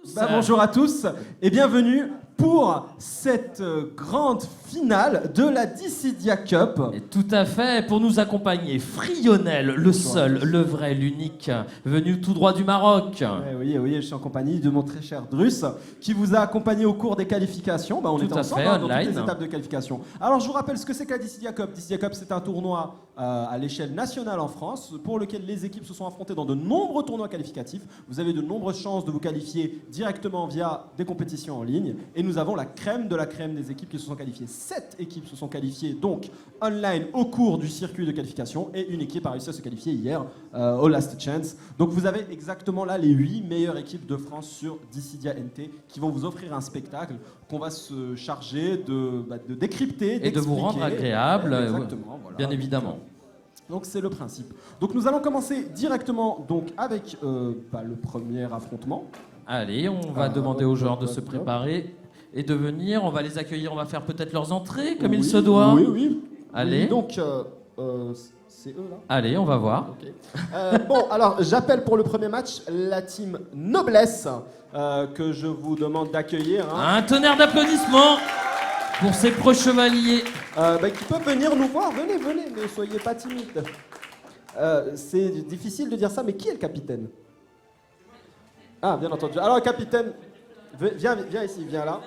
Bonjour à tous et bienvenue pour cette grande finale de la Dissidia Cup. Et tout à fait, pour nous accompagner, Frionel, le seul, le vrai, l'unique, venu tout droit du Maroc. Oui, je suis en compagnie de mon très cher Drus, qui vous a accompagné au cours des qualifications. On tout était à ensemble fait, dans toutes online. les étapes de qualification. Alors je vous rappelle ce que c'est que la Dissidia Cup. Dissidia Cup, c'est un tournoi à l'échelle nationale en France, pour lequel les équipes se sont affrontées dans de nombreux tournois qualificatifs. Vous avez de nombreuses chances de vous qualifier directement via des compétitions en ligne. Et nous avons la crème de la crème des équipes qui se sont qualifiées. 7 équipes se sont qualifiées donc online au cours du circuit de qualification et une équipe a réussi à se qualifier hier au Last Chance. Donc vous avez exactement là les 8 meilleures équipes de France sur Dissidia NT qui vont vous offrir un spectacle qu'on va se charger de décrypter, et de vous rendre agréable, exactement, voilà. Bien évidemment. Donc c'est le principe. Donc nous allons commencer directement donc avec le premier affrontement. Allez, on va demander aux joueurs de se préparer et de venir. On va les accueillir, on va faire peut-être leurs entrées comme il se doit. Oui. Allez. Oui, donc c'est eux là. Allez, on va voir. Okay. Bon, alors j'appelle pour le premier match la team Noblesse que je vous demande d'accueillir. Un tonnerre d'applaudissements pour ces pro-chevaliers. Qui peuvent venir nous voir. Venez, ne soyez pas timides. C'est difficile de dire ça, mais qui est le capitaine? Ah, bien entendu. Alors, capitaine, viens ici, viens là.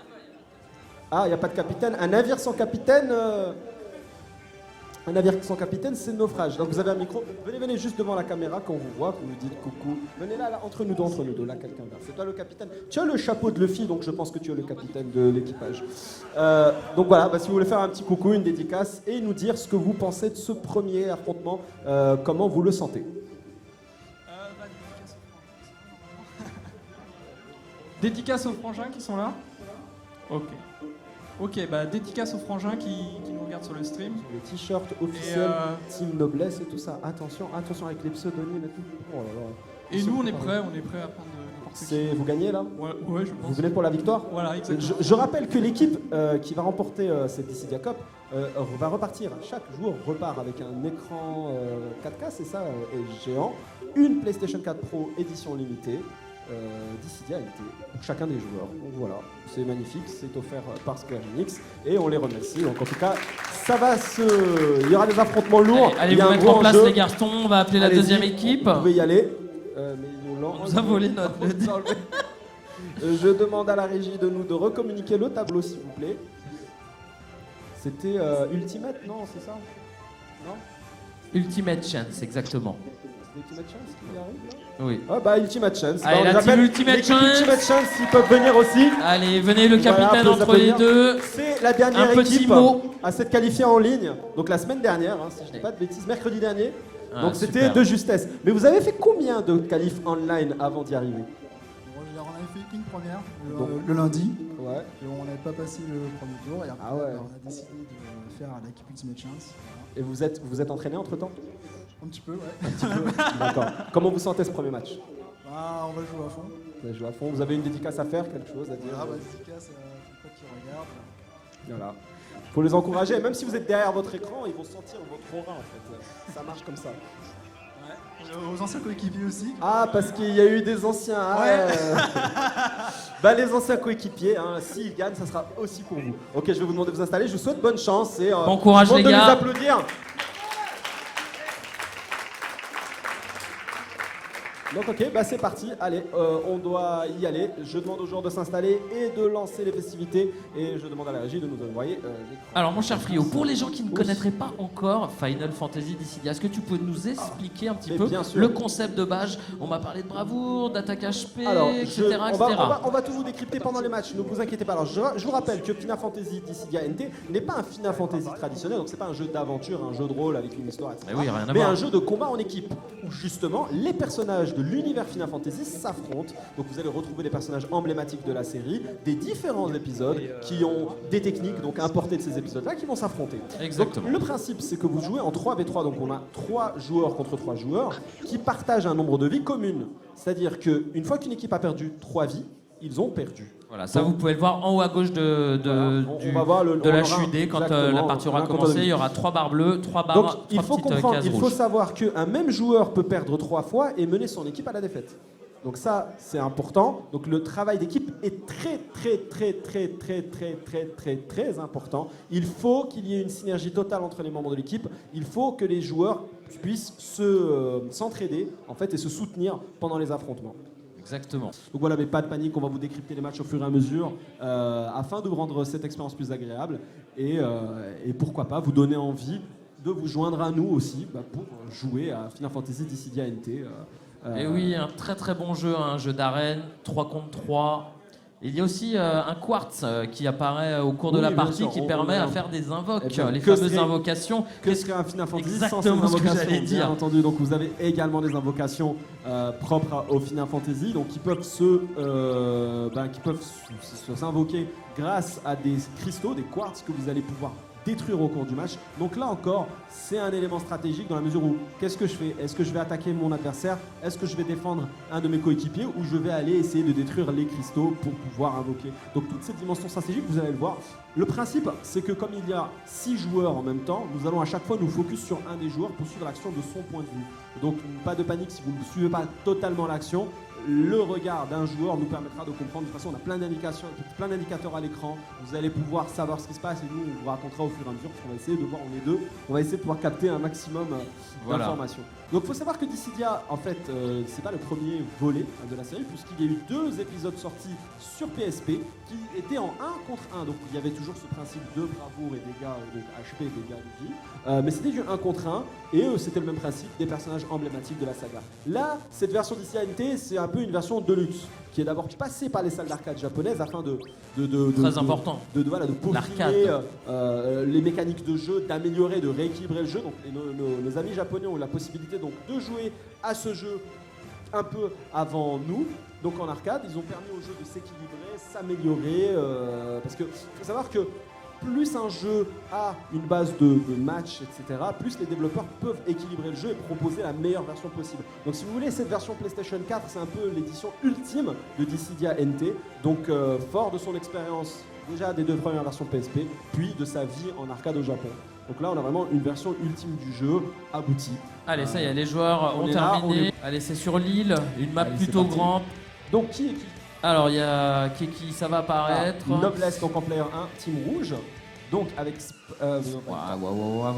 Ah, il n'y a pas de capitaine. Un navire sans capitaine, c'est naufrage. Donc, vous avez un micro. Venez juste devant la caméra quand on vous voit, que vous dites coucou. Venez là, entre nous deux, là, quelqu'un là. C'est toi le capitaine. Tu as le chapeau de Luffy, donc je pense que tu es le capitaine de l'équipage. Donc voilà, si vous voulez faire un petit coucou, une dédicace, et nous dire ce que vous pensez de ce premier affrontement, comment vous le sentez. Dédicace aux frangins qui sont là. Ok, dédicace aux frangins qui nous regardent sur le stream. Les t-shirts officiels, Team Noblesse et tout ça. Attention avec les pseudonymes et tout. Oh là là. Et nous, on est prêts à prendre n'importe qui. Vous gagnez là? Ouais, je pense. Vous venez pour la victoire? Voilà, exactement. Je rappelle que l'équipe qui va remporter cette Dissidia Cup va repartir. Chaque joueur repart avec un écran 4K, c'est ça, géant. Une PlayStation 4 Pro édition limitée. Dissidia NT pour chacun des joueurs. Donc voilà, c'est magnifique, c'est offert par Square Enix et on les remercie. Donc en tout cas, il y aura des affrontements lourds. Allez vous mettre en place les garçons, on va appeler la deuxième équipe. Vous pouvez y aller. On nous a volé notre... Je demande à la régie de recommuniquer le tableau s'il vous plaît. C'était Ultimate, non, c'est ça? Non? Ultimate Chance, exactement. Ultimate Chance qui arrive là? Oui. Ultimate Chance. Allez, la team Ultimate Chance. Ultimate Chance, ils peuvent venir aussi. Allez, venez le capitaine entre les deux. C'est la dernière équipe à s'être qualifiée en ligne. Donc la semaine dernière, si je ne dis pas de bêtises, mercredi dernier. Donc c'était de justesse. Mais vous avez fait combien de qualifs online avant d'y arriver? On avait fait une première le lundi. Ouais. Et on n'avait pas passé le premier tour. Et après, on a décidé de faire l'équipe Ultimate Chance. Et vous êtes entraîné entre temps? Un petit peu, ouais. Un petit peu. D'accord. Comment vous sentez ce premier match? On va jouer à fond. Vous allez jouer à fond. Vous avez une dédicace à faire, quelque chose à dire? Dédicace à tout qui regarde. Voilà. Il faut les encourager. Même si vous êtes derrière votre écran, ils vont sentir votre aura en fait. Ça marche comme ça. Ouais. Aux anciens coéquipiers aussi. Ah, parce qu'il y a eu des anciens. Les anciens coéquipiers, s'ils gagnent, ça sera aussi pour vous. Ok, je vais vous demander de vous installer. Je vous souhaite bonne chance et bon courage les gars. De les applaudir. Donc c'est parti, allez, on doit y aller. Je demande aux joueurs de s'installer et de lancer les festivités. Et je demande à la régie de nous envoyer l'écran. Alors mon cher Frio, pour les gens qui ne connaîtraient pas encore Final Fantasy Dissidia, est-ce que tu peux nous expliquer un petit peu le concept de base? On m'a parlé de bravoure, d'attaque HP, etc. On va tout vous décrypter pendant les matchs, ne vous inquiétez pas. Alors je vous rappelle que Final Fantasy Dissidia NT n'est pas un Final Fantasy traditionnel, donc c'est pas un jeu d'aventure, un jeu de rôle avec une histoire, etc. Mais un jeu de combat en équipe, où justement les personnages de l'univers Final Fantasy s'affrontent. Donc vous allez retrouver les personnages emblématiques de la série, des différents épisodes qui ont des techniques donc importées de ces épisodes-là qui vont s'affronter. Exactement. Donc, le principe c'est que vous jouez en 3v3, donc on a 3 joueurs contre 3 joueurs qui partagent un nombre de vies communes. C'est-à-dire qu'une fois qu'une équipe a perdu 3 vies, ils ont perdu. Voilà, ça vous pouvez le voir en haut à gauche de la HUD quand la partie aura commencé, il y aura 3 barres bleues, 3 barres donc, il faut comprendre, il faut savoir qu'un même joueur peut perdre 3 fois et mener son équipe à la défaite. Donc ça, c'est important. Donc le travail d'équipe est très important. Il faut qu'il y ait une synergie totale entre les membres de l'équipe. Il faut que les joueurs puissent s'entraider en fait, et se soutenir pendant les affrontements. Exactement. Donc voilà, mais pas de panique, on va vous décrypter les matchs au fur et à mesure afin de vous rendre cette expérience plus agréable et pourquoi pas vous donner envie de vous joindre à nous aussi pour jouer à Final Fantasy Dissidia NT. Et oui, un très très bon jeu, un jeu d'arène, 3 contre 3. Il y a aussi un quartz qui apparaît au cours de la partie sûr, qui permet à faire des invoques, les que fameuses serait- invocations. Que serait un Final Fantasy sans ces Exactement ce que invocations, j'allais bien dire. entendu. Donc vous avez également des invocations propres au Final Fantasy, donc qui peuvent s'invoquer grâce à des cristaux, des quartz que vous allez pouvoir détruire au cours du match. Donc là encore, c'est un élément stratégique dans la mesure où, qu'est-ce que je fais? Est-ce que je vais attaquer mon adversaire? Est-ce que je vais défendre un de mes coéquipiers? Ou je vais aller essayer de détruire les cristaux pour pouvoir invoquer? Donc toutes ces dimensions stratégiques, vous allez le voir. Le principe, c'est que comme il y a 6 joueurs en même temps, nous allons à chaque fois nous focus sur un des joueurs pour suivre l'action de son point de vue. Donc pas de panique si vous ne suivez pas totalement l'action. Le regard d'un joueur nous permettra de comprendre. De toute façon, on a plein d'indicateurs à l'écran. Vous allez pouvoir savoir ce qui se passe et nous, on vous racontera au fur et à mesure parce qu'on va essayer de voir, on est deux, on va essayer de pouvoir capter un maximum d'informations. Donc, il faut savoir que Dissidia, en fait, c'est pas le premier volet de la série puisqu'il y a eu 2 épisodes sortis sur PSP qui étaient en 1 contre 1. Donc, il y avait toujours ce principe de bravoure et dégâts, donc HP, dégâts de vie. Mais c'était du 1 contre 1 et c'était le même principe des personnages emblématiques de la saga. Là, cette version Dissidia NT, c'est un peu une version deluxe qui est d'abord passée par les salles d'arcade japonaises afin de peaufiner les mécaniques de jeu, d'améliorer, de rééquilibrer le jeu. Donc nos amis japonais ont la possibilité donc de jouer à ce jeu un peu avant nous. Donc en arcade, ils ont permis au jeu de s'équilibrer, s'améliorer, parce que faut savoir que plus un jeu a une base de match, etc., plus les développeurs peuvent équilibrer le jeu et proposer la meilleure version possible. Donc si vous voulez, cette version PlayStation 4, c'est un peu l'édition ultime de Dissidia NT. Donc fort de son expérience déjà des 2 premières versions PSP, puis de sa vie en arcade au Japon. Donc là, on a vraiment une version ultime du jeu aboutie. Allez, ça y est, les joueurs ont terminé. Allez, c'est sur l'île, une map plutôt grande. Donc qui est qui? Alors, il y a Keki, ça va apparaître. Noblesse, donc en player 1, team rouge. Donc avec... va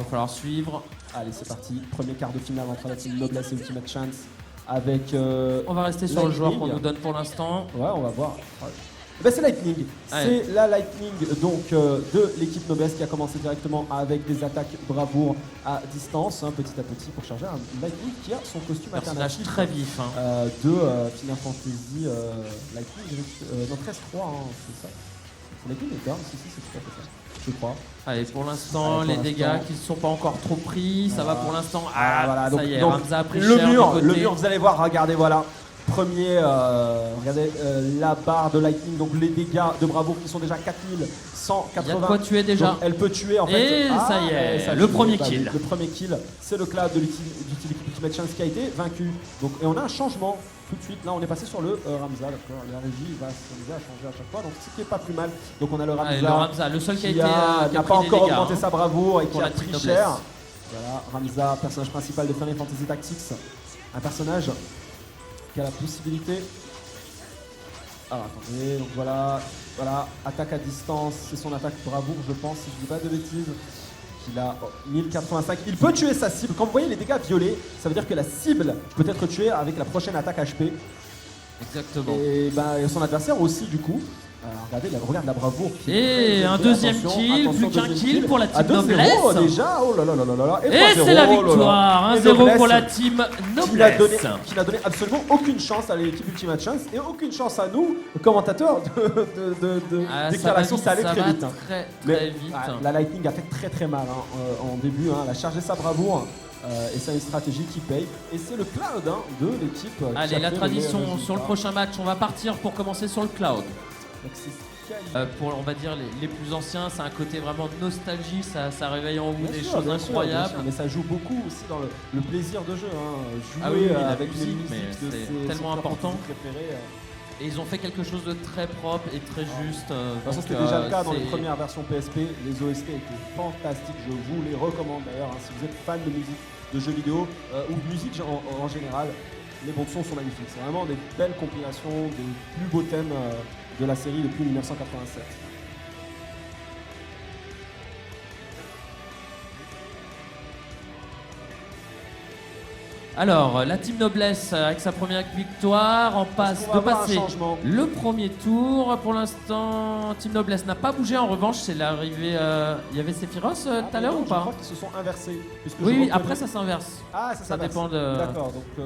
falloir suivre. Allez, c'est parti. Premier quart de finale entre la team Noblesse et Ultimate Chance. Avec... on va rester sur le joueur qu'on nous donne pour l'instant. Ouais, on va voir. Ben, c'est Lightning. Allez. C'est la Lightning donc, de l'équipe Noblesse qui a commencé directement avec des attaques bravoure à distance, petit à petit, pour charger un Lightning qui a son costume personnage alternatif très vif de Final Fantasy Lightning. Non, 13-3, c'est ça. C'est Lightning et Dorn, si, c'est tout à fait ça. Je crois. Allez, pour l'instant, les dégâts qui ne sont pas encore trop pris, ça va pour l'instant. Voilà, ça y est, donc, Ramza a pris le cher mur, du côté. le mur, vous allez voir, regardez, voilà. Premier, regardez la barre de Lightning, donc les dégâts de bravoure qui sont déjà 4180. Il y a de quoi tuer déjà. Donc, elle peut tuer en fait. Et ça y est, le premier kill. Le premier kill, c'est le cloud de l'Ultimate Chance qui a été vaincu. Donc, et on a un changement tout de suite. Là, on est passé sur le Ramza, d'accord. La régie va s'amuser à changer à chaque fois, donc ce qui n'est pas plus mal. Donc, on a le Ramza, le seul qui n'a pas encore augmenté sa bravoure et qui pour a la pris team cher. Voilà, Ramza, personnage principal de Final Fantasy Tactics, un personnage qui a la possibilité. Alors attendez, donc voilà, attaque à distance, c'est son attaque bravoure, je pense, si je dis pas de bêtises. Il a 1085. Il peut tuer sa cible. Quand vous voyez les dégâts violets, ça veut dire que la cible peut être tuée avec la prochaine attaque HP. Exactement. Et son adversaire aussi, du coup. Regardez, regarde la bravoure. Et un deuxième kill, plus qu'un kill pour la team Noblesse. Déjà, oh là là là là là. Et c'est la victoire, 1-0 pour la team Noblesse. Qui n'a donné absolument aucune chance à l'équipe Ultimate Chance et aucune chance à nous, commentateurs, d'écrire l'action. Ça allait très vite. Très vite. La Lightning a fait très mal en début. Elle a chargé sa bravoure. Et c'est une stratégie qui paye. Et c'est le cloud de l'équipe. Allez, la tradition sur le prochain match, on va partir pour commencer sur le cloud. Pour, on va dire, les plus anciens, c'est un côté vraiment de nostalgie, ça réveille en vous des choses incroyables. Mais ça joue beaucoup aussi dans le plaisir de jeu. Jouer avec la musique, c'est tellement important. Et ils ont fait quelque chose de très propre et très juste. De toute façon, c'était déjà le cas dans les premières versions PSP. Les OST étaient fantastiques. Je vous les recommande d'ailleurs. Si vous êtes fan de musique, de jeux vidéo ou de musique en général, les bandes son sont magnifiques. C'est vraiment des belles compilations des plus beaux thèmes de la série depuis 1987. Alors, la Team Noblesse, avec sa première victoire, en passe de passer le premier tour. Pour l'instant, Team Noblesse n'a pas bougé. En revanche, c'est l'arrivée... Il y avait Sephiroth tout à l'heure ou pas? Je crois qu'ils se sont inversés. Oui, après ça s'inverse. Ah, ça dépend de... D'accord, donc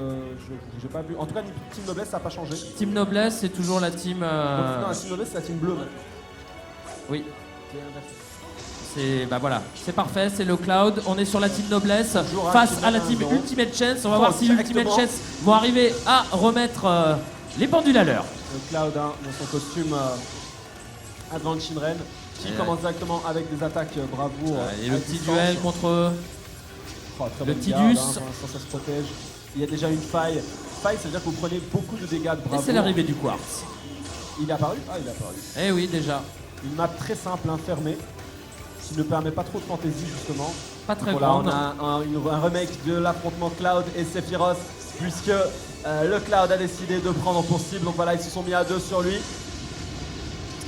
j'ai pas vu. En tout cas, Team Noblesse, ça n'a pas changé. Team Noblesse, c'est toujours la team... Donc, non, la Team Noblesse, c'est la team bleue. Oui. Bah voilà, c'est parfait, c'est le Cloud. On est sur la team Noblesse face à la team Ultimate Chance. On va voir si Ultimate Chance vont arriver à remettre les pendules à l'heure. Le Cloud dans son costume Advent Shinren qui commence directement avec des attaques bravoure. Et le petit duel contre le Tidus. Garde, ça se protège. Il y a déjà une faille. Faille, ça veut dire que vous prenez beaucoup de dégâts de bravoure. Et c'est l'arrivée du Quartz. Il est apparu? Ah, il est apparu. Eh oui, déjà. Une map très simple, fermée, qui ne permet pas trop de fantaisie justement. Pas très voilà, grande. On a un remake de l'affrontement Cloud et Sephiroth, puisque le Cloud a décidé de prendre pour cible. Donc voilà, ils se sont mis à 2 sur lui.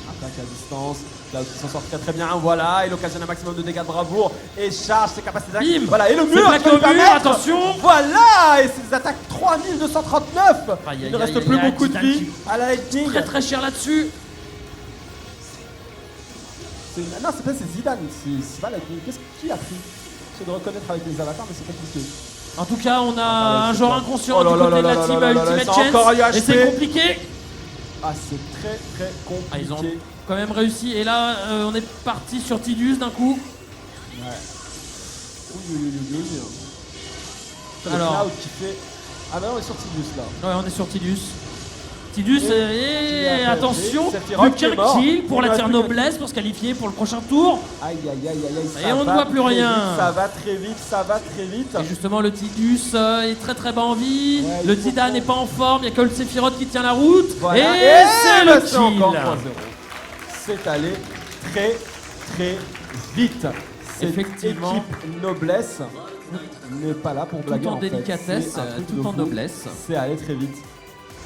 Attaque à distance. Cloud qui s'en sort très très bien. Voilà, il occasionne un maximum de dégâts de bravoure et charge ses capacités d'attaque. Bim. Voilà, et le mur, attention. Voilà, et ses attaques 3239. Il ne reste plus beaucoup de vie à la Lightning. Très très cher là-dessus. Non, c'est Zidane, c'est pas la qui a pris? C'est de reconnaître avec les avatars, mais c'est compliqué. En tout cas, on a un genre inconscient du côté de la team Ultimate Chance. Et c'est compliqué. Ah, c'est très très compliqué. Ah, ils ont quand même réussi. Et là, on est parti sur Tidus d'un coup. Ouais. Oui. C'est le Cloud qui fait... Ah bah non, on est sur Tidus là. Ouais, on est sur Tidus. Tidus, et attention, Lucker kill pour la Team Noblesse pour se qualifier pour le prochain tour. Aïe. Et on ne voit plus rien. Ça va très vite. Et justement, le Tidus est très très bas en vie. Ouais, le Zidane n'est pas en forme, il n'y a que le Sephiroth qui tient la route. Voilà. Et c'est le kill. C'est allé très très vite. Effectivement. Équipe Noblesse n'est pas là pour blaguer. Tout en délicatesse, tout en noblesse. C'est allé très vite.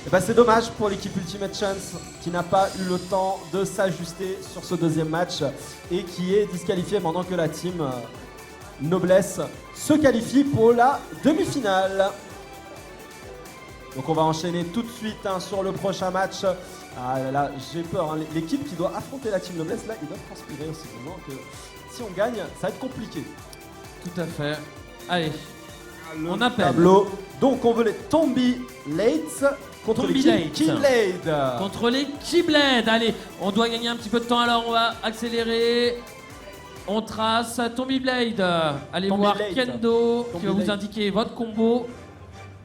Et bah c'est dommage pour l'équipe Ultimate Chance qui n'a pas eu le temps de s'ajuster sur ce deuxième match et qui est disqualifiée pendant que la team Noblesse se qualifie pour la demi-finale. Donc on va enchaîner tout de suite sur le prochain match. Ah là, j'ai peur, hein. L'équipe qui doit affronter la team Noblesse, là, ils doivent transpirer aussi. Que si on gagne, ça va être compliqué. Tout à fait. Allez, on appelle. Tableau. Donc on veut les Tombi Lates contre les Keyblade. Contre les Keyblade. Allez, on doit gagner un petit peu de temps, alors on va accélérer. On trace Tombi Blade. Allez voir Kendo qui va vous indiquer votre combo.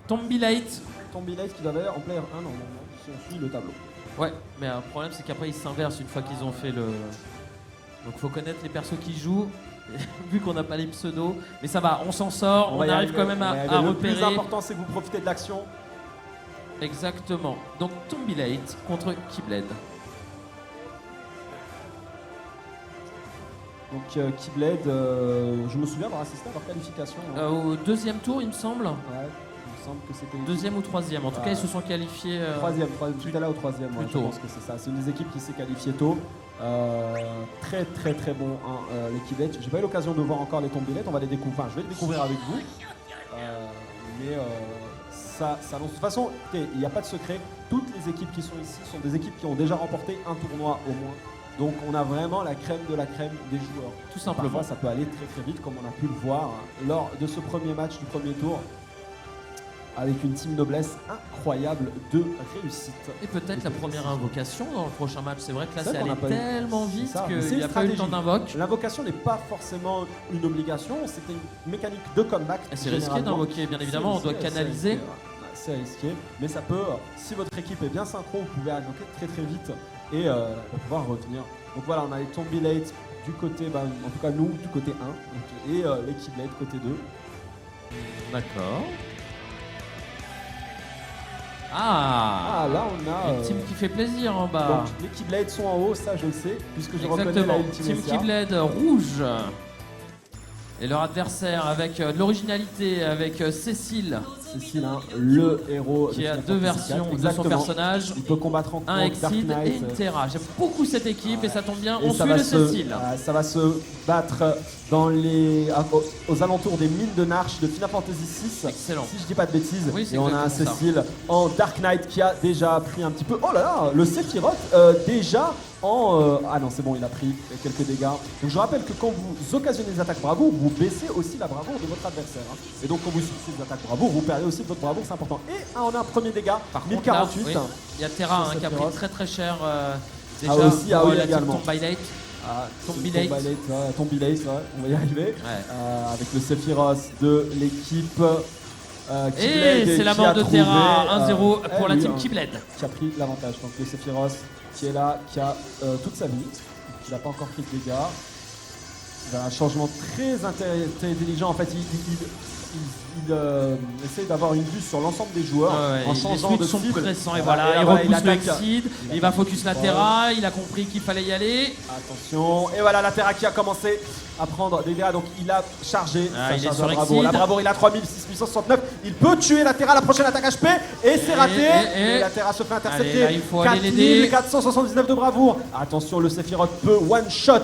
Tombi Late. Tombi Late qui doit aller en player 1 normalement, si on suit le tableau. Ouais, mais le problème c'est qu'après ils s'inversent une fois qu'ils ont fait le... Donc faut connaître les persos qui jouent, vu qu'on n'a pas les pseudos. Mais ça va, on s'en sort, on arrive quand même à repérer. Le plus important c'est que vous profitez de l'action. Exactement. Donc Tombi Late contre Keyblade. Donc Keyblade, je me souviens avoir assisté à leur qualification. Au deuxième tour il me semble. Ouais. Il me semble que c'était... Deuxième ou troisième, en tout cas ils se sont qualifiés... Troisième, tout à l'heure au troisième, ouais, je pense que c'est ça. C'est une des équipes qui s'est qualifiée tôt. Très bon, hein, les Keyblade. J'ai pas eu l'occasion de voir encore les Tombilettes, on va les découvrir, enfin, je vais les découvrir avec vous. Ça lance. De toute façon, il n'y a pas de secret, toutes les équipes qui sont ici sont des équipes qui ont déjà remporté un tournoi au moins. Donc on a vraiment la crème de la crème des joueurs. Tout simplement. Parfois ça peut aller très vite comme on a pu le voir lors de ce premier match du premier tour. Avec une team Noblesse incroyable de réussite. Et peut-être la première invocation dans le prochain match. C'est vrai que là, c'est allé tellement vite qu'il n'y a pas eu le temps d'invoque. L'invocation n'est pas forcément une obligation, c'était une mécanique de comeback. C'est risqué d'invoquer, bien évidemment, on doit canaliser. C'est risqué, mais ça peut, si votre équipe est bien synchro, vous pouvez invoquer très vite et pouvoir revenir. Donc voilà, on a les Tombi Late du côté, en tout cas nous, du côté 1, et les Keyblade côté 2. D'accord. Ah, là on a une team qui fait plaisir en bas. Donc les Keyblade sont en haut, ça je le sais, puisque je reconnais la Team Keyblade rouge. Et leur adversaire avec de l'originalité, avec Cécile Cécile, hein, le héros Qui de a Final deux Fantasy IV. versions de son Exactement. personnage. Il peut combattre en Un contre Dark Exceed et Knight. une Terra. J'aime beaucoup cette équipe et ça tombe bien. Et On ça suit va le se- Cécile. ça va se battre dans aux alentours des mines de Narch de Final Fantasy VI. Excellent. Si je dis pas de bêtises. Oui, c'est et on a un exactement ça. Cécile en Dark Knight qui a déjà pris un petit peu. Oh là là, le Sephiroth déjà en. Ah non, c'est bon, il a pris quelques dégâts. Donc je rappelle que quand vous occasionnez des attaques bravoure, vous baissez aussi la bravoure de votre adversaire. Hein. Et donc quand vous succédez des attaques bravoure, vous perdez aussi de votre bravoure, c'est important. Et on a un premier dégât, Par contre, là, 1048. oui, il y a Terra Sur qui a pris Sephiroth. très très cher déjà Ah aussi, ah pour oui, la team également. Tomb by Late. Ah, Tomb c'est Late. Tomb Late, ouais, on va y arriver. Ouais. Avec le Sephiroth de l'équipe. Et Keyblade c'est la qui mort a de trouvé, Terra 1-0 pour la lui, team hein, Keyblade. qui a pris l'avantage. Donc le Sephiroth qui est là, qui a toute sa vie, qui n'a pas encore pris de dégâts. Il a un changement très intelligent. En fait, il essaye d'avoir une vue sur l'ensemble des joueurs en Les changeant switches de sont cible. pressants et Voilà, voilà, il voilà, repousse le attaque. Exceed, il va focus la Terra, il a compris qu'il fallait y aller. Attention, et voilà la Terra qui a commencé à prendre des dégâts, donc il a chargé sa Il est charge sur à Bravo. Exceed. La Bravo, il a 3869, il peut tuer la Terra, la prochaine attaque HP, et c'est raté. Et la Terra se fait intercepter. Allez, là, il faut aller l'aider. 4479 de bravoure. Attention, le Sephiroth peut one-shot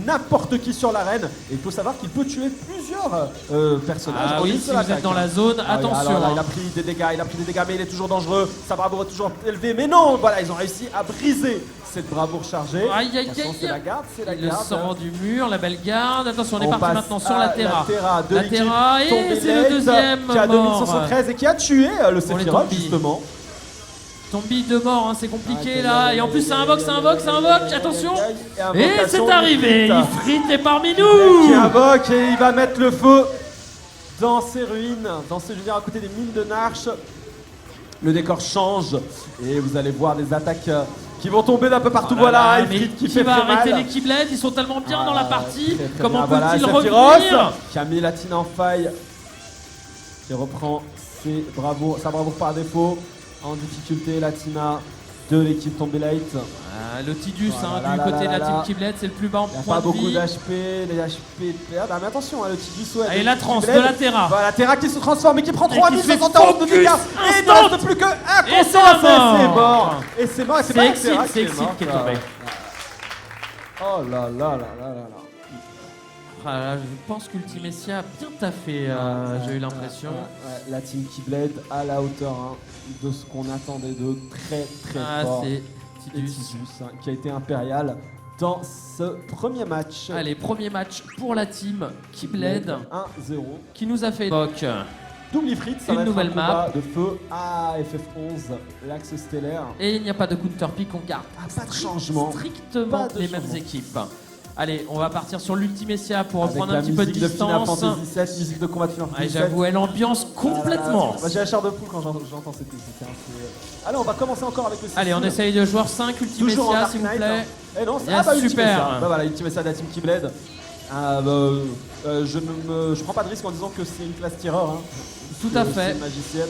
n'importe qui sur l'arène, et il faut savoir qu'il peut tuer plusieurs personnages. Ah en oui, une si seule vous êtes attaque. dans la zone, Ah oui, attention. alors là, hein. il a pris des dégâts, mais il est toujours dangereux. Sa bravoure est toujours élevée, mais non, voilà, ils ont réussi à briser cette bravoure chargée. Aïe, aïe, Attention, aïe. c'est la garde, c'est la Il le garde. sort du mur, la belle garde. Attention, on est On parti passe maintenant sur à la Terra. La Terra de La l'équipe Terra, et Tomb c'est le Late, deuxième qui a mort. 2113 et qui a tué le Pour les Sephiroth Tombi. justement. Tombi de mort, hein, c'est compliqué Aïe, là. aïe, Et en aïe, plus, aïe, ça aïe, invoque, aïe, ça aïe, invoque, aïe, ça aïe, invoque. aïe, Attention. aïe, aïe, Et invocation c'est arrivé. de Ifrit est parmi Qui nous. invoque et il va mettre le feu dans ses ruines, dans ses lumières à côté des mines de Narch. Le décor change et vous allez voir des attaques qui vont tomber d'un peu partout. Oh là Voilà, là, mais Ifrit qui qui fait va très arrêter mal. les Keyblades? Ils sont tellement bien dans la partie. Très, très Comment bien. peut-il Voilà, Sephiroth revenir? qui a mis la Tina en faille, qui reprend sa bravoure par défaut. En difficulté, la Tina de l'équipe Tomb Late. Le Tidus Voilà, hein, du là, côté là, de la là, team là. Keyblade, c'est le plus bas en Il n'y a point pas de beaucoup vie. d'HP, les HP perdent. Ah, mais attention, le Tidus, ouais. Et de la Tomb transe de Late. la Terra. Voilà, Terra qui se transforme et qui prend Et qui fait 3541 de dégâts. focus Et il ne instant. reste plus qu'un Et c'est constant, la mort. c'est mort. Et c'est mort, et c'est C'est pas la Exceed, Terra c'est qui est Exceed morte, qui est là. tombé. Oh là là là là là là. Ah là, je pense qu'Ultimessia a bien taffé, j'ai eu l'impression. Ouais, la team Keyblade à la hauteur hein, de ce qu'on attendait de très très fort. C'est Et Tidus. Tidus, hein, qui a été impérial dans ce premier match. Allez, premier match pour la team Keyblade 1-0. qui nous a fait époque. Double Ifrit, ça Une va être nouvelle un combat de feu à FF11, l'axe stellaire. Et il n'y a pas de counterpick, on garde Pas de changement. strictement Pas de les changement. mêmes équipes. Allez, on va partir sur l'Ultimessia pour Avec reprendre la un petit peu de musique de Final distance. Fantasy VII, musique de combat de Final Ouais, Fantasy VII. j'avoue, elle ambiance complètement. Moi, j'ai la chair de poule quand j'entends cette musique. Hein, allez, on va commencer encore avec le Allez, on Cécile. essaye de jouer 5 Toujours en Ultimessia, Dark s'il vous Knight, plaît. hein. Eh non, Yes, super. super. Bah voilà, Ultimessia de la team Keyblade. Je prends pas de risque en disant que c'est une classe tireur. Hein. Tout à C'est fait. une magicienne.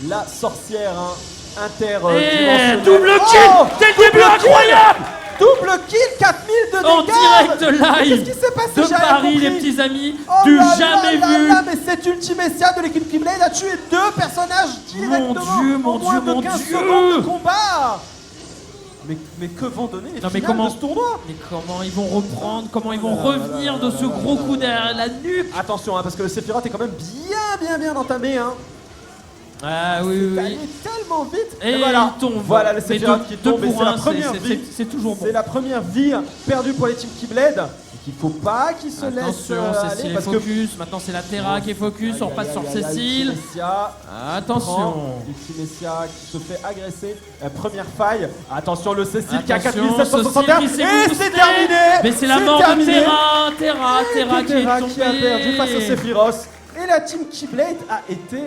La sorcière hein, Et interdimensionnelle. double kill Oh, dès le début, incroyable. Double kill, 4000 de dégâts. En direct Mais live qu'est-ce qui s'est passé? de J'ai rien Paris, compris. les petits amis, Oh du là là jamais là vu. là, mais cette Ultimessia de l'équipe Keyblade a tué 2 personnages directement. Dieu, en mon moins Dieu, de mon 15 Dieu. secondes de combat. Mais que vont donner les Non, mais finales comment- de ce tournoi? Mais comment ils vont reprendre, comment ils vont Oh là là revenir là de là ce là gros là coup là derrière la nuque? Attention, hein, parce que le Sephiroth est quand même bien entamé. Hein. Ah oui, C'est oui. allé tellement vite. Et voilà. il tombe. Voilà le Mais Sephiroth qui deux tombe. Et pour c'est la un, première c'est- vie. c'est toujours bon. C'est la première vie perdue pour les teams Keyblade. Et qu'il faut pas qu'ils se laissent Attention, aller Cécile est parce que focus. Maintenant, c'est la Terra qui est focus. On repasse sur Cécile. Ultimessia Attention. Ultimessia qui se fait agresser. Première faille. Attention, le Cécile qui a Attention, 4761. Cécile qui s'est Et boostée. c'est terminé. Mais c'est la C'est mort terminé. de Terra. Terra qui est Terra tombée. qui a perdu face au Sephiroth. Et la team Keyblade a été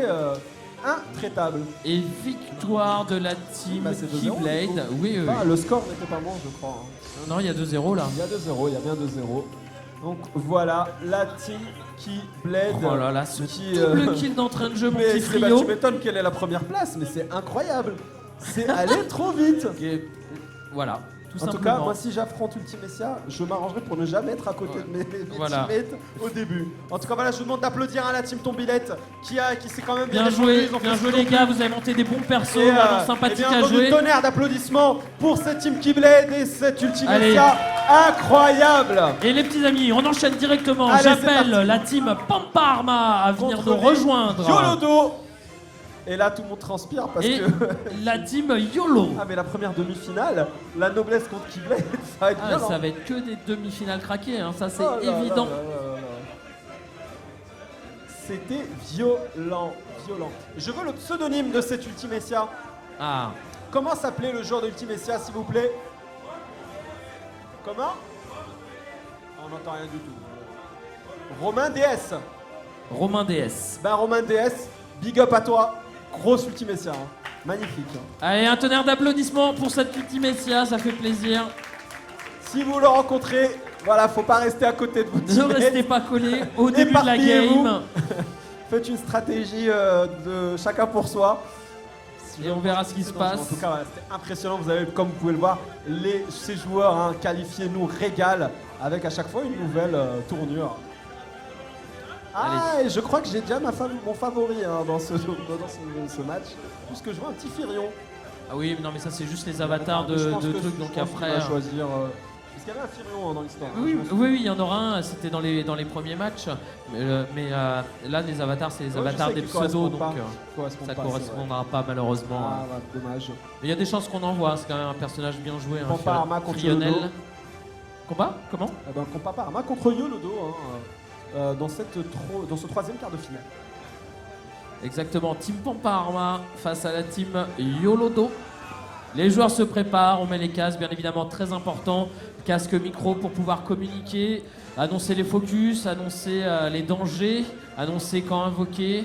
intraitable. Et victoire de la team Bah, c'est 2-0, Keyblade. du coup. Oui, oui, Ah, oui. le score n'était pas bon, je crois. hein. Non, il y a 2-0 là. Il y a 2-0, il y a bien 2-0. Donc voilà, la team Keyblade. Oh là là, ce qui, double kill d'entrain de jeu, mon Mais petit c'est- bah, trio. tu m'étonnes qu'elle ait la première place, mais c'est incroyable. C'est allé trop vite. Et voilà, tout En tout simplement. cas, moi si j'affronte Ultimessia, je m'arrangerai pour ne jamais être à côté de mes Voilà. teammates au début. En tout cas, voilà, je vous demande d'applaudir à la team Tombilette qui s'est quand même bien Bien joué, défendue. Ils ont bien fait joué ce les qu'ils gars, ont pu. vous avez monté des bons persos, Et, vraiment sympathiques bien à entendu, jouer. tonnerre d'applaudissements pour cette team Keyblade et cette Ultimessia incroyable. Et les petits amis, on enchaîne directement. Allez, c'est J'appelle parti. la team Pampa Arma à venir Contre nous les rejoindre. Yolodo. Et là, tout le monde transpire parce Et que... la team YOLO. Ah mais la première demi-finale, la noblesse contre Keyblade, ça va être Ah, violent. ça va être que des demi-finales craquées, hein, ça c'est Oh là là évident. là là là. C'était violent. Je veux le pseudonyme de cet Ultimessia. Ah, Comment s'appelait le joueur de Ultimessia, s'il vous plaît? Comment? On n'entend rien du tout. Romain DS. Romain DS. Ben Romain DS, big up à toi. Grosse Ultimessia. Hein. Magnifique. Hein. Allez, un tonnerre d'applaudissements pour cette Ultimessia, ça fait plaisir. Si vous le rencontrez, voilà, faut pas rester à côté de votre Ne teammate. restez pas collés au début de la Éparpillez-vous. game. Faites une stratégie de chacun pour soi. Et on verra ce qui se passe. En tout cas, voilà, c'était impressionnant. Vous avez, comme vous pouvez le voir, ces joueurs hein, qualifiés nous régalent avec à chaque fois une nouvelle tournure. Ah, et je crois que j'ai déjà mon favori hein, dans ce match, puisque je vois un petit Firion. Ah oui, mais non, mais ça c'est juste les avatars de Je pense que- trucs, je donc pense après. qu'on va choisir. Parce qu'il y avait un Firion hein, dans l'histoire. hein, Oui, je oui, m'en souviens. oui, il y en aura un, c'était dans les premiers matchs. Mais là, les avatars, c'est les Ouais, je avatars sais des qu'ils pseudos, correspondent donc pas. ça C'est vrai. correspondra pas malheureusement. Ah, ouais, dommage. Mais il y a des chances qu'on en voit, c'est quand même un personnage bien joué. Hein, Pampa Arma contre Frionel. Yolodo. Combat Comment Eh ben, Pampa Arma contre Yolodo hein, dans ce troisième quart de finale. Exactement, Team Pampa Arma face à la Team Yolodo. Les joueurs se préparent, on met les casques, bien évidemment très important. Casque micro pour pouvoir communiquer, annoncer les focus, annoncer les dangers, annoncer quand invoquer.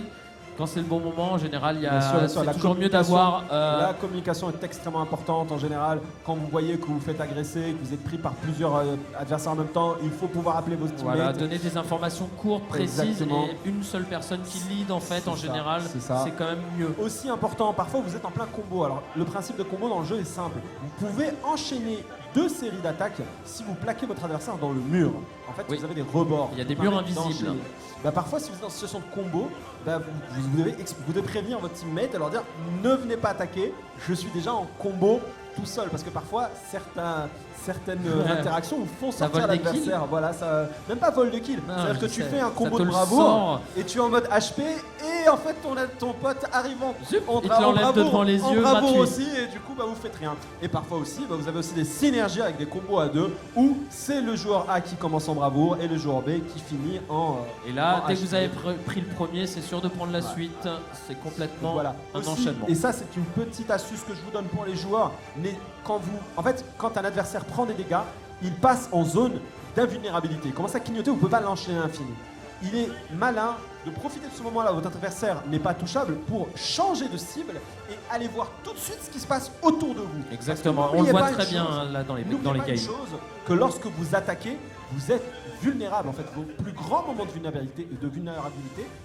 Quand c'est le bon moment, en général, Bien sûr, la c'est toujours mieux communication- d'avoir. La communication est extrêmement importante en général. Quand vous voyez que vous faites agresser, que vous êtes pris par plusieurs adversaires en même temps, il faut pouvoir appeler vos teammates. Voilà, donner des informations courtes, précises, Exactement. et une seule personne qui lead en fait, en C'est ça, général, c'est ça. c'est quand même mieux. Aussi important, parfois vous êtes en plein combo. Alors le principe de combo dans le jeu est simple. Vous pouvez enchaîner 2 séries d'attaques si vous plaquez votre adversaire dans le mur. En fait, Oui. vous avez des rebords. Il y a des qui murs permettent invisibles. d'enchaîner. Bah, parfois, si vous êtes en situation de combo, bah, vous devez prévenir votre teammate et leur dire ne venez pas attaquer, je suis déjà en combo tout seul. Parce que parfois, certaines interactions vous font Ça sortir vole des l'adversaire. Voilà, ça, même pas vol de kill. Non, C'est-à-dire que je tu sais. fais un Ça combo te de le bravoure sort. et tu es en mode HP et en fait ton pote arrive en Zup, il te en l'enlève bravoure, devant les en yeux, bravoure gratuit. aussi et du coup bah, vous faites rien. Et parfois aussi bah, vous avez aussi des synergies avec des combos à 2 où c'est le joueur A qui commence en bravoure et le joueur B qui finit en Et là, en dès que HP. vous avez pris le premier, c'est sûr de prendre la suite. C'est complètement Voilà. un Aussi, enchaînement. et ça, c'est une petite astuce que je vous donne pour les joueurs. Mais quand un adversaire prend des dégâts, il passe en zone d'invulnérabilité. Il commence à clignoter, vous ne pouvez pas l'enchaîner à l'infini. Il est malin de profiter de ce moment-là où votre adversaire n'est pas touchable pour changer de cible et aller voir tout de suite ce qui se passe autour de vous. Exactement, Parce que on le n'oubliez voit pas une très bien chose, hein, là dans les N'oubliez pas games. une chose, que lorsque vous attaquez, vous êtes vulnérable. En fait, vos plus grands moments de vulnérabilité,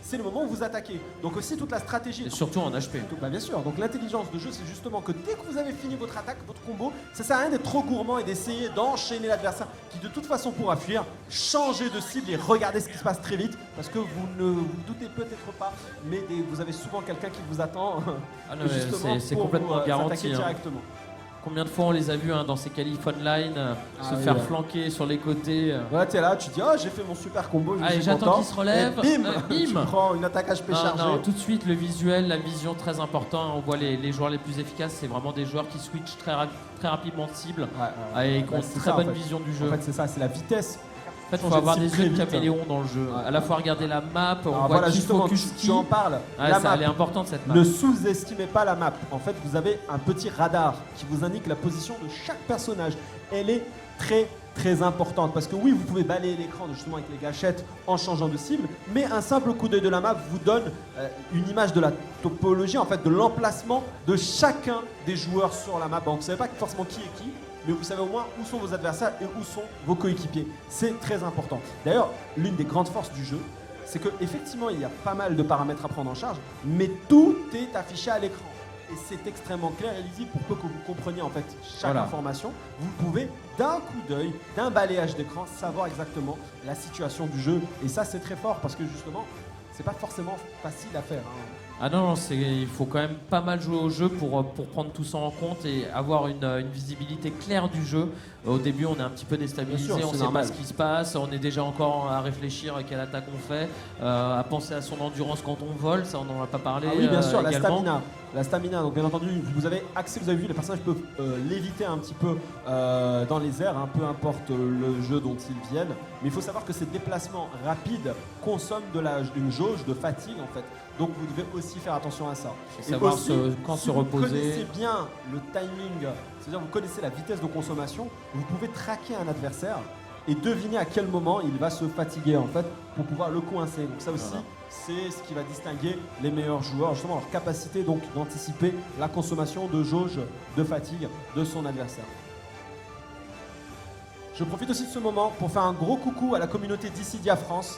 c'est le moment où vous attaquez. Donc aussi toute la stratégie. Et surtout en HP. Bah bien sûr, donc l'intelligence de jeu, c'est justement que dès que vous avez fini votre attaque, votre combo, ça sert à rien d'être trop gourmand et d'essayer d'enchaîner l'adversaire qui de toute façon pourra fuir. Changez de cible et regardez ce qui se passe très vite parce que vous ne vous doutez peut-être pas, mais vous avez souvent quelqu'un qui vous attend Ah non, mais justement c'est pour complètement vous, garanti. s'attaquer hein. directement. Combien de fois on les a vus hein, dans ces qualifs online se oui, faire ouais. flanquer sur les côtés. Voilà, t'es là, tu dis oh j'ai fait mon super combo, je Allez, suis j'attends content. qu'il se relève. Et bim, Bim. tu prends une attaque HP Non, chargée. non, tout de suite le visuel, la vision très important. On voit les joueurs les plus efficaces, c'est vraiment des joueurs qui switchent très rapidement de cible et qui ont Bah, une c'est très ça, en bonne fait. vision du jeu. En fait, c'est ça, c'est la vitesse. En fait, il faut changer de avoir cible des très yeux de vite. caméléon dans le jeu. Ouais. À la fois regarder la map, on Alors voit voilà, qui justement, focus qui. tu en parles. Ouais, La ça, map. elle est importante cette map. Ne sous-estimez pas la map. En fait, vous avez un petit radar qui vous indique la position de chaque personnage. Elle est très très importante parce que oui, vous pouvez balayer l'écran justement avec les gâchettes en changeant de cible, mais un simple coup d'œil de la map vous donne une image de la topologie, en fait, de l'emplacement de chacun des joueurs sur la map. Donc, vous ne savez pas forcément qui est qui, mais vous savez au moins où sont vos adversaires et où sont vos coéquipiers. C'est très important. D'ailleurs, l'une des grandes forces du jeu, c'est qu'effectivement, il y a pas mal de paramètres à prendre en charge, mais tout est affiché à l'écran. et c'est extrêmement clair et lisible pour peu que vous compreniez en fait chaque information. Vous pouvez d'un coup d'œil, d'un balayage d'écran, savoir exactement la situation du jeu. Et ça c'est très fort parce que justement, c'est pas forcément facile à faire. Ah non, il faut quand même pas mal jouer au jeu pour prendre tout ça en compte et avoir une visibilité claire du jeu. Au début, on est un petit peu déstabilisé, on ne sait pas ce qui se passe, on est déjà encore à réfléchir à quelle attaque on fait, à penser à son endurance quand on vole, ça on n'en a pas parlé. Ah oui, bien sûr, également. la stamina. Donc bien entendu, vous avez vu, les personnages peuvent léviter un petit peu dans les airs, peu importe le jeu dont ils viennent. Mais il faut savoir que ces déplacements rapides consomment une jauge de fatigue en fait. Donc vous devez aussi faire attention à ça. Et savoir aussi, quand si se reposer. Vous connaissez bien le timing, c'est-à-dire vous connaissez la vitesse de consommation, vous pouvez traquer un adversaire et deviner à quel moment il va se fatiguer en fait pour pouvoir le coincer. Donc ça aussi, c'est ce qui va distinguer les meilleurs joueurs, justement leur capacité donc d'anticiper la consommation de jauge de fatigue de son adversaire. Je profite aussi de ce moment pour faire un gros coucou à la communauté Dissidia France.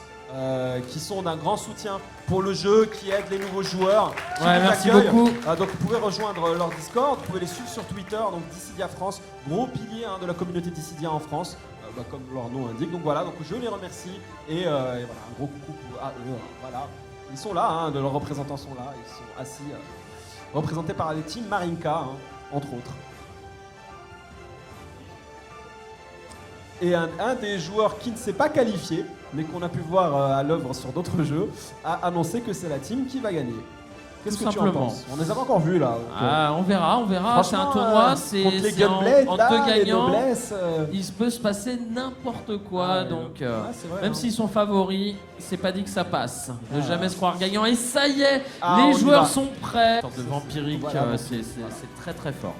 Qui sont d'un grand soutien pour le jeu, qui aident les nouveaux joueurs. Merci beaucoup. Donc vous pouvez rejoindre leur Discord, vous pouvez les suivre sur Twitter, donc Dissidia France, gros pilier de la communauté Dissidia en France, comme leur nom indique. Donc voilà, donc je les remercie et voilà, un gros coucou à eux. Voilà, ils sont là, de leurs représentants sont là, ils sont assis, représentés par les teams Marinka, entre autres. Et un des joueurs qui ne s'est pas qualifié, mais qu'on a pu voir à l'œuvre sur d'autres jeux, a annoncé que c'est la team qui va gagner. Qu'est-ce que tu en penses? On les a pas encore vus là. On verra. C'est un tournoi, c'est en deux gagnants. Il peut se passer n'importe quoi, donc vrai, même s'ils sont favoris, c'est pas dit que ça passe. Ne jamais se croire gagnant. Et ça y est, les joueurs sont prêts. Une sorte de vampirique, c'est très très fort.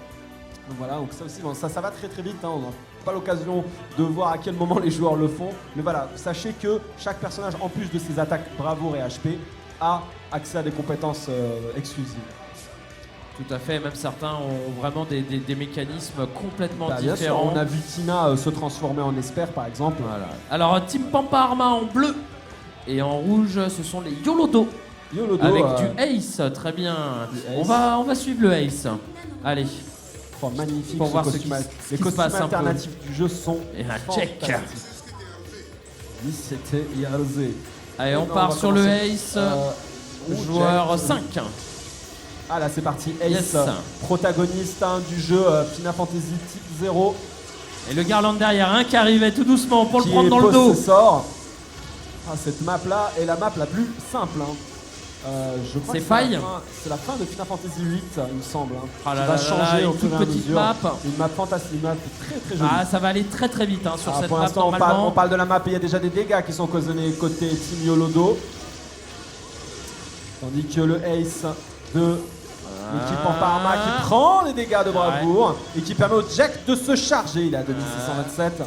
Donc voilà, donc ça aussi, ça va très très vite. On n'a pas l'occasion de voir à quel moment les joueurs le font. Mais voilà, sachez que chaque personnage, en plus de ses attaques bravoure et HP, a accès à des compétences exclusives. Tout à fait, même certains ont vraiment des mécanismes complètement bien différents. Sûr, on a vu Tina se transformer en Esper par exemple. Voilà. Alors Team Pampa-Arma en bleu et en rouge, ce sont les Yolodo. Avec du Ace, très bien. On va suivre le Ace. Allez. Magnifique pour voir les costumes alternatifs du jeu sont et un check. C'était Yarze. Allez, on part sur le Ace. Joueur 5. Ah là c'est parti, Ace, protagoniste du jeu Final Fantasy Type 0. Et le Garland derrière, qui arrivait tout doucement pour le prendre dans le dos. Cette map là est la map la plus simple. Je crois que c'est la fin de Final Fantasy 8, il me semble. Qui va changer au fur et à mesure. Une map fantastique, une map très très jolie. Ça va aller très très vite sur cette map. Pour l'instant, on parle de la map et il y a déjà des dégâts qui sont occasionnés côté Team Yolodo. Tandis que le Ace de l'équipe Pampa-Arma qui prend les dégâts de bravoure et qui permet au Jack de se charger. Il est à 2627.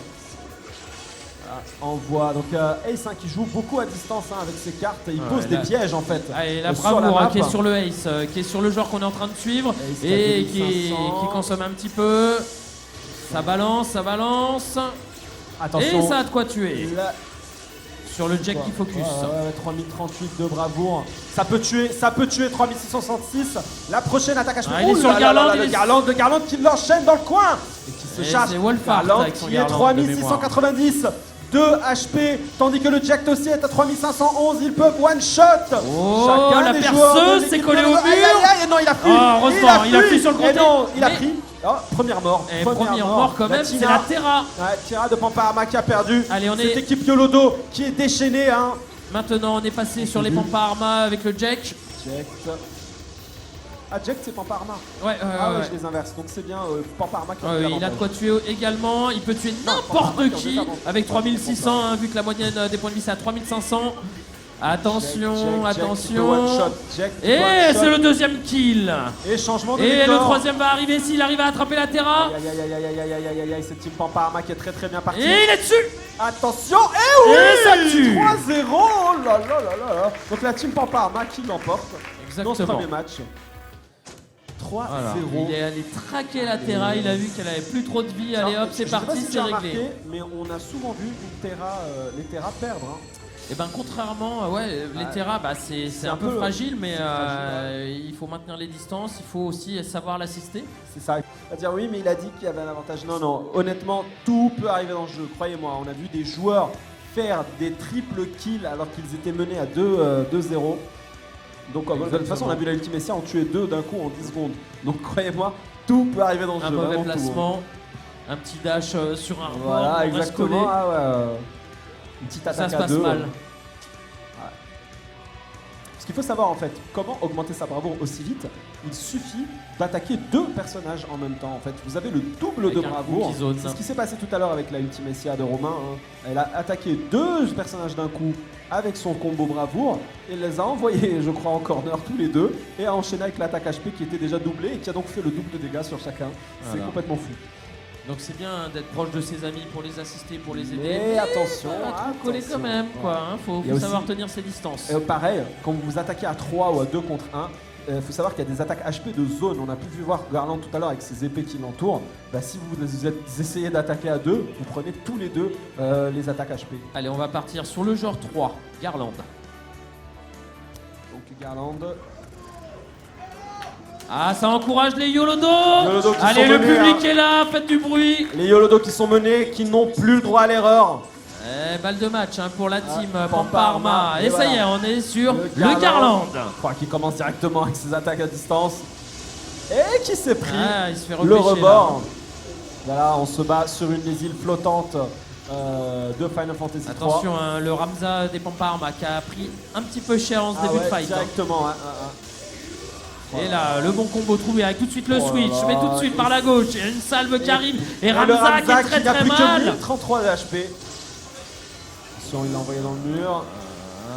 Envoie donc Ace qui joue beaucoup à distance avec ses cartes, il pose des pièges en fait. Et la bravoure qui est sur le Ace, qui est sur le joueur qu'on est en train de suivre Ace et qui consomme un petit peu. Ça balance. Attention. Et ça a de quoi tuer. Sur le Jack qui focus. 3038 de bravoure. Ça peut tuer 3666. La prochaine attaque HP. Il est sur le Garland. Le Garland qui l'enchaîne dans le coin. Et qui se charge. Garland qui est 3690. 2 HP, tandis que le Jack aussi est à 3511, ils peuvent one shot. La perceuse s'est collée au mur. Non, il a pris. Heureusement, il a pris sur le côté. Et non, il a pris. Première mort. Première mort quand même, c'est la Terra. Terra de Pampa-Arma qui a perdu. Allez, cette équipe Yolodo qui est déchaînée. Maintenant, on est passé sur les Pampa-Arma avec le Jack. Jack c'est Pampa-Arma. Ouais, je les inverse. Donc c'est bien Pampa-Arma qui il a de quoi tuer également. Il peut tuer n'importe qui avec 3600, vu que la moyenne des points de vie c'est à 3500. Attention. Et c'est le deuxième kill. Et changement de Et le troisième va arriver s'il arrive à attraper la Terra. Aïe, c'est Team Pampa-Arma qui est très très bien parti. Et il est dessus. Attention. Et oui, ça tue. 3-0. Oh là. Donc la Team Pampa-Arma qui l'emporte dans ce premier match. 3-0. Il est allé traquer la Terra, il a vu qu'elle avait plus trop de vie. Allez hop, c'est parti, c'est réglé. Mais on a souvent vu les Terra perdre. Et ben contrairement, les Terra, c'est un peu fragile, mais il faut maintenir les distances, il faut aussi savoir l'assister. C'est ça. Il va dire oui, mais il a dit qu'il y avait un avantage. Non, non, honnêtement, tout peut arriver dans le jeu, croyez-moi. On a vu des joueurs faire des triples kills alors qu'ils étaient menés à 2-0. Donc de toute façon, on a vu la Ultimate Sia en tuer 2 d'un coup en 10 secondes. Donc croyez-moi, tout peut arriver dans le jeu. Un mauvais tout, placement, un petit dash sur un rebond, voilà, on reste exactement. collé. Ah ouais. Une petite attaque Ça se passe à 2. mal. Ouais. Ce qu'il faut savoir en fait, comment augmenter sa bravoure aussi vite, il suffit d'attaquer 2 personnages en même temps en fait. Vous avez le double Avec de un bravoure. coup qui zone. C'est ce qui s'est passé tout à l'heure avec la Ultimate Sia de Romain. Hein. Elle a attaqué 2 personnages d'un coup avec son combo bravoure et les a envoyés, je crois, en corner tous les 2 et a enchaîné avec l'attaque HP qui était déjà doublée et qui a donc fait le double de dégâts sur chacun. C'est Voilà. complètement fou. Donc c'est bien d'être proche de ses amis pour les assister, pour les aider. Mais attention, Trop collé quand même, quoi. Hein. Faut Il y a savoir aussi- tenir ses distances. Pareil, quand vous vous attaquez à 3 ou à 2 contre 1, il faut savoir qu'il y a des attaques HP de zone. On a pu voir Garland tout à l'heure avec ses épées qui l'entourent. Si vous essayez d'attaquer à 2, vous prenez tous les 2 les attaques HP. Allez, on va partir sur le genre 3, Garland. Donc Garland. Ah, ça encourage les Yolodo. Yolodo qui Allez, sont le menés, public hein. est là, faites du bruit. Les Yolodo qui sont menés, qui n'ont plus le droit à l'erreur. Balle de match pour la team Pampa Pamparma. Arma. Et Et ça y est, voilà. on est sur Le le Garland. Je crois qu'il commence directement avec ses attaques à distance. Et qui s'est pris Ah, il se fait le repêcher, rebord. Voilà, on se bat sur une des îles flottantes de Final Fantasy 3. Attention, hein, le Ramza des Pamparma qui a pris un petit peu cher en ce début de fight. hein. Directement. Et là, le bon combo trouvé avec tout de suite le Oh là switch, là, mais tout de suite par la gauche. Il y a une salve qui arrive et le Ramza qui est très n'a très plus que mal. 1033 de HP. Attention, il l'a envoyé dans le mur.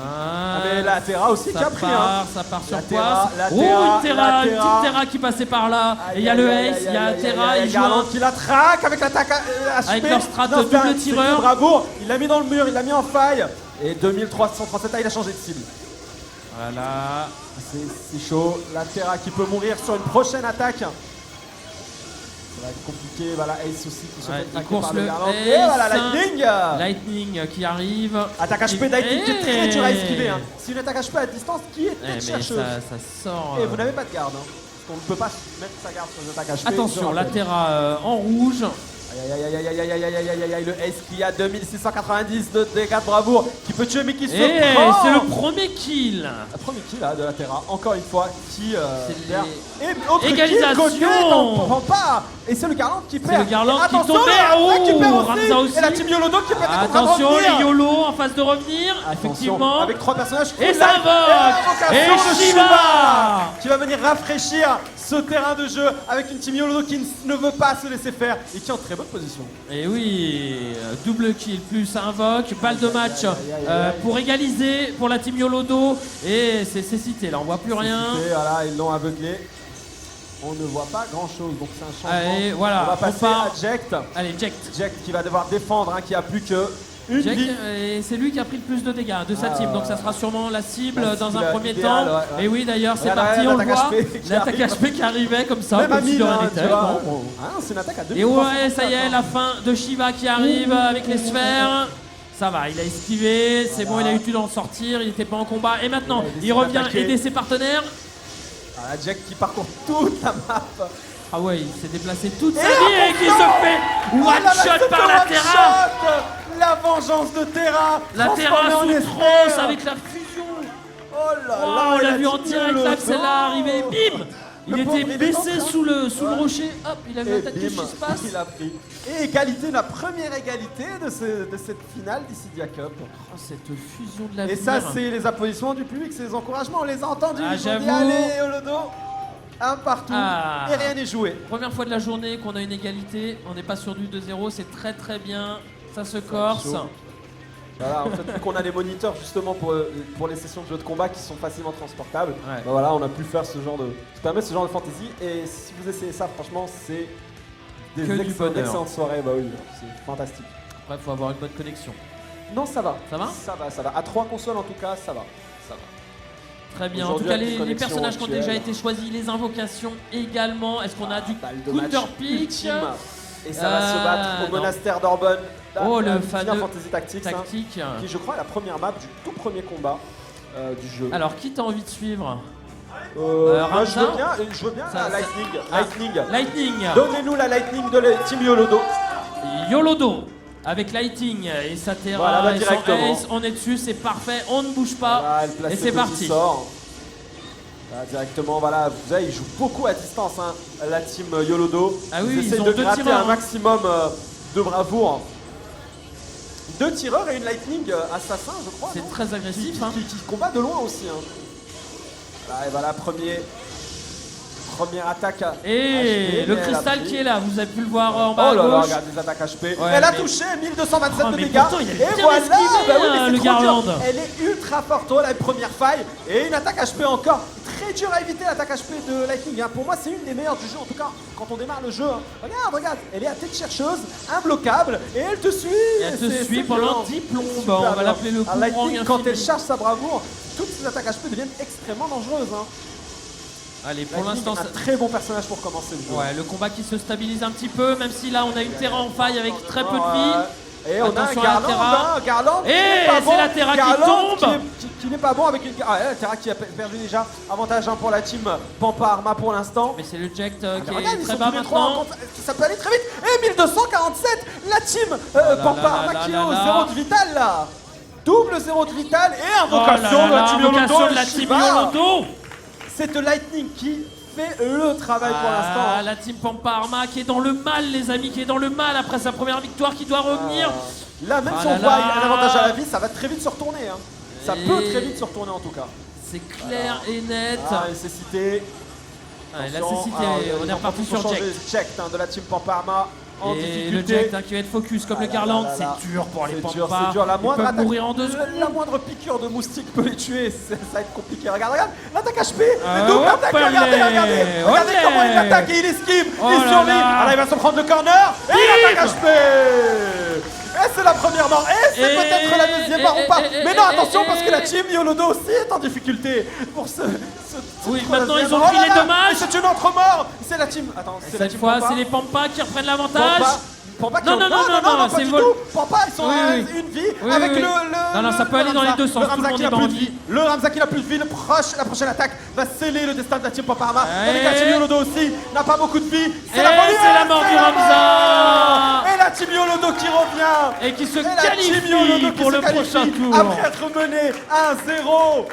Ah, mais la Terra aussi qui a pris. Ça part sur La quoi Terra, la Oh, Terra, une Terra, la une Terra. petite Terra qui passait par là. Et il y a le Ace, il y a Terra, il joue Garland un- qui la traque avec l'attaque HP. Avec leur strat Non, double c'est tireur. Bravo, il l'a mis dans le mur, il l'a mis en faille. Et 2337, il a changé de cible. Voilà. C'est chaud. La Terra qui peut mourir sur une prochaine attaque. Ça va être compliqué. Voilà, Ace aussi qui se Ouais, fait il traquer course par le le Garland. Ace. Et voilà, Lightning. Lightning qui arrive. Attaque HP Lightning qui est très dur à esquiver. Hein. C'est une attaque HP à distance qui est Eh, très mais chercheuse. ça sort. Et vous n'avez pas de garde. Hein. Parce qu'on ne peut pas mettre sa garde sur une attaque HP. Attention, je la rappelle. Terra en rouge. Aïe aïe aïe aïe aïe aïe aïe aïe aïe aïe aïe, le Ace qui a 2690 de dégâts de bravoure, qui peut tuer mais qui se Et prend. c'est le premier kill. Le premier kill là, de la Terra, encore une fois, qui C'est perd. Et autre Égalisation. kill, côté, t'en prends pas. Et c'est le Garland qui perd. le Garland Et qui attention, tombe. le Ramza qui Oh, perd Ramza aussi. Et la team Yolodo qui est peut-être en train de Attention, revenir. les YOLO en phase de revenir. Attention, Effectivement. avec 3 personnages. Et full ça life. invoque. Et Et l'invocation de Shiva. qui va venir rafraîchir ce terrain de jeu avec une team Yolodo qui ne veut pas se laisser faire et qui est en très bonne position. Et oui, double kill plus invoque, balle de match pour égaliser pour la team Yolodo. Et c'est cité là, on voit plus rien. Et voilà, ils l'ont aveuglé. On ne voit pas grand chose, donc c'est un changement. Allez, voilà, on va on passer part. à Jekt. Allez, Jekt. Jekt qui va devoir défendre, hein, qui a plus que une Jack, vie. et c'est lui qui a pris le plus de dégâts de sa team, donc ça sera sûrement la cible la dans cible un premier idéale, temps. ouais, ouais. Et oui, d'ailleurs, c'est Voilà, parti, on le l'attaque voit. HP qui L'attaque arrive. HP qui arrivait comme ça, Même à comme si 1000, de rien hein, n'était. tu vois. Bon. Ah, c'est une attaque à 2. Et ouais, ça y est, la fin de Shiva qui arrive avec les sphères. Ça va, il a esquivé, c'est bon, il a eu le temps d'en sortir, il n'était pas en combat. Et maintenant, Il a décidé il revient d'attaquer. aider ses partenaires. Ah, Jekt qui parcourt toute la map. Ah ouais, il s'est déplacé toute sa Et vie et qui se fait Oh là là, one shot c'était par la one Terra. shot. La vengeance de Terra. La Terra transformée en sous esphère. transe avec la fusion. Oh là Oh, là, on et l'a la vu en team direct là, Yolodo. celle-là arrivée, bim. Il Le pauvre, était il est baissé en train. sous le rocher, hop, il avait Et la tête de bim, chispace. il a pris. Et égalité, la première égalité de cette finale d'Issidia Cup. Oh, cette fusion de la Et ça, c'est les applaudissements du public, c'est les encouragements, on les a entendus. Ah, Ils ont dit, j'avoue. allez, Yolodo, un partout, Ah. et rien n'est joué. Première fois de la journée qu'on a une égalité, on n'est pas sur du 2-0, c'est très très bien, ça se corse. chaud. Voilà, en fait, vu qu'on a les moniteurs justement pour les sessions de jeux de combat qui sont facilement transportables, Ouais. bah voilà, on a pu faire ce genre de. Ça permet ce genre de fantasy. Et si vous essayez ça, franchement, c'est Que du bonheur. excellentes soirées. Bah oui, c'est fantastique. Après, il faut avoir une bonne connexion. Non, ça va. Ça va Ça va, ça va. À 3 consoles en tout cas, ça va. Ça va. Très bien. En tout Aujourd'hui, cas, avec une les connexion personnages qui ont actuelle. déjà été choisis, les invocations également. Est-ce qu'on a du Balle de match counter pick ultime. Et ça va se battre au non. monastère d'Orbonne. Oh, le Final fameux Fantasy Tactics, Tactique. qui je crois est la première map du tout premier combat du jeu. Alors, qui t'as envie de suivre? Moi, je Ramza veux bien Ça- la Lightning. Ah. Lightning. Lightning. Donnez-nous la Lightning de la Team Yolodo. Yolodo. Avec Lighting et Satera Voilà, bah, et son directement. Ace, on est dessus, c'est parfait, on ne bouge pas. Voilà, elle place et ses c'est petits parti. sorts. Là, directement, voilà, vous voyez, ils jouent beaucoup à distance, hein, la team Yolodo. Ah oui, ils essayent ils ont de deux gratter tireurs, un hein. maximum de bravoure. 2 tireurs et une Lightning assassin, je crois. C'est non très agressif. qui combat de loin aussi. Hein. Voilà, et voilà, première attaque. Et HP, le mais elle a cristal pris. qui est là, vous avez pu le voir en Oh bas à là là, gauche. regarde les attaques HP. Ouais, Elle a mais- touché 1227 Oh, de mais dégâts. pourtant, il avait Et bien voilà, esquivé, bah oui, mais hein, c'est le trop dur. Garland. Elle est ultra forte. Oh, la première faille. Et une attaque HP encore. Très dur à éviter l'attaque HP de Lightning. Hein. Pour moi, c'est une des meilleures du jeu. En tout cas, quand on démarre le jeu. Hein. Regarde. Elle est à tête chercheuse, imbloquable. Et elle te suit. Et elle te C'est suit pendant violent. 10 plombes. Super On va bien. l'appeler le Ah, Lightning, courant quand infini. elle charge sa bravoure, toutes ces attaques HP deviennent extrêmement dangereuses. Hein. Allez, pour Lightning, l'instant, un très bon personnage pour commencer le jeu. ouais, le combat qui se stabilise un petit peu, même si là on a une Terra en faille avec très peu de vie. Et on Attention a à un la Terra. Garland, Garland qui Et n'est pas c'est bon. la Terra qui Garland tombe. qui n'est pas bon avec une... Ah, la Terra qui a perdu déjà. Avantage 1 pour la team Pampa Arma pour l'instant. Mais c'est le Jack qui Regarde, est ils très sont bas tous les trois en maintenant. contre- Ça peut aller très vite. Et 1247, la team là Pampa là Arma là qui est là au là. 0 de vital là. Double 0 de vital et Oh là invocation là de la là, team invocation Yolodo. de la et team Shiva. Yolodo. C'est Lightning qui fait le travail pour l'instant. Ah, la team Pampa Arma qui est dans le mal, les amis, qui est dans le mal après sa première victoire, qui doit revenir. Là, même Ah si là on voit là. un avantage à la vie, ça va très vite se retourner. Hein. Ça Et- peut très vite se retourner en tout cas. C'est clair et net. Ah, nécessité. Allez, la Attention. cécité, Alors, on ils est ont reparti faut sur Jack. changer Jack hein, de la team Pamparma en Et le difficulté. Jack qui va être focus comme Ah le là Garland, là là là. c'est dur pour les C'est Pampas. dur, c'est dur. La Ils moindre peuvent attaque- mourir en 2 secondes. La moindre piqûre de moustique peut les tuer. Ça va être compliqué. Regarde, l'attaque HP. Ah, Le double attaque. olé, Regardez olé. comment il attaque et il esquive. Oh il là survit. là. Alors il va se prendre le corner. Et il attaque HP. Et c'est la première mort. Et c'est Et- peut-être la deuxième mort ou pas. Mais non, attention parce que la et- team Yolodo aussi est en difficulté pour ce Oui, troisième. maintenant, ils ont Oh pris là les là. dommages. Et c'est une autre mort. C'est la team. Attends, c'est la Cette team fois, Pampa. c'est les Pampas qui reprennent l'avantage. Pampa qui Non, ont- non, non, pas c'est du vol. tout. Pampa, ils sont Oui, à oui. une vie Oui, avec oui, oui. le. Non, ça peut aller dans les deux sens, Le tout le Ramza monde qui est n'a pas plus en de vie. vie. Le Ramza qui n'a plus de vie. La prochaine attaque va sceller le destin de la team Pampa Arma. Ouais. Et la team Yolodo aussi n'a pas beaucoup de vie. Et c'est la mort du Ramza. Et la team Yolodo qui revient. Et qui se Et la team qualifie Yolodo qui pour se le qualifie prochain tour. après être mené 1-0.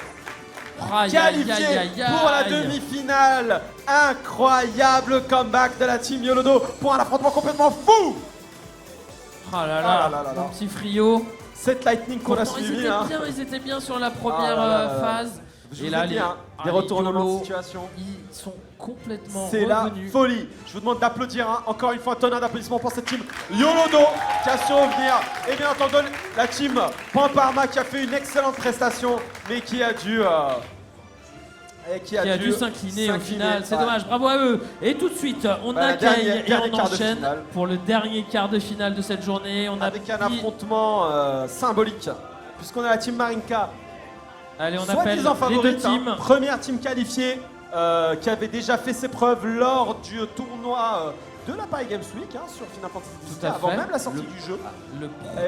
Aïe, aïe, Qualifié aïe, aïe, pour la aïe. demi-finale. Incroyable comeback de la team Yolodo pour un affrontement complètement fou. Oh là Ah là là, là là là. mon petit Frio. Cette Lightning qu'on a Pourtant, suivi. Hein. ils étaient bien sur la première Ah là là là là. phase. Je Et vous là, ai dit, les, hein, des les retournements Yolo, de situation. ils sont complètement C'est la revenus. folie. Je vous demande d'applaudir hein. Encore une fois, un tonnerre d'applaudissements pour cette team Yolodo qui a su revenir. Et bien entendu, la team Pamparma qui a fait une excellente prestation, mais qui a dû... Qui a dû s'incliner au final, c'est ouais. dommage, bravo à eux. Et tout de suite, on Bah, accueille dernier et quart on de enchaîne finale. pour le dernier quart de finale de cette journée. On a Avec un pris- affrontement symbolique, puisqu'on a la team Marinka, Allez, on appelle soi-disant les deux favorite, hein. teams. Première team qualifiée, qui avait déjà fait ses preuves lors du tournoi de la Paris Games Week hein, sur Final Fantasy Tout XVIII, à avant fait. même la sortie du jeu.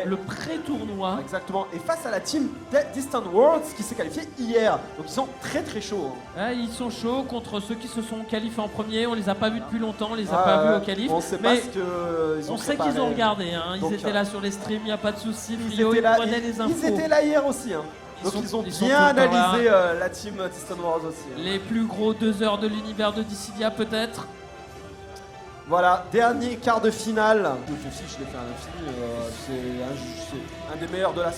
Le pré-tournoi. Exactement. Et face à la team Distant Worlds qui s'est qualifiée hier. Donc ils sont très très chauds. Hein. Ah, ils sont chauds contre ceux qui se sont qualifiés en premier. On les a pas vus depuis longtemps, on les a Ah, pas vus ouais. au qualif. On sait pas Mais ce qu'ils ont on sait préparé. qu'ils ont regardé. Hein. Ils Donc, étaient là sur les streams, il n'y a pas de souci. Ils Frio, étaient ils là, prenaient les infos. ils étaient là hier aussi. Hein. Donc sont- ils ont ils sont bien tout le temps là. analysé la team Distant Worlds aussi. Hein. Les plus gros 2 heures de l'univers de Dissidia peut-être. Voilà, dernier quart de finale. Si je l'ai fait un infini, c'est un des meilleurs de la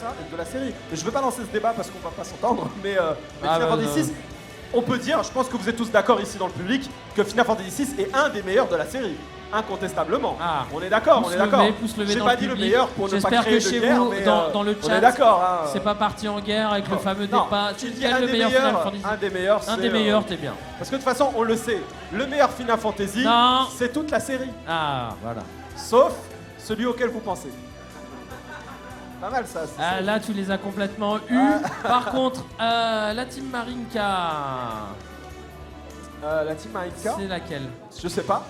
série. Mais je ne veux pas lancer ce débat parce qu'on va pas s'entendre. Mais Final Fantasy VI, on peut dire, je pense que vous êtes tous d'accord ici dans le public, que Final Fantasy VI est un des meilleurs de la série. Incontestablement. Ah. On est d'accord, Pouce on est d'accord. levé, pouce levé J'ai dans pas le dit le public. meilleur pour ne pas J'espère créer que de chez guerre, vous, mais dans le on chat, est d'accord. Hein. c'est pas parti en guerre avec le fameux Non, débat. tu dis Quel un le des meilleur Final meilleurs, Fantasy? un des meilleurs, Un c'est, des meilleurs, t'es bien. Parce que de toute façon, on le sait, le meilleur Final Fantasy, Non. c'est toute la série. Ah, voilà. Sauf celui auquel vous pensez. Pas mal ça. c'est- Ah, là, tu les as complètement eus. Par contre, la team Marinka, la team Marinka, c'est laquelle? je sais pas.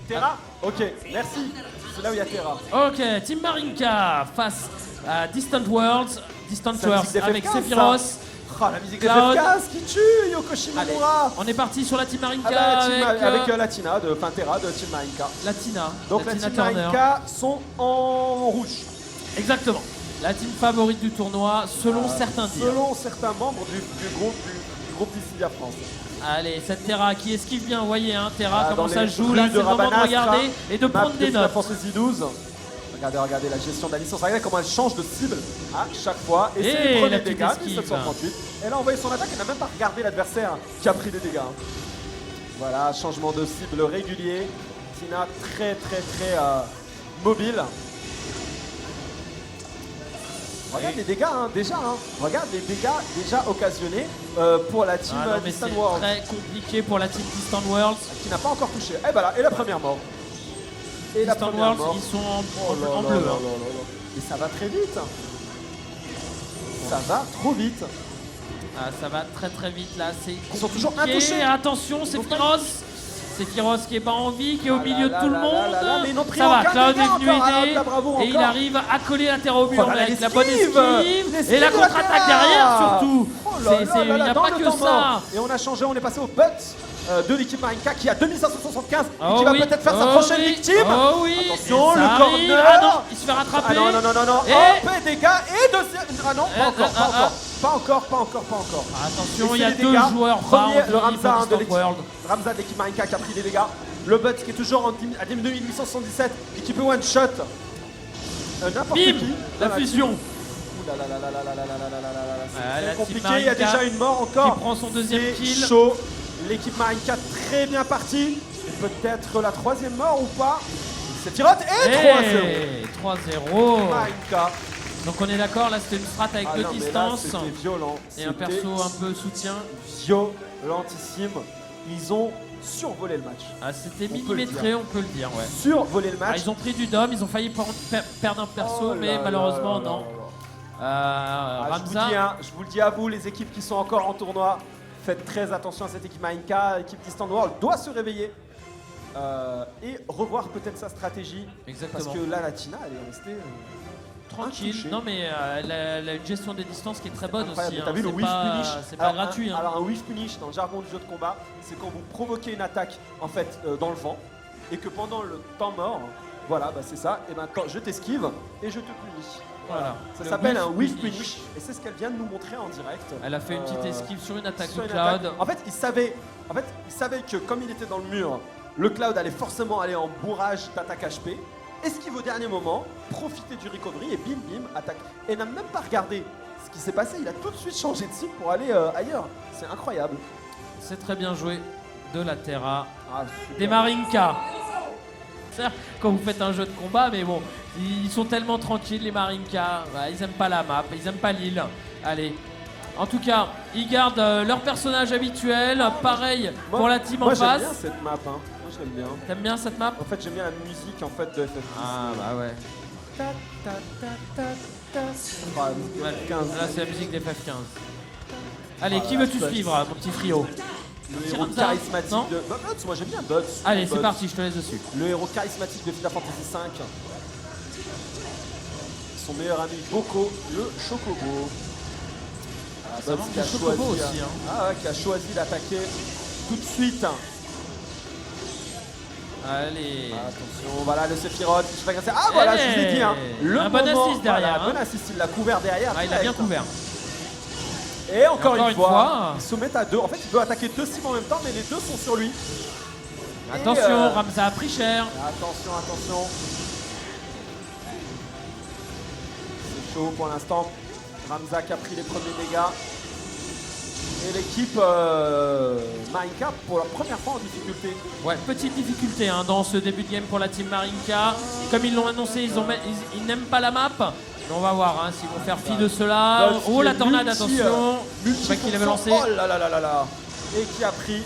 Terra. Ok, merci. C'est là où il y a Terra. Ok, Team Marinka face à Distant Worlds. Distant C'est la Worlds musique des avec FF15, Sephiroth. ça. Oh, la musique des Cloud. FF15 qui tue Yoko Shimomura. On est parti sur la Team Marinka Avec Latina, Terra de Team Marinka. Latina. Donc Latina la Team Turner. Marinka sont en rouge. Exactement. La team favorite du tournoi, selon certains dires. Selon certains membres du groupe Dissidia France. Allez, cette Terra qui esquive bien, vous voyez, hein, Terra, Dans comment ça les joue, rues là, de c'est le moment de Rabanastre, regarder et de map prendre des Final notes. Fantasy 12. Regardez la gestion de la licence. Regardez comment elle change de cible à chaque fois. Et c'est Et les premiers la petite dégâts, esquive. 1738. Elle a envoyé son attaque, elle n'a même pas regardé l'adversaire qui a pris des dégâts. Voilà, changement de cible régulier. Tina très mobile. Regarde les dégâts, hein, déjà. Hein. Regarde les dégâts déjà occasionnés pour la team Ah non, mais Distant c'est World. très compliqué pour la team Distant Worlds. Qui n'a pas encore touché. Et voilà, et la première mort. Et la Distant première Worlds, mort. ils sont en Oh là bleu. là hein. là là là. Et ça va très vite. Ça va trop vite. Ah, ça va très vite là, c'est Ils sont toujours compliqué. intouchés. Attention, c'est Sephiroth. Sephiroth qui est pas en vie, qui est au milieu de tout le monde. Mais ils n'ont pris Ça va, aucun Cloud dégât est venu encore. aider. Ah, bravo Et il encore. arrive à coller la terre au mur Oh là là, avec la bonne l'esquive. esquive. L'esquive Et la de la contre-attaque Terra. derrière surtout. Oh là là Il là n'y a là, pas dans le que temps ça. mort. Et on a changé, on est passé au but de l'équipe Marinka qui a 2575 et Oh qui va oui, peut-être faire sa oh prochaine oui, victime. Oh oui. Attention, Ça le arrive. corner. Ah non, il se fait rattraper. Ah non, non. Et- Hop, et dégâts et deuxième. Ah non, pas encore. Attention, Et il y a c'est les deux dégâts. joueurs Premier, pas le en vie Ramza pour de Distant l'équipe World. Ramza de l'équipe Marinka qui a pris des dégâts. Le Butts qui est toujours à 2877 et qui peut one shot n'importe qui. Bim, la fusion. Ouh là là là là là là là là là là là là. Ah, C'est la très team compliqué, il y a Marinka déjà une mort encore. qui prend son deuxième C'est kill. chaud. L'équipe Marinka très bien partie. Et peut-être la troisième mort ou pas. C'est Tirotte et 3-0. 3-0. Marinka. Donc on est d'accord, là c'était une strat avec Ah deux non, mais là, distances c'était violent. et un C'était perso un peu soutien. violentissime. Ils ont survolé le match. Ah, c'était On peut le millimétré, on peut le dire, ouais. Survolé le Ah, match. ils ont pris du dom, ils ont failli perdre un perso, Oh mais là malheureusement là là non. là. Ah, Ramza, je vous le dis à vous, les équipes qui sont encore en tournoi, faites très attention à cette équipe Marinka. L'équipe Distant World doit se réveiller et revoir peut-être sa stratégie. exactement. Parce que là, la Tina, elle est restée Tranquille, intouchée. non mais elle a une gestion des distances qui est très bonne incroyable. aussi. T'as vu le c'est whiff pas- punish. C'est pas gratuit. Hein. Alors un whiff punish dans le jargon du jeu de combat, c'est quand vous provoquez une attaque en fait dans le vent et que pendant le temps mort, voilà, bah, c'est ça. Et maintenant je t'esquive et je te punis. Voilà. Ça Le s'appelle un whiff whiff punish et c'est ce qu'elle vient de nous montrer en direct. Elle a fait une petite esquive sur une attaque sur de une Cloud. attaque. En fait, il savait que comme il était dans le mur, le Cloud allait forcément aller en bourrage d'attaque HP. Esquive au dernier moment, profiter du recovery et bim bim, attaque. Et n'a même pas regardé ce qui s'est passé, il a tout de suite changé de cible pour aller ailleurs. C'est incroyable. C'est très bien joué de la Terra. Ah, super. Des Marinka. C'est-à-dire, quand vous faites un jeu de combat, mais bon, ils sont tellement tranquilles, les Marinka. Bah, ils aiment pas la map, ils aiment pas l'île. Allez. En tout cas, ils gardent leur personnage habituel. Pareil pour la team en moi, face. j'aime bien cette map, hein. Moi je l'aime bien. T'aimes bien cette map? En fait, j'aime bien la musique en fait de FF10. Ah bah ouais. Ta, ta, ta, ta, ta. Ah, la musique de Ouais, FF15. là c'est la musique des FF15. Allez, Ah, qui la veux-tu classe. suivre, mon petit frio? Le Tire héros un tas. charismatique Non de. Bah, Butts, moi j'aime bien Butts. Allez, c'est Butts. parti, je te laisse dessus. Le héros charismatique de Final Fantasy V. Son meilleur ami Boko, le Chocobo. Ah, Ça Butts manque qui a de Chocobo choisi, aussi, hein. Ah ouais, qui a choisi d'attaquer tout de suite. Allez. Attention, voilà le Sephiroth qui se fait agresser. Ah voilà, je vous ai dit, hein, le Un bon moment, assist derrière, voilà, hein. bon assist, il l'a couvert derrière. Ah, il a bien direct. couvert. Et encore, encore une une fois, fois. ils se mettent à deux. En fait, il peut attaquer deux cibles en même temps, mais les deux sont sur lui. Attention, Ramza a pris cher. Attention, attention. C'est chaud pour l'instant. Ramza qui a pris les premiers dégâts. Et l'équipe Marinka pour la première fois en difficulté. Ouais, petite difficulté hein, dans ce début de game pour la team Marinka. Comme ils l'ont annoncé, ils n'aiment pas la map. Mais on va voir hein, s'ils vont faire fi de cela. Butts Oh qui la est tornade, attention. Je sais pas qui l'avait lancé. Oh là là là là là. Et qui a pris.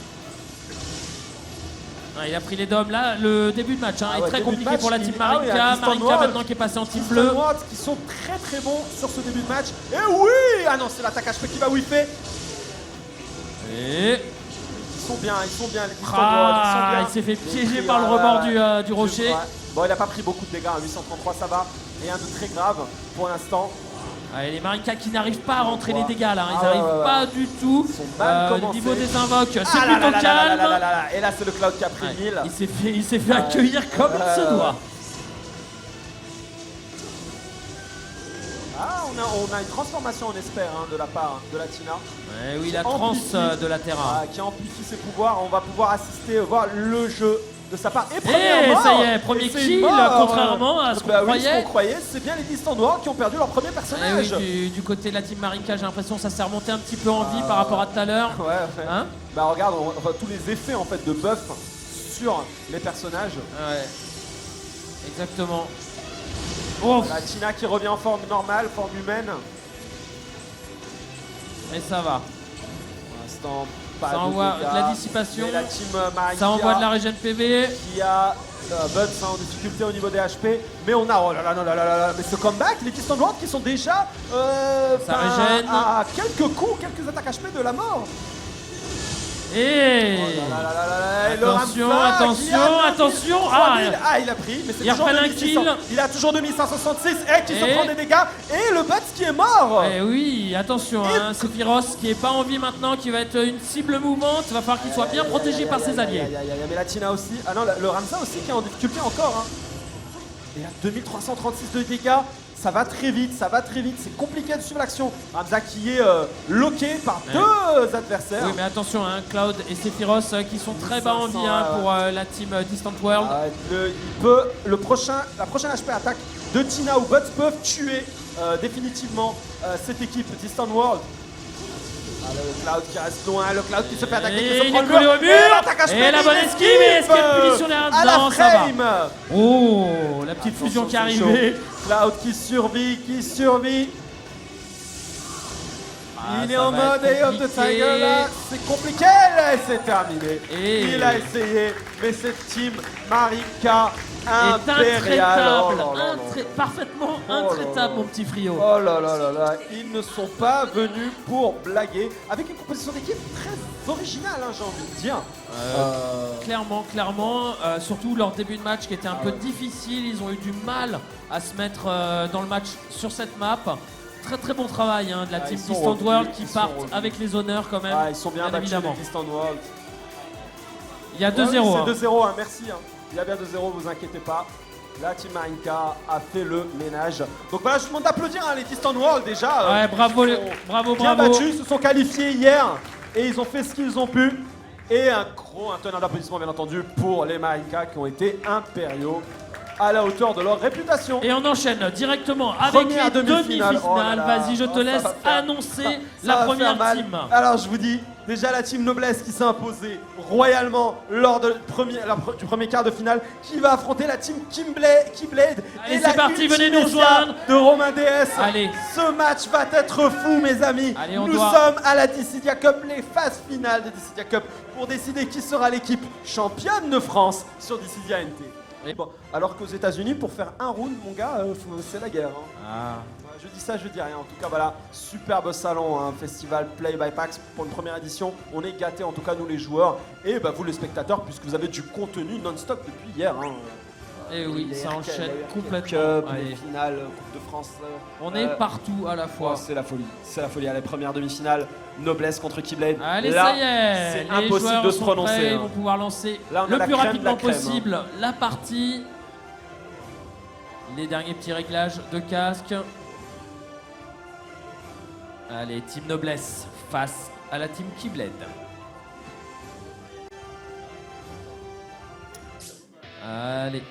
Ah, il a pris les dômes là. Le début de match hein, Ah est ouais, très début de compliqué match, pour la il- team ah oui, Marinka. à Distant Marinka World. maintenant qui est passé en team Distant bleu. World qui sont très très bons sur ce début de match. Et oui. Ah non, c'est l'attaque HP qui va whiffer. Et Ils sont bien, les Distant World, ils sont bien. Il s'est fait piéger par le rebord du rocher. Ouais. Bon, il a pas pris beaucoup de dégâts, 833 ça va. Rien de très grave pour l'instant. Allez, les Marika qui n'arrivent pas à rentrer les dégâts là, ils Ah, n'arrivent ouais. pas du tout. Ils sont mal Le commencés. niveau des invoques, c'est Ah là plutôt là là calme. là là là là. Et là, c'est le Cloud qui a pris 1000. Il s'est fait accueillir comme il se doit. Ah, on a une transformation, on espère, hein, de la part de la Tina. Oui, la trans de la Terra. Qui amplifie ses pouvoirs. On va pouvoir assister, voir le jeu de sa part. Et Et première mort. ça y est, premier Et c'est kill, une mort, contrairement à ce qu'on oui, croyait. ce qu'on croyait, c'est bien les Distant World qui ont perdu leur premier personnage. Du côté de la team Marika, j'ai l'impression que ça s'est remonté un petit peu en vie par rapport à tout à l'heure. Ouais. Hein, Bah regarde, on voit tous les effets en fait de buff sur les personnages. ouais. Exactement. Oh, La Tina qui revient en forme normale, forme humaine. et ça va. Pour l'instant, pas Ça de envoie de dégâts. la dissipation. Et la team Marika Ça envoie de la régène PV. qui a Buds en difficulté au niveau des HP. Mais on a, oh là là, non, là, là, là, mais ce comeback, les Distant World qui sont déjà régène. à quelques coups, quelques attaques HP de la mort. Et Oh là là là là là, et le attention, Ramsa attention, qui a attention. 3000. Il a pris, mais c'est Il toujours reprend un 2600. kill. Il a toujours 2566 et qui se Et- prend des dégâts. Et le Buds qui est mort. Eh oui, attention, hein, Sephiroth qui est pas en vie maintenant, qui va être une cible mouvante. Il va falloir qu'il soit bien protégé par ses alliés. Mais la Tina aussi. Ah non, le Ramsa aussi qui est en difficulté encore. Hein. Et là, 2336 de dégâts. Ça va très vite, c'est compliqué de suivre l'action. Ramsa qui est loqué par deux adversaires. Oui, mais attention, hein, Cloud et Sephiroth qui sont très bas en vie hein, ouais. pour la team Distant World. La prochaine HP attaque de Tina ou Buds peuvent tuer définitivement cette équipe Distant World. Ah, le Cloud qui reste loin, le Cloud qui se fait attaquer, qui Et se il prend est le collé au mur. l'attaque HP, Et la bonne il esquive, et est-ce qu'il y a une punition derrière? à la Non, ça va. frame. Oh, la petite fusion qui est Attention, arrivée. Cloud qui survit. Ah, Il est ça en va mode être Eye of the compliqué. Tiger là, c'est compliqué là, et c'est terminé. Et- Il a essayé, mais cette team Marika Est impériale. intraitable, Oh là là là. parfaitement là là. intraitable, mon petit Frio. Oh là là là là, ils ne sont pas venus pour blaguer, avec une composition d'équipe très originale, hein, j'ai envie de dire. Clairement, surtout leur début de match qui était un peu difficile, ils ont eu du mal à se mettre dans le match sur cette map. Très bon travail hein, de la team ils sont Distant revenus, World qui ils sont partent revenus. avec les honneurs quand même. Ils sont bien battus évidemment. les Distant World. Il y a 2-0. Ouais, hein. c'est 2-0, hein, merci. Hein. Il y a bien 2-0, vous inquiétez pas. La team Marika a fait le ménage. Donc voilà, je vous demande d'applaudir hein, les Distant World déjà. Ouais, bravo, Ils sont bravo. bien battus, se sont qualifiés hier et ils ont fait ce qu'ils ont pu. Et un tonnerre d'applaudissements bien entendu pour les Marika qui ont été impériaux à la hauteur de leur réputation. Et on enchaîne directement avec Première les demi-finale. demi-finales. Oh là là. Vas-y, je te Ça laisse va faire- annoncer ça la va première faire mal. team. Alors je vous dis, déjà la team Noblesse qui s'est imposée royalement lors du premier quart de finale, qui va affronter la team Keyblade. Allez, et c'est la parti, venez nous Ultimecia rejoindre. de Romain DS. Allez. Ce match va être fou mes amis. Allez, on Nous doit- sommes à la Dissidia Cup, les phases finales de Dissidia Cup, pour décider qui sera l'équipe championne de France sur Dissidia NT. Et- Bon, alors qu'aux États-Unis, pour faire un round, mon gars, c'est la guerre. Hein. Ah. Ouais, je dis ça, je dis rien. En tout cas, voilà, superbe salon, un festival Play by Pax pour une première édition. On est gâtés, en tout cas, nous les joueurs, et bah, vous les spectateurs, puisque vous avez du contenu non-stop depuis hier. Hein. Et oui, Les ça RK, enchaîne les complètement. Cup, Allez. les finales, Coupe de France. On est partout à la fois. C'est la folie. C'est la folie. À la première demi-finale, Noblesse contre Keyblade. Allez, Là, ça y est, c'est les impossible joueurs de se sont prononcer. prêts, ils hein. vont pouvoir lancer Là, on a le la plus crème de rapidement la crème, possible la partie. Les derniers petits réglages de casque. Allez, Team Noblesse face à la Team Keyblade. Allez.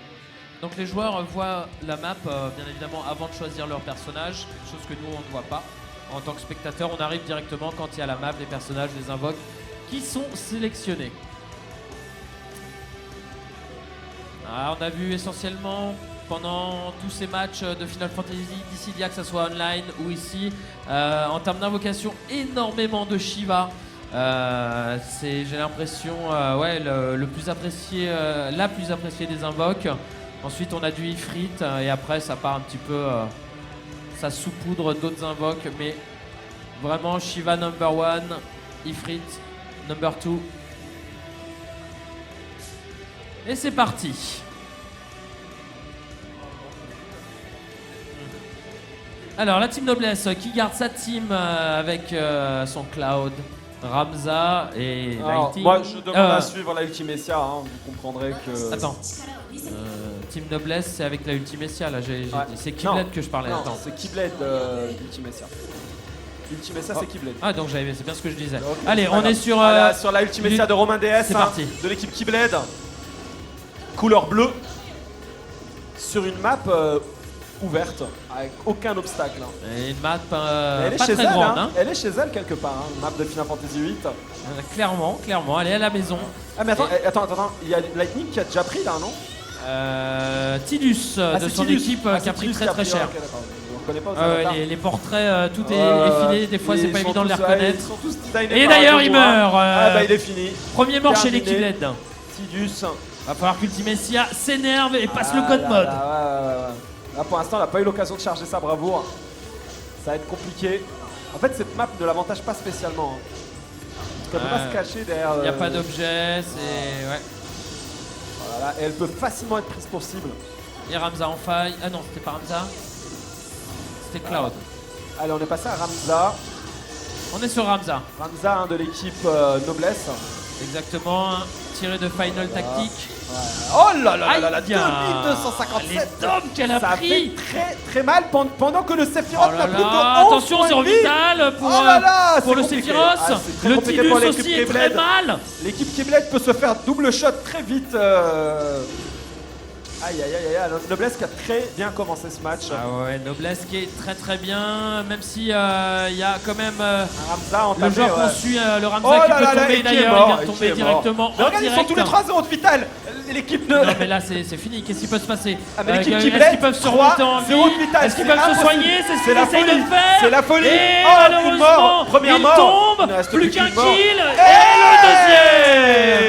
Donc les joueurs voient la map, bien évidemment, avant de choisir leur personnage, chose que nous, on ne voit pas. En tant que spectateur, on arrive directement quand il y a la map, les personnages, les invoques qui sont sélectionnés. Ah, on a vu essentiellement pendant tous ces matchs de Final Fantasy Dissidia, que ce soit online ou ici, en termes d'invocation, énormément de Shiva. C'est, j'ai l'impression, ouais, le plus apprécié, la plus appréciée des invoques. Ensuite, on a du Ifrit et après, ça part un petit peu, ça saupoudre d'autres invoques, mais vraiment Shiva number 1, Ifrit number 2 Et c'est parti. Alors, la team Noblesse qui garde sa team avec son Cloud, Ramza et Alors, Lighting. moi, je demande à suivre la Ultimecia. Hein. Vous comprendrez que. Attends. Team Noblesse, c'est avec la Ultimecia là. J'ai dit. C'est Non. Keyblade que je parlais. Non, Attends. c'est Keyblade Ultimecia. Ultimecia, c'est Keyblade. Ah, donc c'est bien ce que je disais. Ok, Allez, c'est pas on grave. est sur. Voilà, sur la Ultimecia de Romain DS. C'est parti. De l'équipe Keyblade. Couleur bleue. Sur une map ouverte, avec aucun obstacle. Hein. Et une map Elle est pas chez très elle, grande. hein. Hein. Elle est chez elle quelque part. Hein. Map de Final Fantasy VIII. Clairement, elle est à la maison. Ah mais attends, il y a Lightning qui a déjà pris là, non? Tidus de c'est son Tidus. équipe Ah, qui c'est a pris Tidus très qui a très pris, cher. ok, d'accord. On connaît pas aux Ouais, avatars. les portraits, tout est effilé, des fois c'est Ils pas sont évident de les tous- reconnaître. Ils sont tous designés Et par d'ailleurs il Adomoa. meurt. Ah bah il est fini. Premier mort chez les Terminé. Keyblade. Tidus. Va falloir qu'Ultimecia s'énerve et passe le Ah code là mode. là, ouais. Là pour l'instant, on n'a pas eu l'occasion de charger sa bravoure. Ça va être compliqué. En fait, cette map ne l'avantage pas spécialement. Hein. Elle peut pas se cacher derrière. Il n'y a pas d'objet, c'est. Ouais. Voilà, et elle peut facilement être prise pour cible. Et Ramza en faille. Ah non, c'était pas Ramza. C'était Cloud. Allez, on est passé à Ramza. On est sur Ramza. Ramza hein, de l'équipe Noblesse. Exactement. Tiré de Final Tactique. Oh là là là là, Aïe, 2257. les tomes qu'elle a Ça pris. fait très très mal pendant que le Sephiroth Oh n'a là plus que 11 là, attention, points zéro de vie. vital pour, Oh là là, pour c'est le compliqué. Sephiroth. Ah, c'est très Le compliqué Tidus pour l'équipe aussi est très Keyblade. mal. L'équipe Keyblade peut se faire double shot très vite. Aïe aïe aïe aïe, Noblesse qui a très bien commencé ce match. Ah ouais, Noblesse qui est très très bien, même si il y a quand même Ramza le entamé. joueur ouais. qu'on suit, le Ramza Oh qui là peut là là, tomber et qui est d'ailleurs, mort, il vient de et qui tomber est directement Mais en regarde, ils sont direct. tous les 3 0 de vital. L'équipe de. Non mais là c'est fini, qu'est-ce qui peut se passer? Ah, mais l'équipe Est-ce Keyblade, qu'ils peuvent se 3, remonter en vie? 0 de vital, Est-ce qu'ils c'est peuvent se impossible. soigner? C'est ce C'est qu'ils la essayent de folie. faire. C'est la folie. Et Oh, malheureusement, une mort. Première il mort. Il tombe, ne reste plus plus qu'un qu'une mort. kill, et le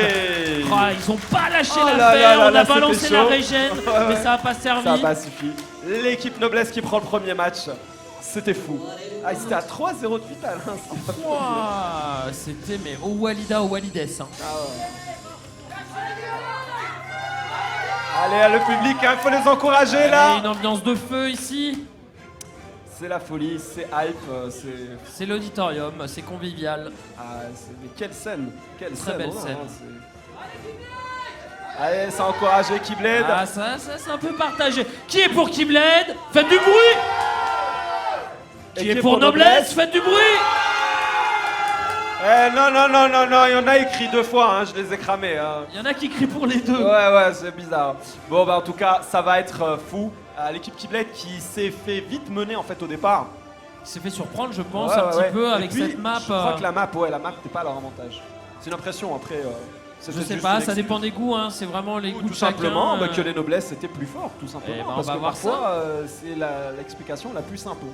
deuxième. Ah, ils ont pas lâché Oh là l'affaire, là on là, a c'était balancé la chaud. régène, Ouais, ouais. mais ça n'a pas servi. Ça n'a pas suffi. L'équipe Noblesse qui prend le premier match. C'était fou. Ah, c'était à 3-0 de vital. Hein. C'était pas fou. Ouah, c'était mais au Walida, au Walides. Hein. Ah ouais. Allez, le public, il faut les encourager Allez, là. une ambiance de feu ici. C'est la folie, c'est hype, c'est. C'est l'auditorium, c'est convivial. Ah, mais quelle scène! Quelle Très scène! belle oh là, scène. Allez, ça encourage Keyblade. Ah, ça c'est un peu partagé. Qui est pour Keyblade? Faites du bruit! Et Qui est pour Noblesse? Faites du bruit! Eh non, il y en a écrit 2 fois, hein, je les ai cramés. Hein. Il y en a qui crient pour les deux. Ouais, c'est bizarre. Bon, bah en tout cas, ça va être fou. L'équipe Keyblade qui s'est fait vite mener en fait au départ. Il s'est fait surprendre, je pense, Ouais, un ouais, petit ouais. peu Et avec puis, cette map. Je crois que la map n'était pas à leur avantage. C'est une impression après. Je c'était sais juste pas, une ça excuse. dépend des goûts, hein. C'est vraiment les goûts Tout de chacun. simplement que les noblesses étaient plus forts, tout simplement. Eh ben, on parce va que voir parfois, c'est l'explication la plus simple.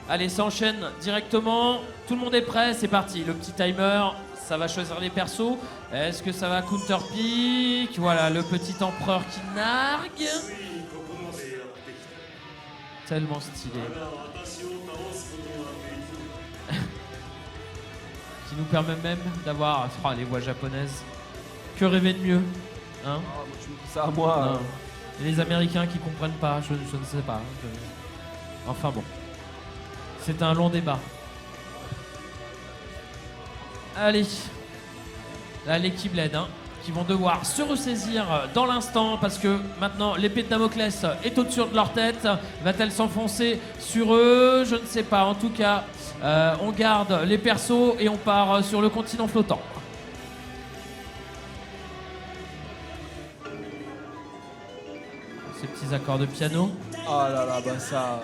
Allez, ça enchaîne directement. Tout le monde est prêt, c'est parti. Le petit timer, ça va choisir les persos. Est-ce que ça va counter pick? Voilà, le petit empereur qui nargue. Tellement stylé. Qui nous permet même d'avoir les voix japonaises. Que rêver de mieux, hein? Tu me dis ça à moi. Non. Et les Américains qui comprennent pas, je ne sais pas. Enfin bon. C'est un long débat. Allez. Là, les Keyblade, hein, qui vont devoir se ressaisir dans l'instant parce que maintenant l'épée de Damoclès est au-dessus de leur tête. Va-t-elle s'enfoncer sur eux? Je ne sais pas. En tout cas, on garde les persos et on part sur le continent flottant. Ces petits accords de piano. Oh là là, bah ça,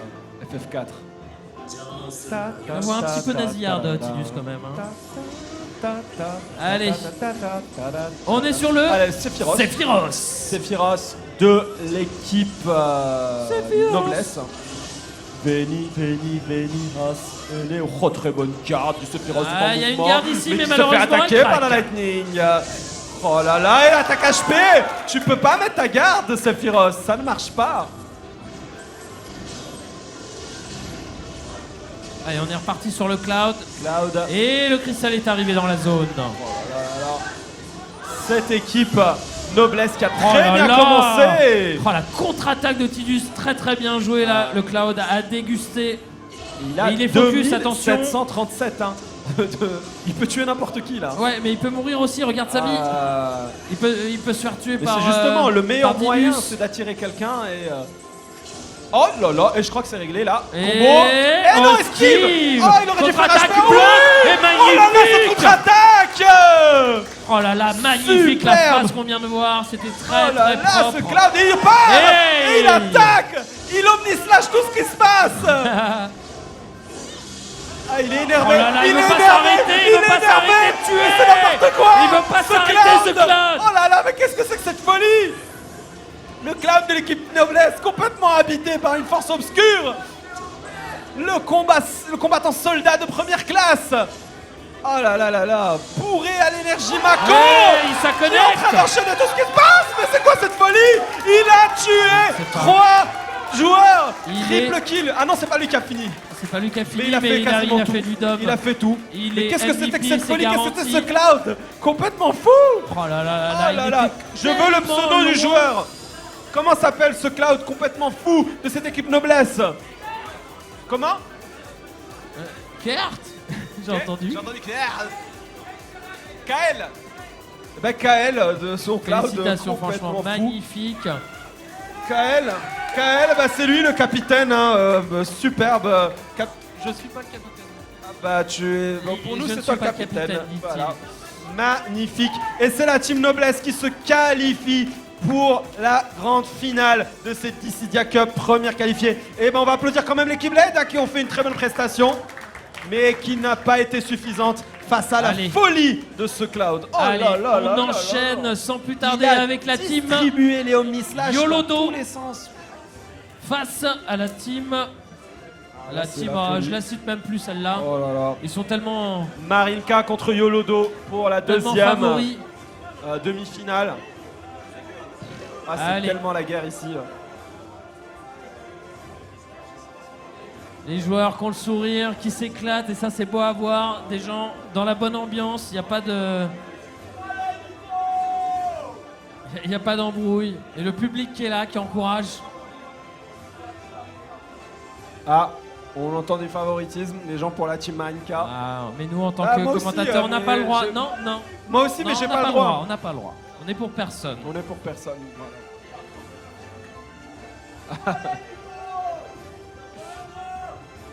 FF4. On voit un petit peu nasillarde, Tidus, quand même. Hein. Allez. On est sur le Allez, Sephiroth. Sephiroth de l'équipe Noblesse. Veni, oh, très bonne carte du Sephiroth. Ah, il y a une garde ici, mais qui malheureusement, se fait attaquer elle par la craque. Lightning. Oh là là, et l'attaque HP. Tu peux pas mettre ta garde, Sephiroth, ça ne marche pas. Allez, on est reparti sur le Cloud. Cloud. Et le cristal est arrivé dans la zone. Oh là là là. Cette équipe Noblesse qui a Oh très là bien là. commencé. Oh, la contre-attaque de Tidus, très bien joué là. Le Cloud a dégusté. Il est focus, attention. 737, hein. Il peut tuer n'importe qui là. Ouais, mais il peut mourir aussi, regarde sa vie. Il peut se faire tuer Mais par. c'est justement le meilleur par moyen, Tidus. c'est d'attirer quelqu'un et. Oh là là, et je crois que c'est réglé là. Et Combo. Et non, esquive. Oh, il aurait dû faire contre-attaque HP. bleue. Oui. Et Oh là là, cette magnifique. contre-attaque. Oh là là, magnifique la Superbe. phase qu'on vient de voir. C'était très Oh là très là, propre. ce Cloud, et il part. Hey. Et il attaque. Il omnislash tout ce qui se passe. Ah, il est énervé. Oh là là, il est veut pas énervé. s'arrêter, il veut pas énervé. s'arrêter de tuer. C'est n'importe quoi. Il veut pas Ce s'arrêter, ce Cloud. Oh là là, mais qu'est-ce que c'est que cette folie? Le Cloud de l'équipe Noblesse, complètement habité par une force obscure. Le combattant soldat de première classe. Oh là là là là, bourré à l'énergie Mako. Ouais, ça Il est en train connecte. d'enchaîner tout ce qui se passe. Mais c'est quoi cette folie? Il a tué C'est pas- 3 joueurs. Il Triple est- kill. Ah non, c'est pas lui qui a fini. C'est pas lui qui a fini, Mais il a fait il a quasiment tout. fait du dom. Il a fait tout. Il Mais est qu'est-ce que c'était que MVP, cette c'est folie? Qu'est-ce que garanti. c'était ce Cloud? Complètement fou. Oh là là là Oh là, là il là. était Je veux le tellement pseudo du loin. joueur. Comment s'appelle ce Cloud complètement fou de cette équipe Noblesse? Comment? Kert. J'ai entendu. J'ai entendu Claire. Kael. Eh ben Kael de son Cloud Félicitations, complètement franchement, fou. magnifique. Kael, bah c'est lui le capitaine, hein, superbe. Je suis pas le capitaine. Ah bah tu es. Bon, pour Je nous ne c'est suis toi le pas le capitaine. capitaine, dit-il. Voilà. Magnifique. Et c'est la team Noblesse qui se qualifie pour la grande finale de cette Dissidia Cup, première qualifiée. Et ben on va applaudir quand même l'équipe LED hein, qui ont fait une très bonne prestation, mais qui n'a pas été suffisante face à la Allez. folie de ce Cloud. Oh Allez, là là là on là enchaîne là. sans plus Il tarder a avec la team distribué les Omnislash Yolodo. dans tous les sens. face à la team. La là, c'est team, la folie. je la cite même plus celle-là. Oh là là. Ils sont tellement, Marinka contre Yolodo pour la tellement deuxième favoris. demi-finale. Ah, c'est Allez. tellement la guerre ici. Les joueurs qui ont le sourire, qui s'éclatent, et ça c'est beau à voir. Des gens dans la bonne ambiance, il n'y a pas de... Il n'y a pas d'embrouille. Et le public qui est là, qui encourage. Ah, on entend du favoritisme, les gens pour la team Marinka. Ah, mais nous en tant Ah, que moi aussi, commentateurs, on n'a mais pas le droit. je- Non, non. Moi aussi, Non, mais j'ai on n'a pas le droit. On n'a pas le droit. On est pour personne. On est pour personne. Voilà.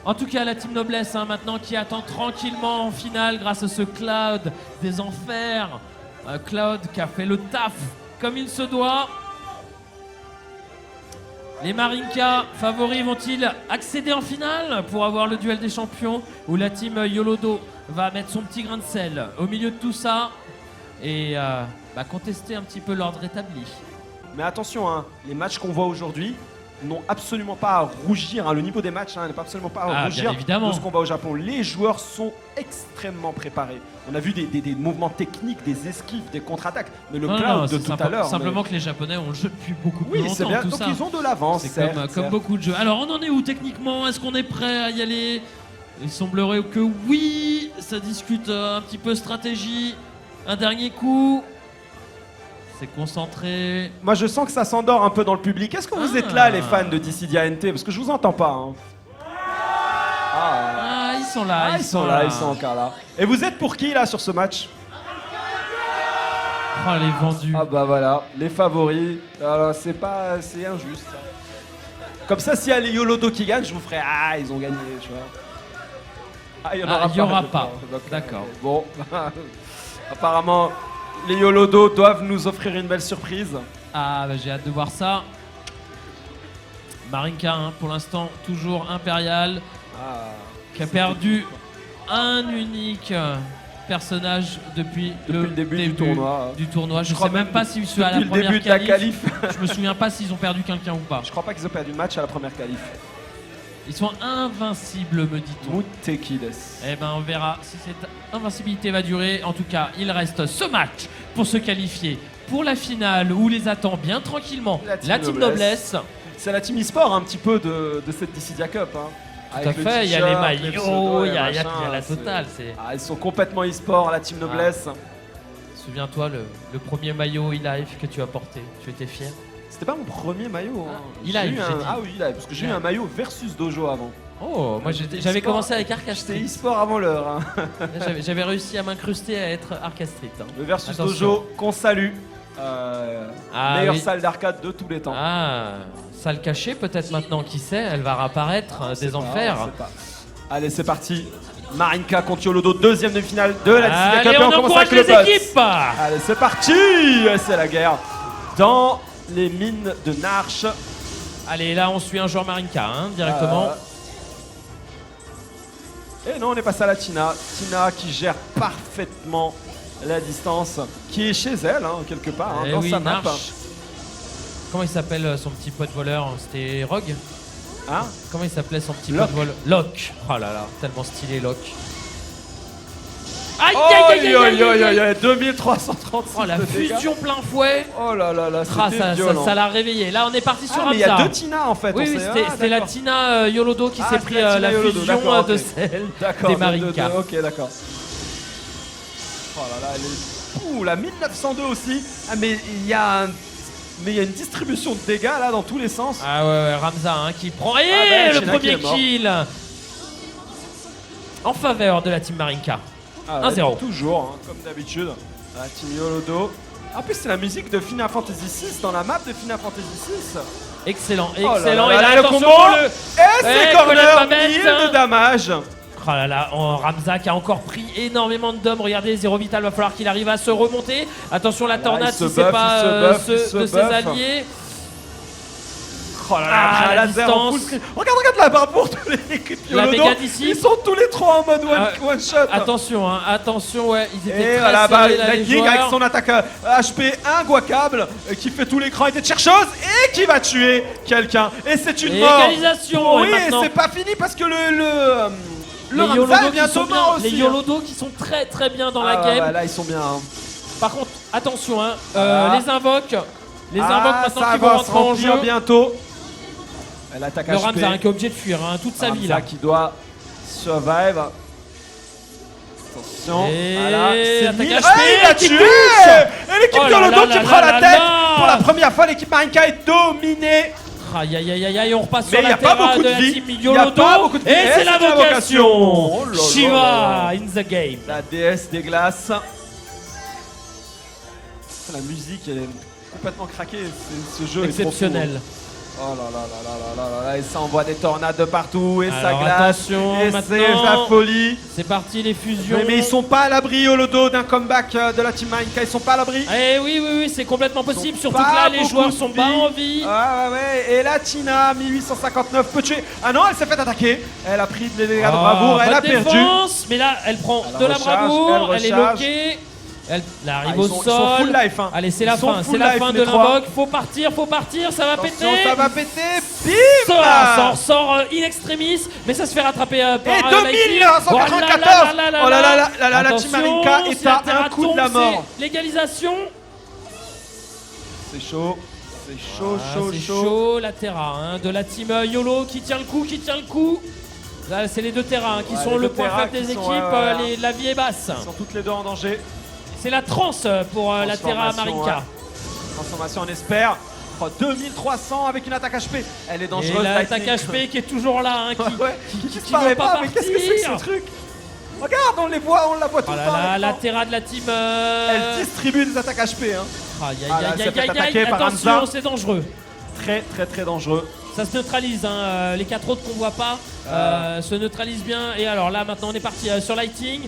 En tout cas, la team Noblesse, hein, maintenant, qui attend tranquillement en finale grâce à ce Cloud des enfers. Un Cloud qui a fait le taf comme il se doit. Les Marinka favoris vont-ils accéder en finale pour avoir le duel des champions, où la team Yolodo va mettre son petit grain de sel au milieu de tout ça et contester un petit peu l'ordre établi. Mais attention, hein, les matchs qu'on voit aujourd'hui n'ont absolument pas à rougir. Hein. Le niveau des matchs n'est pas absolument pas à Ah, rougir bien évidemment. de ce qu'on voit au Japon. Les joueurs sont extrêmement préparés. On a vu des mouvements techniques, des esquives, des contre-attaques. Mais le Non, Cloud non, de c'est tout à l'heure. simplement mais- que les Japonais ont le jeu depuis beaucoup plus Oui, longtemps. c'est bien. tout Donc ça. ils ont de l'avance. C'est certes, comme certes. beaucoup de jeux. Alors on en est où techniquement? Est-ce qu'on est prêt à y aller? Il semblerait que oui. Ça discute un petit peu stratégie. Un dernier coup. C'est concentré. Moi, je sens que ça s'endort un peu dans le public. Est-ce que vous êtes là, les fans de Dissidia NT? Parce que je vous entends pas. Hein. Ah, ils sont là. Ils sont là, ils sont encore là. Et vous êtes pour qui là sur ce match? Oh, les vendus. Ah bah voilà, les favoris. Alors c'est injuste. Ça. Comme ça, s'il y a les Yolodo qui gagnent, je vous ferai ah ils ont gagné, tu vois. Ah il y en aura Ah, il y aura je pas. pense. D'accord. Bon, apparemment les Yolodo doivent nous offrir une belle surprise. Ah, bah, j'ai hâte de voir ça. Marinka, hein, pour l'instant, toujours impérial. Ah, Qui a perdu un unique personnage depuis le début du tournoi. du tournoi. Je crois sais même même pas s'ils sont à la depuis le première début de la qualif. qualif. Je me souviens pas s'ils ont perdu quelqu'un ou pas. Je crois pas qu'ils ont perdu de match à la première qualif. Ils sont invincibles, me dit-on. Mutekides. Eh ben, on verra si cette invincibilité va durer. En tout cas, il reste ce match pour se qualifier pour la finale où les attend bien tranquillement La team Noblesse. C'est la team e-sport un petit peu de cette Dissidia Cup. Hein. Tout à fait, il y a les maillots, il y a la totale. C'est Ah, ils sont complètement e-sport, la team Noblesse. Souviens-toi, le premier maillot e-life que tu as porté. Tu étais fier? C'était pas mon premier maillot. Hein. Il a eu Ah oui, il a, parce que j'ai eu un maillot versus dojo avant. Oh, moi j'avais commencé avec Arca C'était Street. e-sport avant l'heure. Hein. J'avais réussi à m'incruster à être Arca Street. Hein. Le versus Attention. dojo qu'on salue. Meilleure oui. salle d'arcade de tous les temps. Ah, salle cachée peut-être maintenant, qui sait, elle va réapparaître On des sait enfers. pas, on sait pas. Allez, c'est parti. Marinka contre Yolodo, deuxième demi-finale de la Dissidia Cup. Allez, Et on commence encourage avec les le boss. équipes. Allez, c'est parti. C'est la guerre dans les mines de Narch. Allez, là on suit un joueur Marinka directement. Et non, on est passé à la Tina. Tina qui gère parfaitement la distance, qui est chez elle, quelque part, Eh dans oui, sa map. Narch. Comment il s'appelle son petit pote voleur? C'était Rogue? Hein? Comment il s'appelait son petit Locke. pote voleur? Locke. Oh là là, tellement stylé Locke. Aïe Oh, aïe aïe aïe aïe aïe aïe. 2336 Oh la de dégâts. fusion plein fouet. Oh là là là, c'était violent. Ça l'a réveillé. Là on est parti sur Ah, mais il y a Hamza. deux Tina en fait. Oui, on oui, sait- c'était la d'accord. Tina Yolodo qui Ah, s'est c'est pris la Tina la Yolodo, fusion d'accord, de ok. celle D'accord, des de- Marinka. ok, d'accord. Oh là là, elle est... Ouh, la 1902 aussi. Ah, mais il y a une distribution de dégâts là dans tous les sens. Ah ouais, Ramza qui prend. Et ben, le Sheena qui premier est mort. kill en faveur de la team Marinka. Ah, 1-0. Toujours, comme d'habitude. La Team Yolodo. En plus, c'est la musique de Final Fantasy VI dans la map de Final Fantasy VI. Excellent, Oh là excellent. là Et là, là, le attention combo. pour le. Et c'est Colette corner, Babette. 1000 de damage. Oh là là, Ramza qui a encore pris énormément de dom. Regardez, Zéro Vital, va falloir qu'il arrive à se remonter. Attention, la Là, tornade il se si c'est buff, pas il se buff, il se ceux de ses buff. alliés. Oh là là, Ah, après la laser en distance. full screen. Regarde la barre pour tous les équipes La Yolodo. méga d'ici. Ils sont tous les trois en mode one shot. Attention, attention, ouais, ils étaient Et très voilà, serrés là, les Lightning avec joueurs. son attaque HP inguacable qui fait tout l'écran et des chercheuses et qui va tuer quelqu'un. Et c'est une mort. Égalisation, Oui, et et maintenant. c'est pas fini parce que le Les Ramza Yolodo est qui bientôt sont bien, mort aussi. les Yolodo qui sont très très bien dans la Ah, game. ouais, là, ils sont bien. Par contre, attention, Voilà. les invoques maintenant ça qui vont va se rentrer en remplir jeu. bientôt. Elle attaque Le HP. Ramza qui est obligé de fuir toute sa vie Ramza là. qui doit survive. Attention. Et Voilà, c'est attaque 1000. HP Ah, il a qui tué. touche. Et l'équipe Oh là Yolodo là qui là prend là la là tête. là. Pour la première fois, l'équipe Marinka est dominée. Aïe aïe aïe aïe aïe, on repasse Mais sur y a la pas terre beaucoup de de la vie. team Y a Yolodo. pas beaucoup de vie. Et Et c'est la c'est la vocation. vocation. Oh là là Shiva là. in the game. La déesse des glaces. La musique, elle est complètement craquée. Ce jeu Exceptionnel. est trop fou. Oh là là là là là là là. Et ça envoie des tornades de partout. Et ça Alors, glace. attention, Et c'est maintenant. la folie. C'est parti les fusions. Mais ils sont pas à l'abri au lodo d'un comeback de la team Marinka. Ils sont pas à l'abri. Eh oui, c'est complètement possible. Ils ont Surtout que pas là, les beaucoup joueurs de sont vie. pas en vie. Ouais. Et la Tina, 1859, peut tuer. Ah non, elle s'est fait attaquer. Elle a pris des dégâts de Oh, bravoure. Elle bonne a perdu. défense, mais là, elle prend Elle de la recharge, bravoure. elle Elle est recharge. loquée. Elle arrive Ils au sont sol. full life. Hein. Allez, c'est la Ils sont fin. full C'est la life, fin les de trois. l'invoque. Faut partir. Ça va Attention, péter. ça va péter. Bim. Ça sort in extremis, mais ça se fait rattraper par Et Lightning. 2194. Oh là là, la team Marinka est si la à terre un coup de la tombe, mort. c'est l'égalisation. C'est chaud. C'est chaud, C'est chaud, la Terra de la team YOLO qui tient le coup. Là, c'est les deux terrains qui Ouais, sont les le deux point Terra faible des qui équipes. sont, La vie est basse. Ils sont toutes les deux en danger. C'est la transe pour la Terra Transformation, Marinka. ouais. Transformation, on espère. 2300 avec une attaque HP. Elle est Et dangereuse. l'attaque Lightning. HP qui est toujours là, Ouais, qui qui disparaît veut pas pas, mais qu'est-ce que c'est que partir. ce truc? Regarde, on la voit tout Oh le là temps. à là, la l'écran. Terra de la team. Elle distribue des attaques HP. Hein. Aïe Ah là, elle s'est fait attaquer par attention, Hamza. c'est dangereux. Très dangereux. Ça se neutralise, les 4 autres qu'on voit pas se neutralisent bien. Et alors là, maintenant, on est parti sur Lightning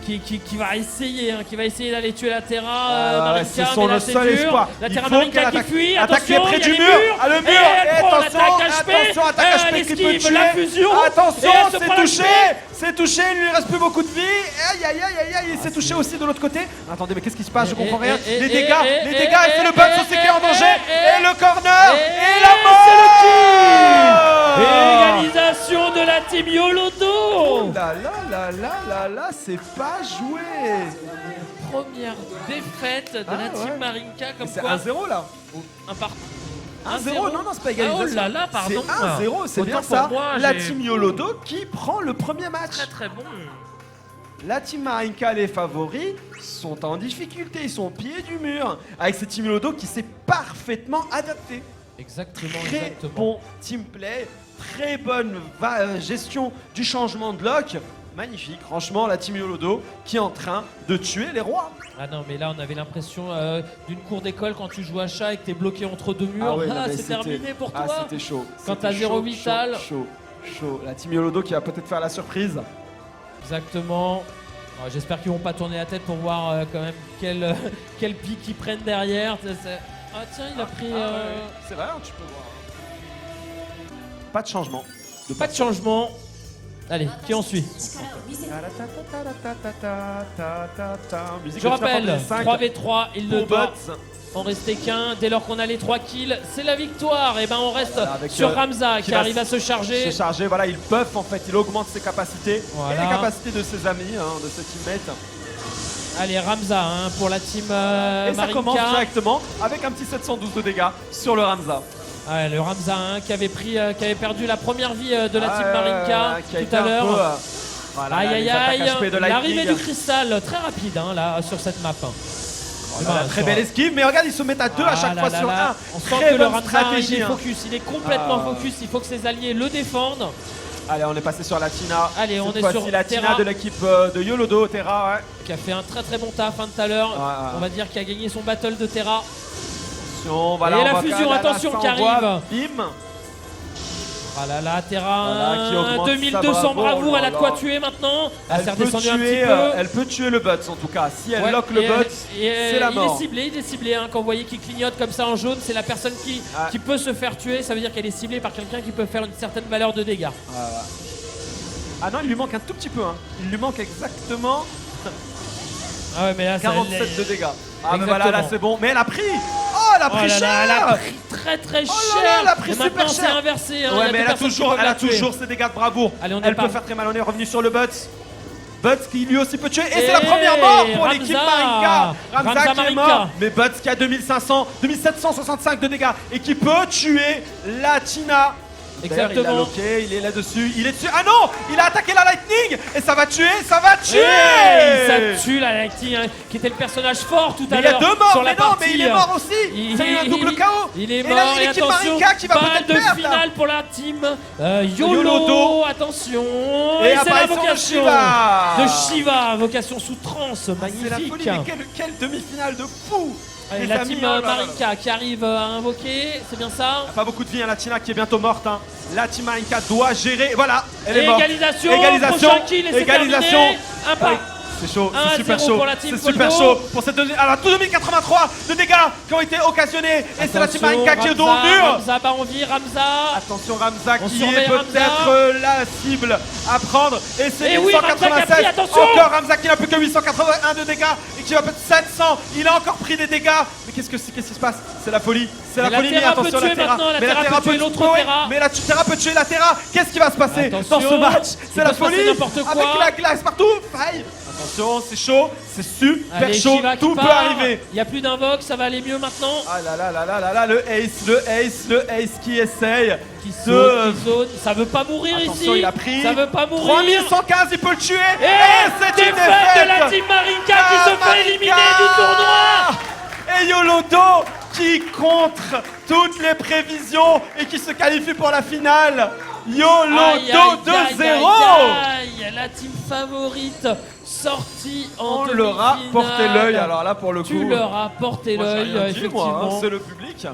qui va essayer d'aller tuer la Terra Marinka. c'est son mais là, le c'est seul dur. espoir. La Il Terra faut Marinka qu'elle qui attaque. fuit. Attaque Attention, près il y a du les mur. murs. Ah, le mur. Et elle prend attention, l'attaque HP. attention, attaque HP Elle qui peut esquive tuer. la fusion. Attention, Et elle se c'est prend la touché. HP. C'est touché, il lui reste plus beaucoup de vie. Aïe, il s'est touché aussi de l'autre côté. Attendez, mais qu'est-ce qui se passe? Je comprends rien. Les dégâts, elle fait le bug, son séqué en danger. Et le corner. Et la mort. Égalisation de la team YOLODO. Oh là, c'est pas joué. Première défaite de la team ouais. Marinka, comme C'est quoi 1-0 là. un partout. 1-0, non, c'est pas égalisation. Oh là là, pardon. C'est 1-0, c'est Autant bien pour ça. moi, La j'ai- team YOLODO qui prend le premier match. Très bon. la team Marinka, les favoris, sont en difficulté. Ils sont au pied du mur avec cette team Yolodo qui s'est parfaitement adaptée. Exactement, Très exactement. bon team play, très bonne gestion du changement de lock. Magnifique, franchement, la team Yolodo qui est en train de tuer les rois. Ah non, mais là, on avait l'impression d'une cour d'école quand tu joues à chat et que t'es bloqué entre deux murs. ouais, non, mais c'est c'était- terminé pour toi. c'était chaud. Quand C'était t'as zéro chaud, vital. Chaud. La team Yolodo qui va peut-être faire la surprise. Exactement. J'espère qu'ils vont pas tourner la tête pour voir quand même quel pic ils prennent derrière. Ah tiens, il a pris... C'est vrai, tu peux voir. Pas de changement. Pas de changement. Allez, qui en suit? Je rappelle, 3v3, il ne doit en rester qu'un. Dès lors qu'on a les 3 kills, c'est la victoire. Et ben on reste avec, sur Ramza qui va arrive à se charger. Voilà, il buff en fait, il augmente ses capacités Voilà. et les capacités de ses amis, de ses teammates. Allez, Ramza pour la team Et ça Marinka. commence directement avec un petit 712 de dégâts sur le Ramza. Ouais, le Ramza qui avait perdu la première vie de la team Marinka qui a tout été à un peu, l'heure. voilà, Aïe les aïe attaques HP de aïe, l'arrivée Lightning. du cristal, très rapide là sur cette map. Voilà, très belle esquive, mais regarde, ils se mettent à 2 à chaque fois sur 1. On sent Très que le bonne Ramza stratégie. il est focus, il est complètement focus, il faut que ses alliés le défendent. Allez, on est passé sur la Tina. Allez, on Cette est fois-ci, sur la Tina Terra. de l'équipe de Yolodo, Terra, ouais. Qui a fait un très bon taf tout à l'heure. On va dire qu'il a gagné son battle de Terra. Attention, voilà, Et on la voit fusion, que là, attention, ça qui envoie, arrive. Bim. Ah là là, Terra, Voilà, qui augmente 2200 sa bravoure, elle a de quoi là. tuer maintenant. Elle s'est Elle peut, redescendue un petit tuer, peu. elle peut tuer le Butts en tout cas. Si elle Ouais, lock le et Butts, c'est la mort. Il est ciblé hein, quand vous voyez qu'il clignote comme ça en jaune, c'est la personne qui peut se faire tuer, ça veut dire qu'elle est ciblée par quelqu'un qui peut faire une certaine valeur de dégâts. Ah non, il lui manque un tout petit peu. Il lui manque exactement Ah ouais, mais là, 47 de dégâts. Ah mais Exactement. voilà, là c'est bon. Mais elle a pris. Oh, elle a pris là là, cher. elle a pris très cher. Oh là là, elle a pris et super maintenant c'est cher. inversé. Hein, il y Ouais, a mais deux elle a personnes qui toujours, peuvent la tuer. ses dégâts de bravoure. Allez, on Elle départ. peut faire très mal. On est revenu sur le Butts. Butts qui lui aussi peut tuer. Et Et c'est la première mort pour Ramza. l'équipe Marinka. Ramza Ramza qui est Marinka. mort. Mais Butts qui a 2765 de dégâts et qui peut tuer la Tina. D'ailleurs, il l'a Exactement. loqué, il est là-dessus, il est dessus. Ah non, il a attaqué la Lightning et ça va tuer, Ça tue la Lightning, hein, qui était le personnage fort tout à Mais il y a l'heure 2 morts, sur la mais non, partie. mais il est mort aussi. C'est un double KO. Il est Et mort là, et l'équipe attention, Marinka qui va balle peut-être de perdre, là. finale pour la team Yolodo. YOLO, attention. Et Et c'est la apparition de vocation Shiva. de Shiva, vocation sous transe, C'est la magnifique. folie, mais quelle demi-finale de fou. Allez, les la amis, team oh là là là. Marinka qui arrive à invoquer, c'est bien ça? Pas beaucoup de vie, hein, la Tina qui est bientôt morte. Hein. La team Marinka doit gérer. Voilà, elle Et est morte. égalisation, Égalisation, prochain kill et c'est égalisation. terminé. Un pas. Oui, c'est chaud, 1 à c'est super 0 chaud. pour la team C'est super Poldo. chaud pour cette deuxième. Alors, tout 2083 de dégâts qui ont été occasionnés. Et c'est la team Attention, Marinka qui est au dos au Ramza, mur. Ramza Baronville, Ramza. Attention Ramza On qui surveille est peut-être la cible à prendre. Et c'est Et oui, Ramza qui a 896. pris, attention. Encore Ramza qui n'a plus que 881 de dégâts et qui va peut-être 700. Il a encore pris des dégâts. Mais qu'est-ce qui se passe? C'est la folie. C'est la Mais la folie. Mais Terra peut attention tuer la Terra. maintenant, la Mais Terra peut tuer l'autre ouais, Terra. mais la Terra peut tuer la Terra. Qu'est-ce qui va se passer Attention, dans ce match? il C'est peut la se passer folie. n'importe quoi. Avec la glace partout. Faille. Attention, c'est chaud. C'est super Allez, chaud. Shiva qui Tout peut part. arriver. Il n'y a plus d'invoque, ça va aller mieux maintenant. Ah là là là là là là, le ace qui essaye Qui de... zone, qui zone. Ça veut pas mourir Attention, ici. il a pris Ça veut pas mourir. 3115, il peut le tuer. Et c'est une défaite de la défaite. team Marinka qui se fait Marinka. éliminer du tournoi. Et Yolodo qui contre toutes les prévisions et qui se qualifie pour la finale. Yolodo 2-0. Aïe, la team favorite sortie en On leur a demi-finale. porté l'œil, alors là pour le coup. Tu leur as porté Moi, j'ai l'œil, rien dit, moi, effectivement. hein, c'est le public.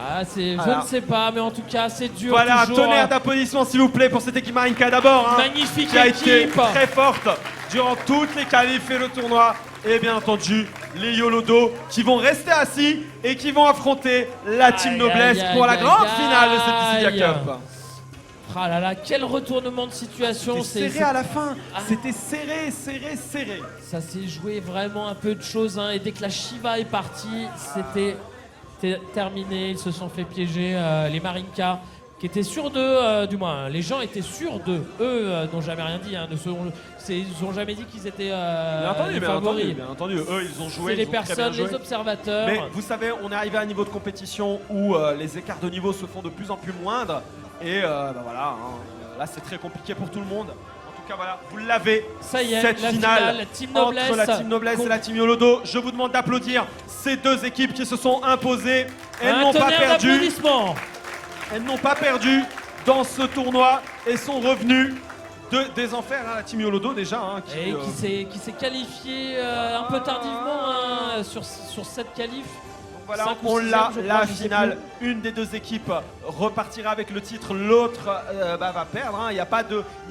Ah, je Voilà. ne sais pas, mais en tout cas, c'est dur. Voilà, un toujours. tonnerre d'applaudissements s'il vous plaît pour cette équipe Marinka d'abord. Hein, Magnifique qui a été équipe. très forte durant toutes les qualifs et le tournoi. Et bien entendu, les Yolodo qui vont rester assis et qui vont affronter la Team Aïe, Noblesse aïe, pour la aïe, grande aïe. finale de cette Dissidia Cup. Ah là là, quel retournement de situation. C'était serré à la fin, c'était serré. Ça s'est joué vraiment un peu de choses. Hein. Et dès que la Shiva est partie, c'était terminé. Ils se sont fait piéger, les Marinka, qui étaient sûrs d'eux, du moins, les gens étaient sûrs d'eux. Eux n'ont jamais rien dit. Hein, ils n'ont jamais dit qu'ils étaient les favoris. Bien entendu, eux ils ont joué. C'est les ils ont très bien personnes, joué. les observateurs. Mais vous savez, on est arrivé à un niveau de compétition où les écarts de niveau se font de plus en plus moindres. Et bah voilà, hein, là c'est très compliqué pour tout le monde. En tout cas, voilà, vous l'avez. Ça y est, cette la finale la Team Noblesse. entre la Team Noblesse et la Team Yolodo. Je vous demande d'applaudir ces deux équipes qui se sont imposées. Elles Un n'ont pas tonnerre perdu. d'applaudissements. Elles n'ont pas perdu dans ce tournoi et sont revenues des enfers. Hein, la Team Yolodo déjà. Hein, Et qui s'est qualifié un peu tardivement hein, sur cette qualif. Voilà, 5 ou on 6e, l'a, je la crois, je sais finale. Une des deux équipes repartira avec le titre, l'autre va perdre. Hein. Il n'y a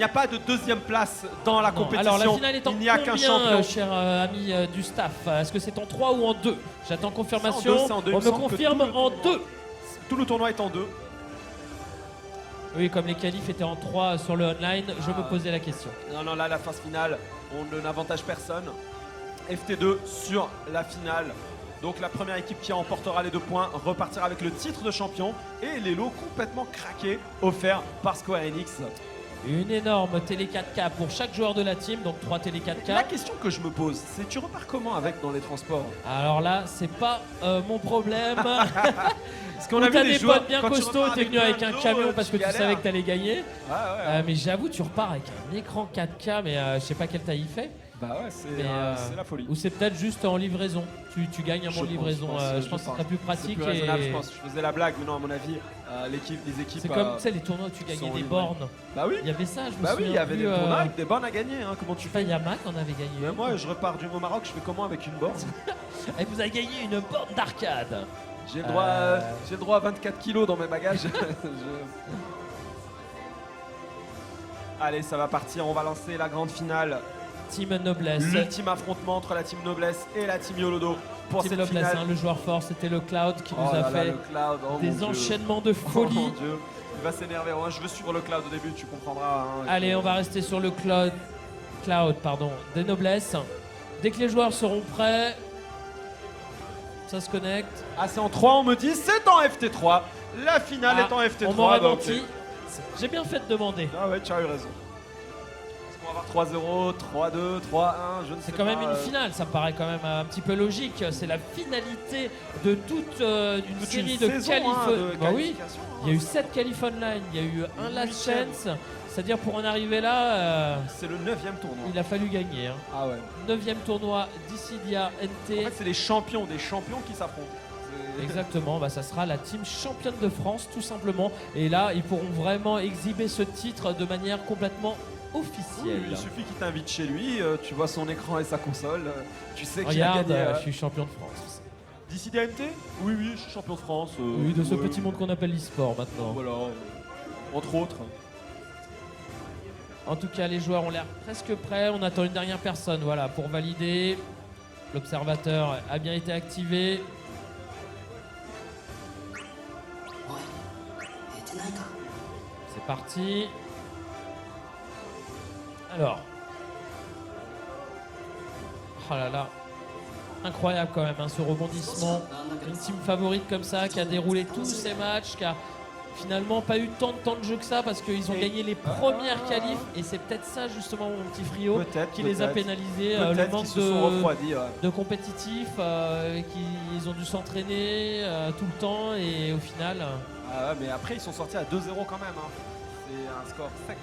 pas de deuxième place dans la Non. compétition. Alors la finale est en Il n'y a qu'un combien, champion. cher ami du staff? Est-ce que c'est en 3 ou en 2? J'attends confirmation. C'est en deux, On il me semble que confirme tout le en tournoi- 2. Tout le tournoi est en 2. Oui, comme les qualifs étaient en 3 sur le online, je me posais la question. Non, là, la phase finale, on n'avantage personne. FT2 sur la finale. Donc la première équipe qui emportera les 2 points repartira avec le titre de champion et les lots complètement craqués offerts par Square Enix. Une énorme télé 4K pour chaque joueur de la team, donc 3 télé 4K. La question que je me pose, c'est tu repars comment avec dans les transports? Alors là, c'est pas mon problème. Parce qu'on Ou a vu t'as les des joueurs potes bien quand tu costauds, repars t'es avec venu avec plein un de camion lots, parce que tu galères. savais que t'allais gagner. Ouais. Mais j'avoue, tu repars avec un écran 4K, mais je sais pas quelle taille il fait. Bah ouais, c'est Mais, la folie. Ou c'est peut-être juste en livraison. Tu gagnes un Je bon de livraison. Je pense que ce sera plus C'est pratique. plus raisonnable, Et... je pense. Je faisais la blague, mais non, à mon avis, les équipes. C'est comme tu sais, les tournois où tu gagnais sont des livrés. bornes. Bah oui. Il y avait ça, je me Bah oui, souviens il y avait plus, des tournois avec des bornes à gagner. Hein. Comment tu Enfin, fais? Yamaha en avait gagné. Mais moi, je repars au Maroc, je fais comment avec une borne? Et vous avez gagné une borne d'arcade. J'ai le droit à 24 kilos dans mes bagages. Allez, ça va partir, on va lancer la grande finale. Team Noblesse. L'ultime affrontement entre la Team Noblesse et la Team Yolodo pour Team cette Noblesse, finale. hein, le joueur fort, c'était le Cloud qui nous a fait le Cloud, oh mon des Dieu. enchaînements de Oh folie. mon Dieu, il va s'énerver. Moi, je veux suivre le Cloud au début, tu comprendras. Hein. Allez, on va rester sur le Cloud des Noblesses. Dès que les joueurs seront prêts, ça se connecte. Ah, c'est en 3, on me dit, c'est en FT3. La finale est en FT3. On m'aurait bah, menti. ok. J'ai bien fait de demander. Ah ouais, tu as eu raison. Est-ce qu'on va avoir 3-0, 3-2, 3-1, je ne sais pas. C'est quand même une finale, ça me paraît quand même un petit peu logique. C'est la finalité de toute une Toute série une de saison, qualifs. hein, de Bah oui, qualification, hein. il y a eu 7 qualifs online, il y a eu un last 8e. chance. C'est-à-dire pour en arriver là, C'est le 9e tournoi. il a fallu gagner. Hein. Ah ouais. 9e tournoi Dissidia NT. En fait, c'est les champions des champions qui s'affrontent. C'est- Exactement, bah, ça sera la team championne de France tout simplement. Et là, ils pourront vraiment exhiber ce titre de manière complètement Oui, officielle. il suffit qu'il t'invite chez lui, tu vois son écran et sa console, tu sais qu'il a Regarde, gagné. je suis champion de France. D'ici DNT? Oui, je suis champion de France. Oui, de ce ouais. petit monde qu'on appelle l'e-sport maintenant. Voilà, entre autres. En tout cas, les joueurs ont l'air presque prêts. On attend une dernière personne, voilà, pour valider. L'observateur a bien été activé. C'est parti. Alors. Oh là là. Incroyable quand même, hein, ce rebondissement. Une team favorite comme ça, qui a déroulé tous ses matchs, qui a finalement pas eu tant de temps de jeu que ça parce qu'ils ont gagné les premières qualifs. Et c'est peut-être ça justement, mon petit Frio, Peut-être. qui les a pénalisés. Le Peut-être manque qu'ils se sont refroidis. Ouais. de compétitifs, qu'ils ont dû s'entraîner tout le temps et au final... Ah ouais, mais après, ils sont sortis à 2-0 quand même. Hein. C'est un score sec.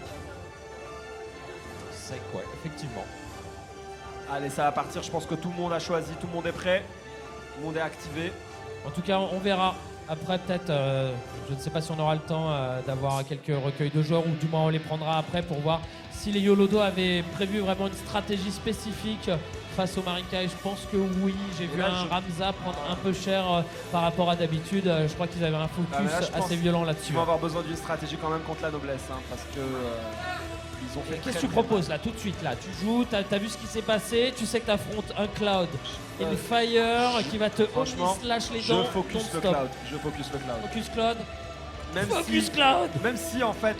Sec, ouais, effectivement. Allez, ça va partir. Je pense que tout le monde a choisi, tout le monde est prêt. Tout le monde est activé. En tout cas, on verra. Après, peut-être, je ne sais pas si on aura le temps d'avoir quelques recueils de joueurs ou du moins on les prendra après pour voir si les Yolodo avaient prévu vraiment une stratégie spécifique face au Marinka. Et je pense que oui, j'ai vu là, un Ramza prendre un peu cher par rapport à d'habitude. Je crois qu'ils avaient un focus Ah, mais là, je pense assez violent Tu là-dessus. vas avoir besoin d'une stratégie quand même contre la noblesse. Hein, parce que ils ont fait. Qu'est-ce que très, tu très proposes là tout de suite là? Tu joues, t'as vu ce qui s'est passé, tu sais que t'affrontes un Cloud et le Fire qui va te franchement, slash les Je dents. focus don't le stop. cloud. Je focus le cloud. Focus Cloud. Même Focus si, Cloud. même si en fait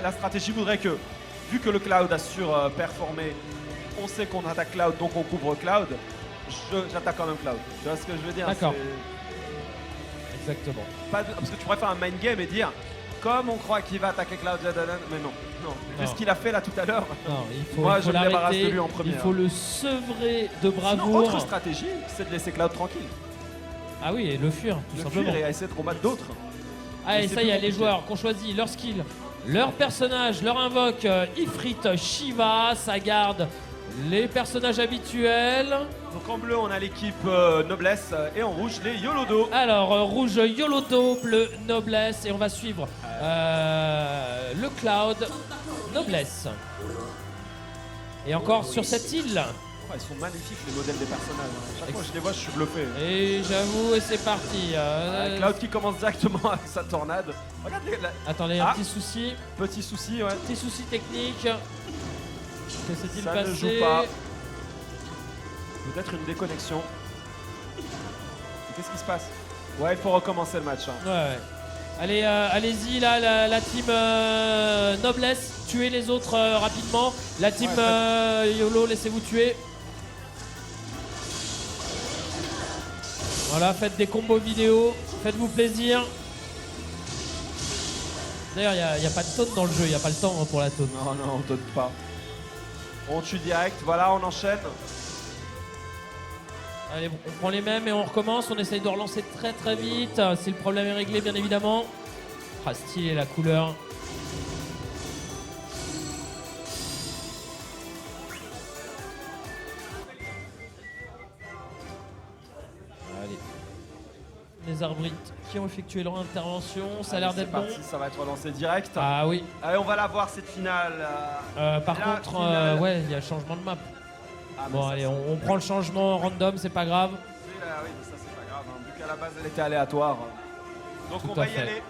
la stratégie voudrait que, vu que le cloud a surperformé, on sait qu'on attaque cloud donc on couvre cloud, j'attaque quand même cloud. Tu vois ce que je veux dire? D'accord. C'est Exactement. pas parce que tu pourrais faire un mind game et dire comme on croit qu'il va attaquer cloud, mais non. Vu Non. ce qu'il a fait là tout à l'heure. Non, il faut, Moi, il faut je me débarrasse l'arrêter. de lui en premier, Il faut hein. le sevrer de Sinon, bravoure. autre stratégie, c'est de laisser cloud tranquille. Ah oui, et le fuir, tout Le simplement. fuir et essayer de combattre d'autres. Allez, c'est ça y est, plus les compliqué. joueurs qu'on choisit leur skill. Leur personnage leur invoque Ifrit Shiva, ça garde les personnages habituels. Donc en bleu, on a l'équipe Noblesse et en rouge, les Yolodo. Alors, rouge Yolodo, bleu Noblesse et on va suivre le Cloud Noblesse. Et encore sur cette île. Ils sont magnifiques les modèles des personnages. Chaque fois que je les vois, je suis bluffé. Et j'avoue, et c'est parti. Cloud qui commence directement avec sa tornade. Regarde Attendez, un petit souci. Petit souci, ouais. Petit souci technique. Que s'est-il Ça passé? ne joue pas. Peut-être une déconnexion. Qu'est-ce qui se passe? Ouais, il faut recommencer le match. Hein. Ouais. Allez, allez-y, là, la team Noblesse, tuez les autres rapidement. La team YOLO, laissez-vous tuer. Voilà, faites des combos vidéo, faites-vous plaisir. D'ailleurs, il n'y a pas de taunt dans le jeu, il n'y a pas le temps pour la taunt. Non, on taute pas. On tue direct, voilà, on enchaîne. Allez, on prend les mêmes et on recommence. On essaye de relancer très très vite. Si le problème est réglé, bien évidemment. Ah, stylé la couleur. Allez. Les arbitres qui ont effectué leur intervention. Ça a l'air d'être bon. Ça va être relancé direct. Ah oui. Allez, on va la voir cette finale. Par contre, ouais, il y a changement de map. Ah, bon, allez, on prend le changement random, c'est pas grave. Oui, mais ça c'est pas grave, hein, vu qu'à la base elle était aléatoire. Donc Tout on va y aller.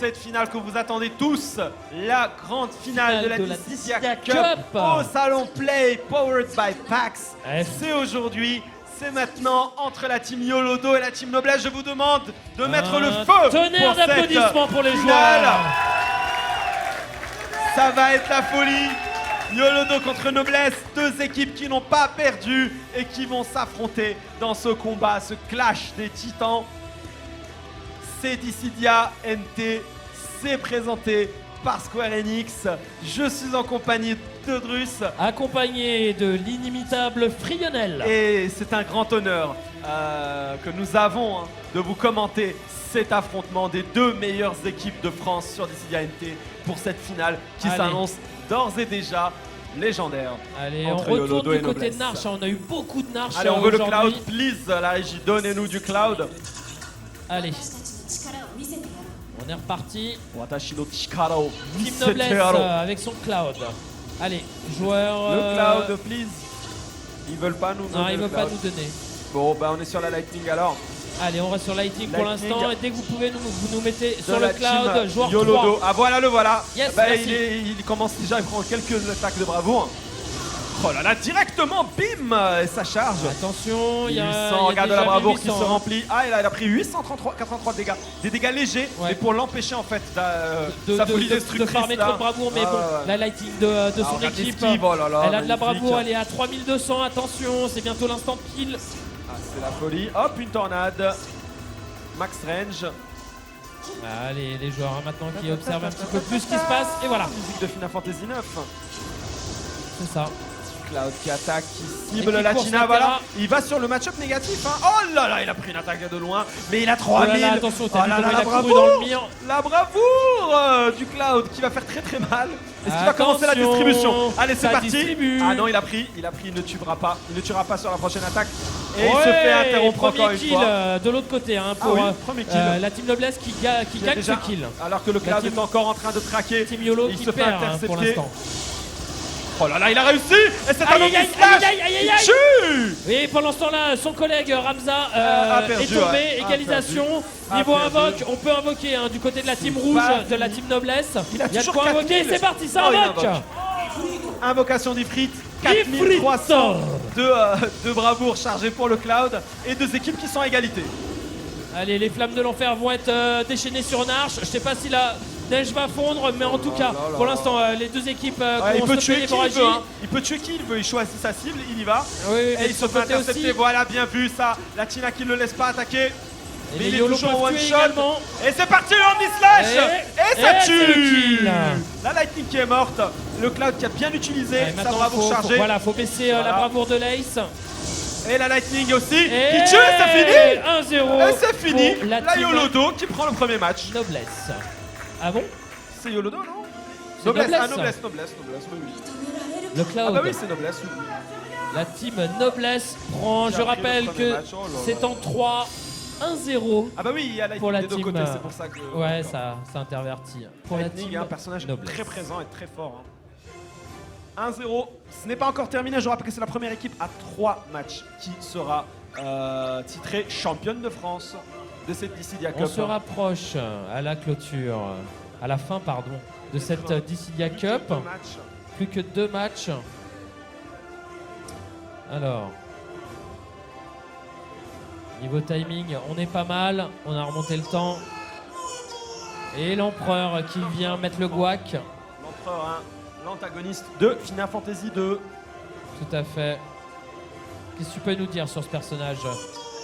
Cette finale que vous attendez tous, la grande finale de la Dissidia Cup au Salon Play, powered by PAX. C'est aujourd'hui, c'est maintenant entre la team Yolodo et la team Noblesse. Je vous demande de mettre le feu tonnerre pour cette d'applaudissements pour les finale. joueurs. Ça va être la folie. Yolodo contre Noblesse, deux équipes qui n'ont pas perdu et qui vont s'affronter dans ce combat, ce clash des titans. C'est Dissidia NT, c'est présenté par Square Enix. Je suis en compagnie de Drus. Accompagné de l'inimitable Frionel. Et c'est un grand honneur que nous avons de vous commenter cet affrontement des deux meilleures équipes de France sur Dissidia NT pour cette finale qui s'annonce d'ores et déjà légendaire. Allez, on entre retourne Yolodo du et côté Noblesse. de Narch. On a eu beaucoup de Narch. Allez, on veut le aujourd'hui. cloud, please, la régie, donnez-nous du cloud. Allez, on est reparti. Watashi no chikara o Team misete Noblesse yaro. avec son cloud. Allez, joueur. Le cloud, please. Ils veulent pas nous Non, donner il le veut pas cloud. nous donner. Bon, bah on est sur la lightning alors. Allez, on reste sur Lighting pour Lightning. l'instant. Et dès que vous pouvez, vous nous mettez De sur la le cloud. team Joueur Yolodo. 3. Ah voilà, le voilà. Yes, Bah, merci. il commence déjà, il prend quelques attaques de bravoure. Oh là là, directement, bim, et ça charge. Attention, il y a. 800, regarde la bravoure qui se 800. remplit. Ah, il a pris 833, 83 de dégâts. Des dégâts légers, Ouais. mais pour l'empêcher en fait de sa folie de destructrice. farmer là. trop de bravoure, mais Ah, bon, ouais. la Lighting de son regarde équipe. l'esquive, oh là là, Elle a de la magnifique. bravoure, elle est à 3200. Attention, c'est bientôt l'instant kill. Ah, c'est la folie. Hop, une tornade. Max range. Allez, les joueurs maintenant qui observent un petit peu plus ce qui se passe. Et voilà, Musique de Final Fantasy 9. c'est ça. Cloud qui attaque, qui cible Et qui la court Tina, sur voilà. Terra. Il va sur le match-up négatif. Hein. Oh là là, il a pris une attaque de loin, mais il a Oh 3000. là là, attention, t'as Oh vu là comment là, il a la couru dans le bravoure. mur. La bravoure du Cloud qui va faire très très mal. Est-ce qu'il va commencer la Attention, distribution? Allez, c'est ça parti. distribue. Ah non, il a pris, il ne tuera pas. Il ne tuera pas sur la prochaine attaque. Et il Ouais, se fait interrompre premier encore une kill fois. de l'autre côté hein, Ah pour oui, premier kill. la team Noblesse qui gagne Déjà, ce kill. alors que le Cloud team- est encore en train de traquer. Team YOLO il qui se fait perd hein, intercepter. pour l'instant. Oh là là, il a réussi. Et c'est un Aïe, aïe, omni aïe, slash. aïe, aïe, aïe, Il aïe. tue. Et pendant ce temps-là, son collègue Ramza A perdu, est tombé, ouais. A égalisation. perdu. Niveau A perdu. invoque, on peut invoquer hein, du côté de la team rouge, pas de la team Noblesse. Il a y a de toujours quoi 4000. invoquer, c'est parti, ça Oh, il invoque. invoque. Invocation d'Ifrit, Ifrit. 4300 de bravoure chargée pour le Cloud et deux équipes qui sont à égalité. Allez, les flammes de l'enfer vont être déchaînées sur Narch. Je sais pas si la neige va fondre, mais en tout cas, là là. pour l'instant, les deux équipes Ouais, il ont peut stoppé tuer qui il l'hémorragie. veut. Hein. Il peut tuer qui il veut. Il choisit sa cible, il y va. Oui, Et mais il de se son fait côté intercepter. aussi. Voilà, bien vu ça. La Tina qui ne le laisse pas attaquer. Et Mais les il est YOLO toujours peuvent one tuer shot. également. Et c'est parti le omni-slash. Et ça et c'est le tue. kill. La Lightning qui est morte. Le Cloud qui a bien utilisé Ouais, sa maintenant, bravoure chargée. faut baisser la Voilà. bravoure de l'Ace. Et la Lightning aussi. Et Qui tue, c'est fini. 1-0. Et c'est fini. pour La team Yolodo qui prend le premier match. Noblesse. Ah bon? c'est Yolodo, non? C'est Noblesse, Noblesse. noblesse, oui. Le Cloud. Ah bah oui, c'est Noblesse. Oui. La team Noblesse prend, Qui a je pris rappelle le premier que match, oh là là. c'est en 3-1-0. Ah bah oui, il y a Pour la Lightning des deux team, côtés, c'est pour ça que... Ouais, D'accord. ça intervertit. Pour la Lightning team est un personnage Noblesse. très présent et très fort. Hein. 1-0, ce n'est pas encore terminé, je rappelle que c'est la première équipe à 3 matchs qui sera titrée championne de France de cette Dissidia Cup. On se rapproche à la clôture, à la fin, pardon, de cette Dissidia Cup. Deux matchs. Plus que 2 matchs. Alors, niveau timing, on est pas mal. On a remonté le temps. Et l'empereur qui vient mettre le guac. L'empereur, hein, l'antagoniste de Final Fantasy 2. Tout à fait. Qu'est-ce que tu peux nous dire sur ce personnage?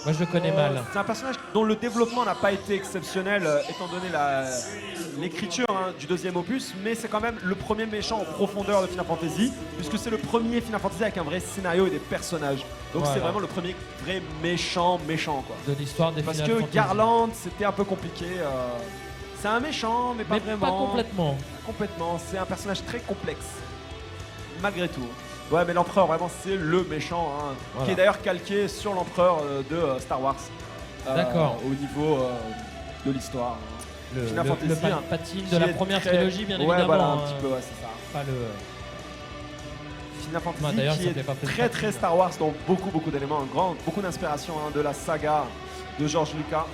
Moi, je le connais mal. C'est un personnage dont le développement n'a pas été exceptionnel étant donné l'écriture du deuxième opus, mais c'est quand même le premier méchant en profondeur de Final Fantasy, puisque c'est le premier Final Fantasy avec un vrai scénario et des personnages. Donc Voilà. c'est vraiment le premier vrai méchant quoi. De l'histoire des Parce Final que Fantasy. Garland, c'était un peu compliqué. C'est un méchant, mais pas Mais vraiment. pas complètement. Complètement. C'est un personnage très complexe, malgré tout. Ouais, mais l'empereur, vraiment, c'est le méchant, hein, Voilà. qui est d'ailleurs calqué sur l'empereur de Star Wars. D'accord. Au niveau de l'histoire. Le Final Fantasy, hein, patine qui de la est première très- trilogie, bien ouais, évidemment. voilà, un hein. petit peu, ouais, c'est ça. Pas le... Final Bah, Fantasy d'ailleurs, qui ça est fait pas plaisir. très très Star Wars dans beaucoup d'éléments, beaucoup d'inspiration de la saga de George Lucas.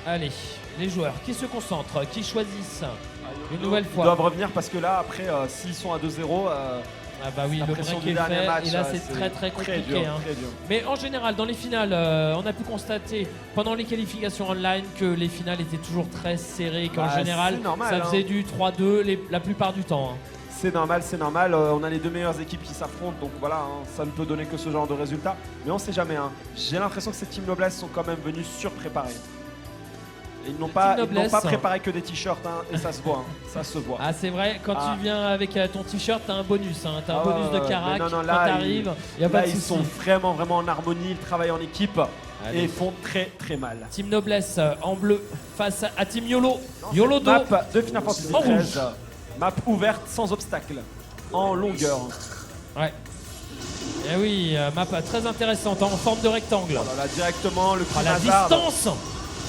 Allez, les joueurs qui se concentrent, qui choisissent une nouvelle Ils fois. doivent revenir parce que là, après, s'ils sont à 2-0, Ah bah oui, la le pression break du est dernier fait match, et là ouais, c'est très compliqué. dur, hein. très dur. Mais en général, dans les finales, on a pu constater pendant les qualifications online que les finales étaient toujours très serrées, qu'en Bah, général, c'est normal, ça hein. faisait du 3-2 la plupart du temps. hein. C'est normal, c'est normal. On a les deux meilleures équipes qui s'affrontent, donc voilà, hein, ça ne peut donner que ce genre de résultat. Mais on sait jamais. Hein. J'ai l'impression que ces Team Noblesse sont quand même venus surpréparés. Et ils n'ont pas Noblesse. préparé que des t-shirts, hein, et ça se voit. Hein, ça se voit. Ah c'est vrai, quand Ah. tu viens avec ton t-shirt, t'as un bonus. Hein. T'as un Ah bonus ouais, de ouais, carac mais non, quand là, t'arrives. Y a pas Là, de ils souci. sont vraiment en harmonie, ils travaillent en équipe Allez. et ils font très mal. Team Noblesse en bleu face à Team YOLO. YOLO Map de Final Fantasy En XIII. Map ouverte sans obstacle, en longueur. Ouais. Et oui, map très intéressante, en forme de rectangle. Voilà, directement le Ah, la Hazard. distance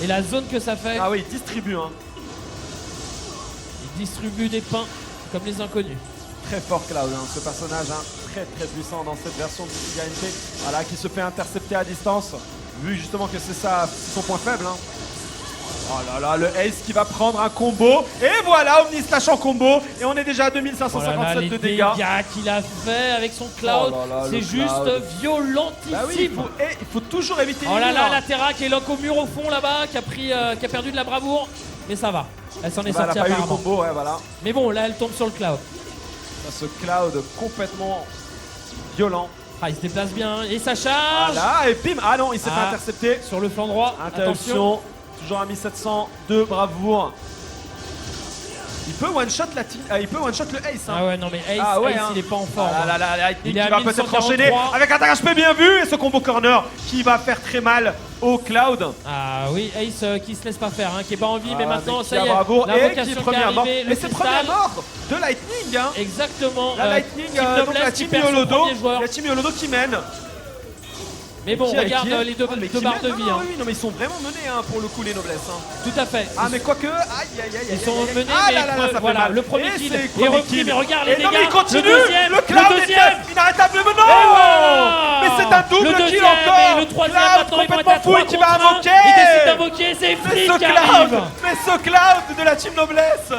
et la zone que ça fait. Ah oui, il distribue. Hein. Il distribue des pains comme les inconnus. Très fort Cloud, hein, ce personnage très puissant dans cette version de CGNT. Voilà, qui se fait intercepter à distance, vu justement que c'est son point faible. Hein. Oh là là, le Ace qui va prendre un combo. Et voilà, Omni Slash en combo. Et on est déjà à 2557 Oh là là, les de dégâts. qu'il a fait avec son Cloud, Oh là là, c'est le juste Cloud. violentissime. Bah oui, il faut toujours éviter Oh les là là, murs. la Terra qui est lock au mur au fond là-bas, qui a perdu de la bravoure. Mais ça va, elle s'en est Bah, elle sortie a pas eu le apparemment. combo, ouais, voilà. Mais bon, là elle tombe sur le Cloud. Ce Cloud complètement violent. Ah, il se déplace bien et ça charge Voilà, et bim. Ah non, il s'est fait Ah. intercepter. sur le flanc droit. Attention. Interruption, toujours à 1700 de bravoure. Il peut one-shot le Ace. Hein. Ah ouais, non mais Ace, Ah ouais, Ace hein. il est pas en forme. Ah là là, Lightning Il est qui à va peut-être 1143. enchaîner avec un HP bien vu et ce combo corner qui va faire très mal au Cloud. Ah oui, Ace qui se laisse pas faire, hein, qui est pas en vie, mais Ah, maintenant qui ça a y est, bravoure et qui est l'invocation qui est première mort. arrivée, Et le c'est cristal. première mort de Lightning. Hein. Exactement. La Lightning, Team donc Noblesse la qui team perd son Yolodo, premier joueur. la team Yolodo qui mène. Mais bon, Qui- regarde qui est- les deux Ah, mais deux qui barres de mène, vie. non, hein. oui, non, mais ils sont vraiment menés pour le coup les noblesses. Hein. Tout à fait. Ah mais quoique, aïe aïe aïe Ils aïe, sont aïe, aïe. menés, Ah mais là là, ça fait voilà, mal. le premier Et kill c'est est premier repris, kill. mais regarde les Et non mais dégâts. il continue, Le deuxième, le Cloud le est deuxième. inarrêtablement Et voilà. mais c'est un double Le kill deuxième encore. et le troisième, Cloud maintenant ils vont être complètement à 3 fou qui va contre 1. invoquer. Il décide d'invoquer, c'est Mais Fritz ce qui arrive. Cloud de la team Noblesse.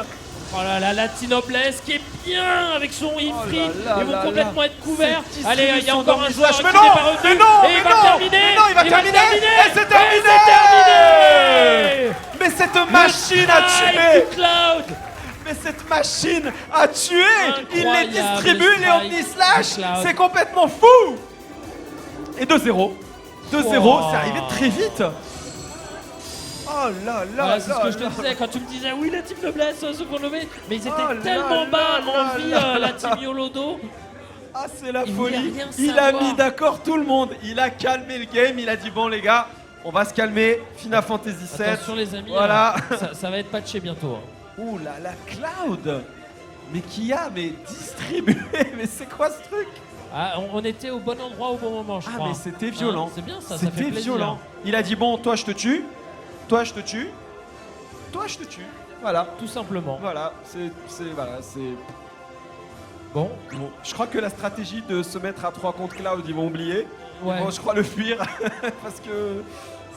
Oh là là, la team Noblesse qui est bien avec son Ifrit. là Ils vont là complètement être couverts. Cette Allez, il y a distribution encore un d'Omni joueur Slash. qui Mais n'est non, pas revenu. mais non, Et mais il va non, terminer. mais non, il va terminer. Et c'est terminé. terminé. Mais cette machine a tué. Du Cloud. Mais cette machine a tué. Il les Incroyable distribue, les strike Omni Slash. du Cloud. C'est complètement fou. Et 2-0. 2-0, Wow. c'est arrivé très vite. Oh là là Voilà, c'est ce là que je te là. disais quand tu me disais oui la team Noblesse se surnommée, mais ils étaient Oh là tellement là bas là en vie là la là. team Yolodo. Ah, c'est la Il voulait folie. rien Il a savoir. mis d'accord tout le monde. Il a calmé le game. Il a dit bon les gars, On va se calmer. Final Fantasy VII. Attention les amis, Voilà. ça va être patché bientôt. Ouh là là, Cloud. Mais qui a distribué. Mais c'est quoi ce truc? Ah, on était au bon endroit au bon moment, je crois. Mais c'était violent. C'est bien ça fait C'était plaisir. violent. Il a dit bon, toi je te tue. Toi je te tue. Toi je te tue. Voilà. Tout simplement. Voilà. C'est. Bon, Bon, je crois que la stratégie de se mettre à 3 contre Cloud, ils vont oublier. ouais. Ils vont, je crois, le fuir parce que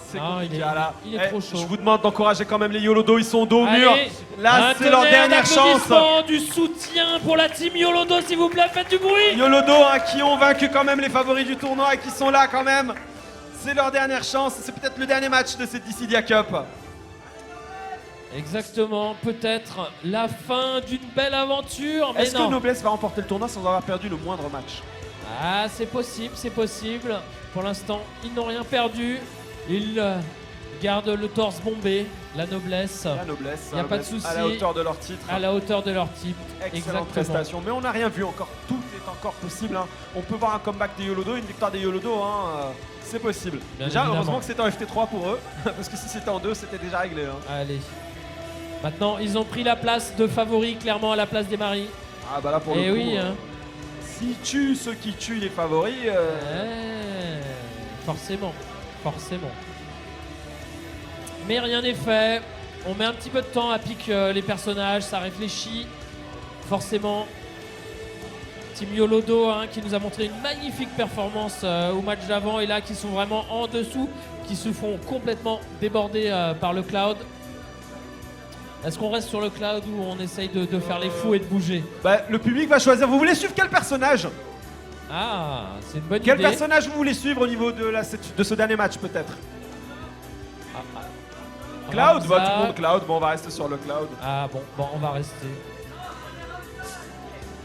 c'est Ah, compliqué. il est- Voilà. il est trop chaud. Je vous demande d'encourager quand même les Yolodo, ils sont au dos au mur. Allez, Là, un c'est leur tonnerre dernière chance. d'applaudissements, du soutien pour la team Yolodo, s'il vous plaît, faites du bruit. Yolodo, qui ont vaincu quand même les favoris du tournoi et qui sont là quand même. C'est leur dernière chance. C'est peut-être le dernier match de cette Dissidia Cup. Exactement, peut-être la fin d'une belle aventure, mais Est-ce que non. Noblesse va remporter le tournoi sans avoir perdu le moindre match? Ah, c'est possible, c'est possible. Pour l'instant, ils n'ont rien perdu. Ils gardent le torse bombé, la noblesse, La Noblesse, Y a pas de souci. à la hauteur de leur titre. à la hauteur de leur type. Excellente prestation, mais on n'a rien vu encore. Tout est encore possible. Hein. On peut voir un comeback des Yolodo, une victoire des Yolodo. C'est possible. Bien Déjà, évidemment. heureusement que c'était en FT3 pour eux, parce que si c'était en 2, c'était déjà réglé. Hein. Allez. Maintenant, ils ont pris la place de favoris, clairement, à la place des maris. Ah bah là pour Eh le coup, oui, hein. si tuent ceux qui tuent les favoris, Forcément, forcément. Mais rien n'est fait. On met un petit peu de temps à piquer les personnages, ça réfléchit. Forcément. Team Yolodo qui nous a montré une magnifique performance au match d'avant et là qui sont vraiment en dessous, qui se font complètement déborder par le Cloud. Est-ce qu'on reste sur le Cloud ou on essaye de faire les fous et de bouger? bah, le public va choisir. Vous voulez suivre quel personnage? Ah, c'est une bonne Quel idée. personnage vous voulez suivre au niveau de ce dernier match peut-être? Cloud, Ramza. bah, tout le monde Cloud. Bon, on va rester sur le Cloud. Ah bon, on va rester.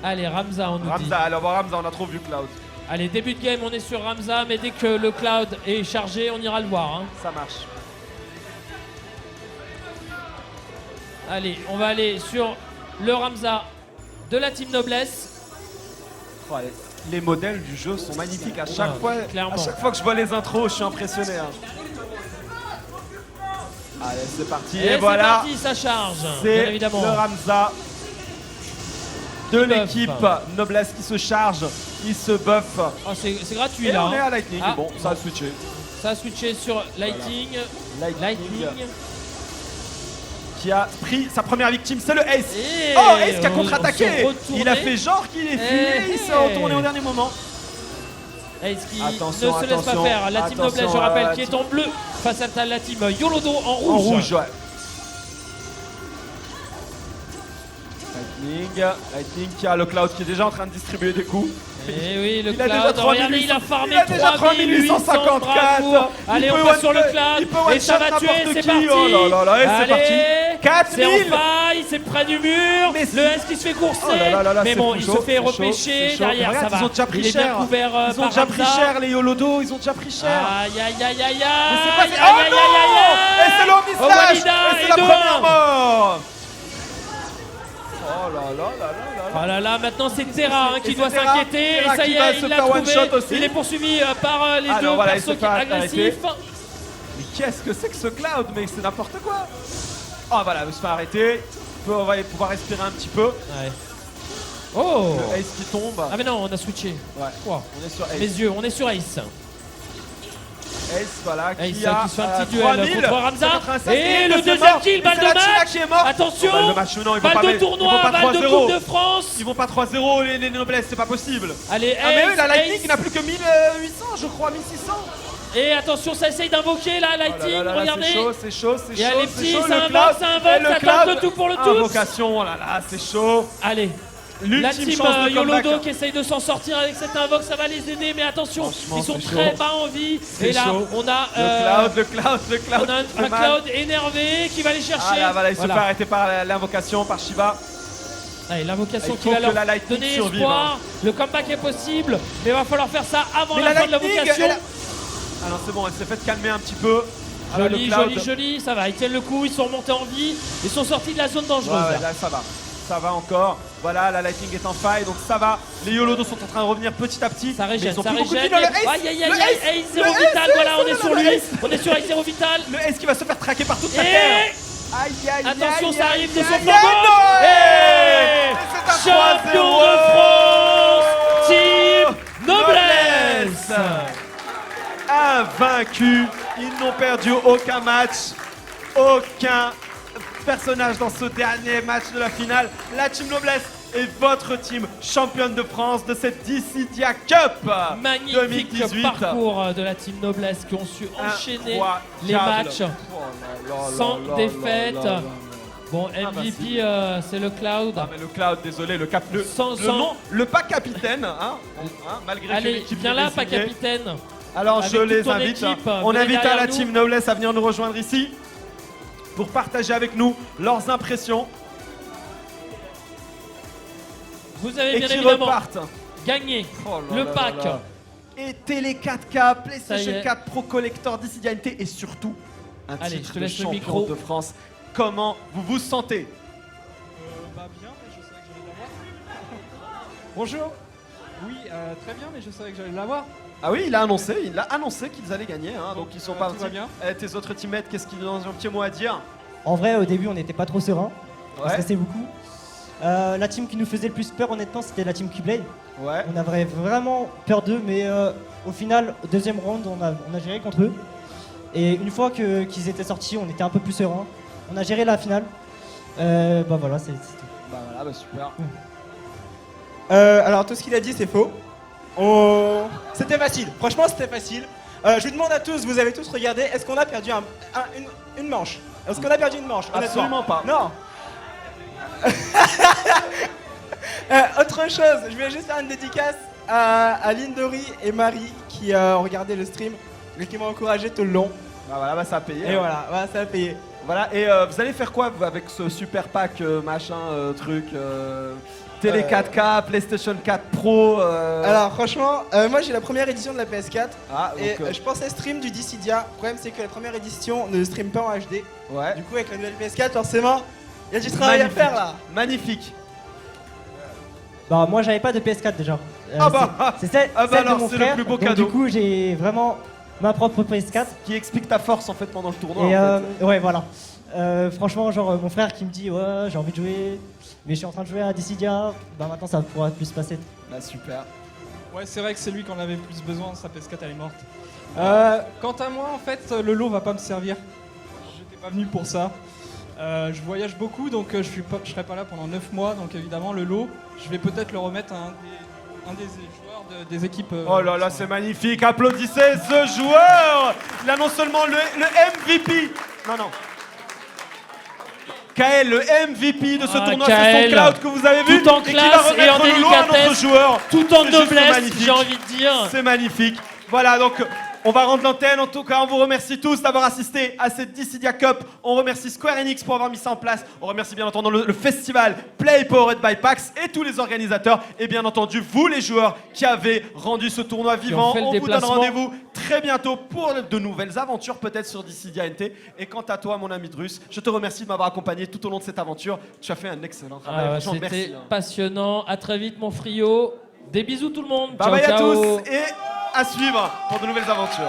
Allez, Ramza, on nous dit. Ramza, alors bon, Ramza, on a trop vu Cloud. Allez, début de game, on est sur Ramza, mais dès que le Cloud est chargé, on ira le voir. Hein. Ça marche. Allez, on va aller sur le Ramza de la team Noblesse. Oh, les modèles du jeu sont magnifiques à chaque Ouais, fois. clairement. À chaque fois que je vois les intros, je suis impressionné. Hein. Allez, c'est parti. Et c'est voilà, parti, ça charge, bien c'est évidemment. le Ramza de Qui buff. l'équipe Noblesse qui se charge. Il se buff. Oh, c'est gratuit Et là. on est hein. à Lightning. Ah, Bon, ça a switché. Ça a switché sur Lightning. Lightning. Qui a pris sa première victime, c'est le Ace. Et Oh, Ace qui a on contre-attaqué. s'est retourné. Il a fait genre qu'il est fumé, il s'est retourné au dernier moment. Ace qui Attention, ne se laisse pas attention, faire. La team Noblesse, je attention, rappelle, la qui est team- en bleu face à la team Yolodo en rouge. En rouge, ouais. Lightning qui a le Cloud qui est déjà en train de distribuer des coups. Et oui, le Il a déjà Cloud, 3800, regardez, il a farmé il a déjà 3854. 3854. Bravo. Allez, Il on peut passe sur le one-shot, Cloud il peut et ça one-shot va tuer, n'importe c'est qui. parti. Oh là là là, et c'est Allez, parti. 4000. c'est en faille, c'est près du mur. Mais Le S qui se fait courser. Oh là là là là, mais c'est bon, trop il chaud, se fait c'est chaud, repêcher. c'est chaud. Derrière, Regarde, ça va. ils ont déjà pris il est bien cher. couvert Ils ont par déjà pris Ramza. cher, les Yolodo, ils ont déjà pris cher. Aïe, aïe, aïe, aïe, Mais c'est aïe. pas... Oh non. Et c'est l'Omnislash. Walida Et c'est et la 2-1. première mort. Oh là là là là là. Oh là là, maintenant c'est Terra qui c'est doit Terra, s'inquiéter. Et Terra ça qui y va est, se il l'a faire one trouvé. shot aussi. Il est poursuivi par les Alors deux voilà, il se persos fait agressifs. Mais qu'est-ce que c'est que ce Cloud? Mais c'est n'importe quoi. Oh voilà, il se fait arrêter. On va pouvoir respirer un petit peu. Ouais. Oh. Le Ace qui tombe. Ah mais non, on a switché. Ouais, Wow. on est sur Ace. Mes yeux, on est sur Ace. Ace, voilà, Ace qui a qui se fait un petit 3000, duel contre Ramza. 96, Et le c'est deuxième mort. kill, Et balle c'est de la China match. qui est morte. Attention. Oh, balle de match, non, ils vont Balle pas de mettre- ils tournoi, vont pas balle de 3-0. Coupe de France. Ils vont pas 3-0 les Noblesse, c'est pas possible. Allez, Ah mais oui, la Ace, Lightning Ace. n'a plus que 1800 je crois, 1600. Et attention, ça essaye d'invoquer la Oh là Lightning, là là, regardez. c'est chaud, c'est chaud, c'est Il y a chaud, les c'est petits, chaud, ça le invoque, Cloud, ça invoque, et le ça Cloud, tente le tout pour le tous. Invocation, oh là là, c'est chaud. Allez. La L'ultime team chance de comeback. Yolodo qui essaye de s'en sortir avec cette invoque, ça va les aider, mais attention, Franchement, ils sont c'est très chaud. bas en vie. C'est Et là, chaud. on a, Le Cloud on a qui fait un mal. Cloud énervé qui va les chercher. Ah là, voilà, il se fait arrêter par l'invocation, par Shiva. Allez, l'invocation Il qui faut va que leur la Lightning donner survive, espoir. Le comeback est possible, mais il va falloir faire ça avant Mais la fin de Lightning, l'invocation. Ah non, c'est bon, elle s'est fait calmer un petit peu. Ah là, Joli, le Cloud. joli, joli, ça va, ils tiennent le coup, ils sont remontés en vie, ils sont sortis de la zone dangereuse. Ouais, là, ça va encore. Voilà, la Lightning est en faille, donc ça va. Les Yolodos sont en train de revenir petit à petit. Ça mais régène, ils ont ça plus beaucoup de régène. vie dans le ace. Aïe aïe aïe Le aïe, ace, ace Zero Vital, voilà, on est sur lui. On est sur Ace Zero Vital. Le ace qui va se faire traquer par toute la Et terre. Aïe, aïe, attention, aïe, ça aïe, arrive de aïe, son aïe, flanc aïe, Et c'est un champion 3-0. de France, Team Noblesse. Invaincus, ils n'ont perdu aucun match, aucun personnage dans ce dernier match de la finale. La Team Noblesse est votre team championne de France de cette Dissidia Cup Magnifique 2018. parcours de la Team Noblesse qui ont su enchaîner Incroyable. les matchs sans là, défaite. là, là, là. Bon, bah, MVP, c'est le Cloud. Ah mais le Cloud, désolé, le cap, le Sans- nom, le pas capitaine, malgré que Allez, l'équipe viens l'ait là, pas désigné. capitaine. Alors Avec je toute les ton invite, équipe, on venez invite à derrière la nous. Team Noblesse à venir nous rejoindre ici pour partager avec nous leurs impressions Vous avez et bien qui évidemment repartent. gagné Oh là le là pack. là là. Et Télé 4K, Ça PlayStation y est. 4 Pro Collector Dissidia NT et surtout un Allez, titre je te de laisse le champion micro. de France. Comment vous vous sentez? Bah bien, mais je savais que j'allais l'avoir. Bonjour. Oui, très bien, mais je savais que j'allais l'avoir. Ah oui, il a annoncé qu'ils allaient gagner, donc ils sont tout partis. va bien. Tes autres teammates, qu'est-ce qu'ils ont un petit mot à dire? En vrai, au début, on n'était pas trop serein. On Ouais, stressait beaucoup. La team qui nous faisait le plus peur, honnêtement, c'était la team Keyblade. ouais. On avait vraiment peur d'eux, mais au final, au deuxième round, on a géré contre eux. Et une fois qu'ils étaient sortis, on était un peu plus serein. On a géré la finale. Bah voilà, c'est tout. Bah voilà, bah super. Alors tout ce qu'il a dit c'est faux. C'était facile, franchement c'était facile. Je vous demande à tous, vous avez tous regardé, est-ce qu'on a perdu une manche? Est-ce qu'on a perdu une manche? Honnêtement. Absolument pas. Non. Autre chose, je vais juste faire une dédicace à Lindori et Marie qui ont regardé le stream et qui m'ont encouragé tout le long. Bah voilà, bah ça a payé. Et hein. voilà, ça a payé. Voilà, et vous allez faire quoi vous, avec ce super pack machin truc Télé 4K, PlayStation 4 Pro Alors franchement, moi j'ai la première édition de la PS4 Ah, et donc, je pensais stream du Dissidia. Le problème c'est que la première édition ne stream pas en HD. ouais. Du coup avec la nouvelle PS4 forcément, il y a du travail Magnifique. à faire là. Magnifique. Bah moi, j'avais pas de PS4 déjà. Ah bah, c'est celle, ah bah celle alors, de mon c'est le frère. plus beau Donc, cadeau. du coup, j'ai vraiment ma propre PS4. Qui explique ta force en fait pendant le tournoi. Et en fait. ouais, voilà. Franchement, genre mon frère qui me dit ouais, j'ai envie de jouer, mais je suis en train de jouer à Dissidia. Bah maintenant, ça pourra plus se passer. Bah super. Ouais, c'est vrai que c'est lui qu'on avait plus besoin, sa PS4 elle est morte. Quant à moi, en fait, le lot va pas me servir. J'étais pas venu pour ça. Je voyage beaucoup, donc je serai pas là pendant 9 mois, donc évidemment le lot, je vais peut-être le remettre à un des joueurs des équipes. Oh là là, c'est magnifique. Applaudissez ce joueur. Il a non seulement le MVP. Non. Kael, le MVP de ce Ah, tournoi, Kael. c'est son Cloud que vous avez vu Tout en et qui classe va remettre et en le lot à notre délicatesse. joueur. Tout en C'est juste noblesse, magnifique. j'ai envie de dire. C'est magnifique. Voilà, donc on va rendre l'antenne. En tout cas, on vous remercie tous d'avoir assisté à cette Dissidia Cup. On remercie Square Enix pour avoir mis ça en place. On remercie bien entendu le festival Play Powered by PAX et tous les organisateurs. Et bien entendu, vous les joueurs qui avez rendu ce tournoi vivant. fait le On vous donne déplacement. rendez-vous très bientôt pour de nouvelles aventures, peut-être sur Dissidia NT. Et quant à toi, mon ami Drus, je te remercie de m'avoir accompagné tout au long de cette aventure. Tu as fait un excellent travail. Ah, Franchement, c'était merci. passionnant. À très vite, mon frio. Des bisous tout le monde. Bye bye à ciao. tous et à suivre pour de nouvelles aventures.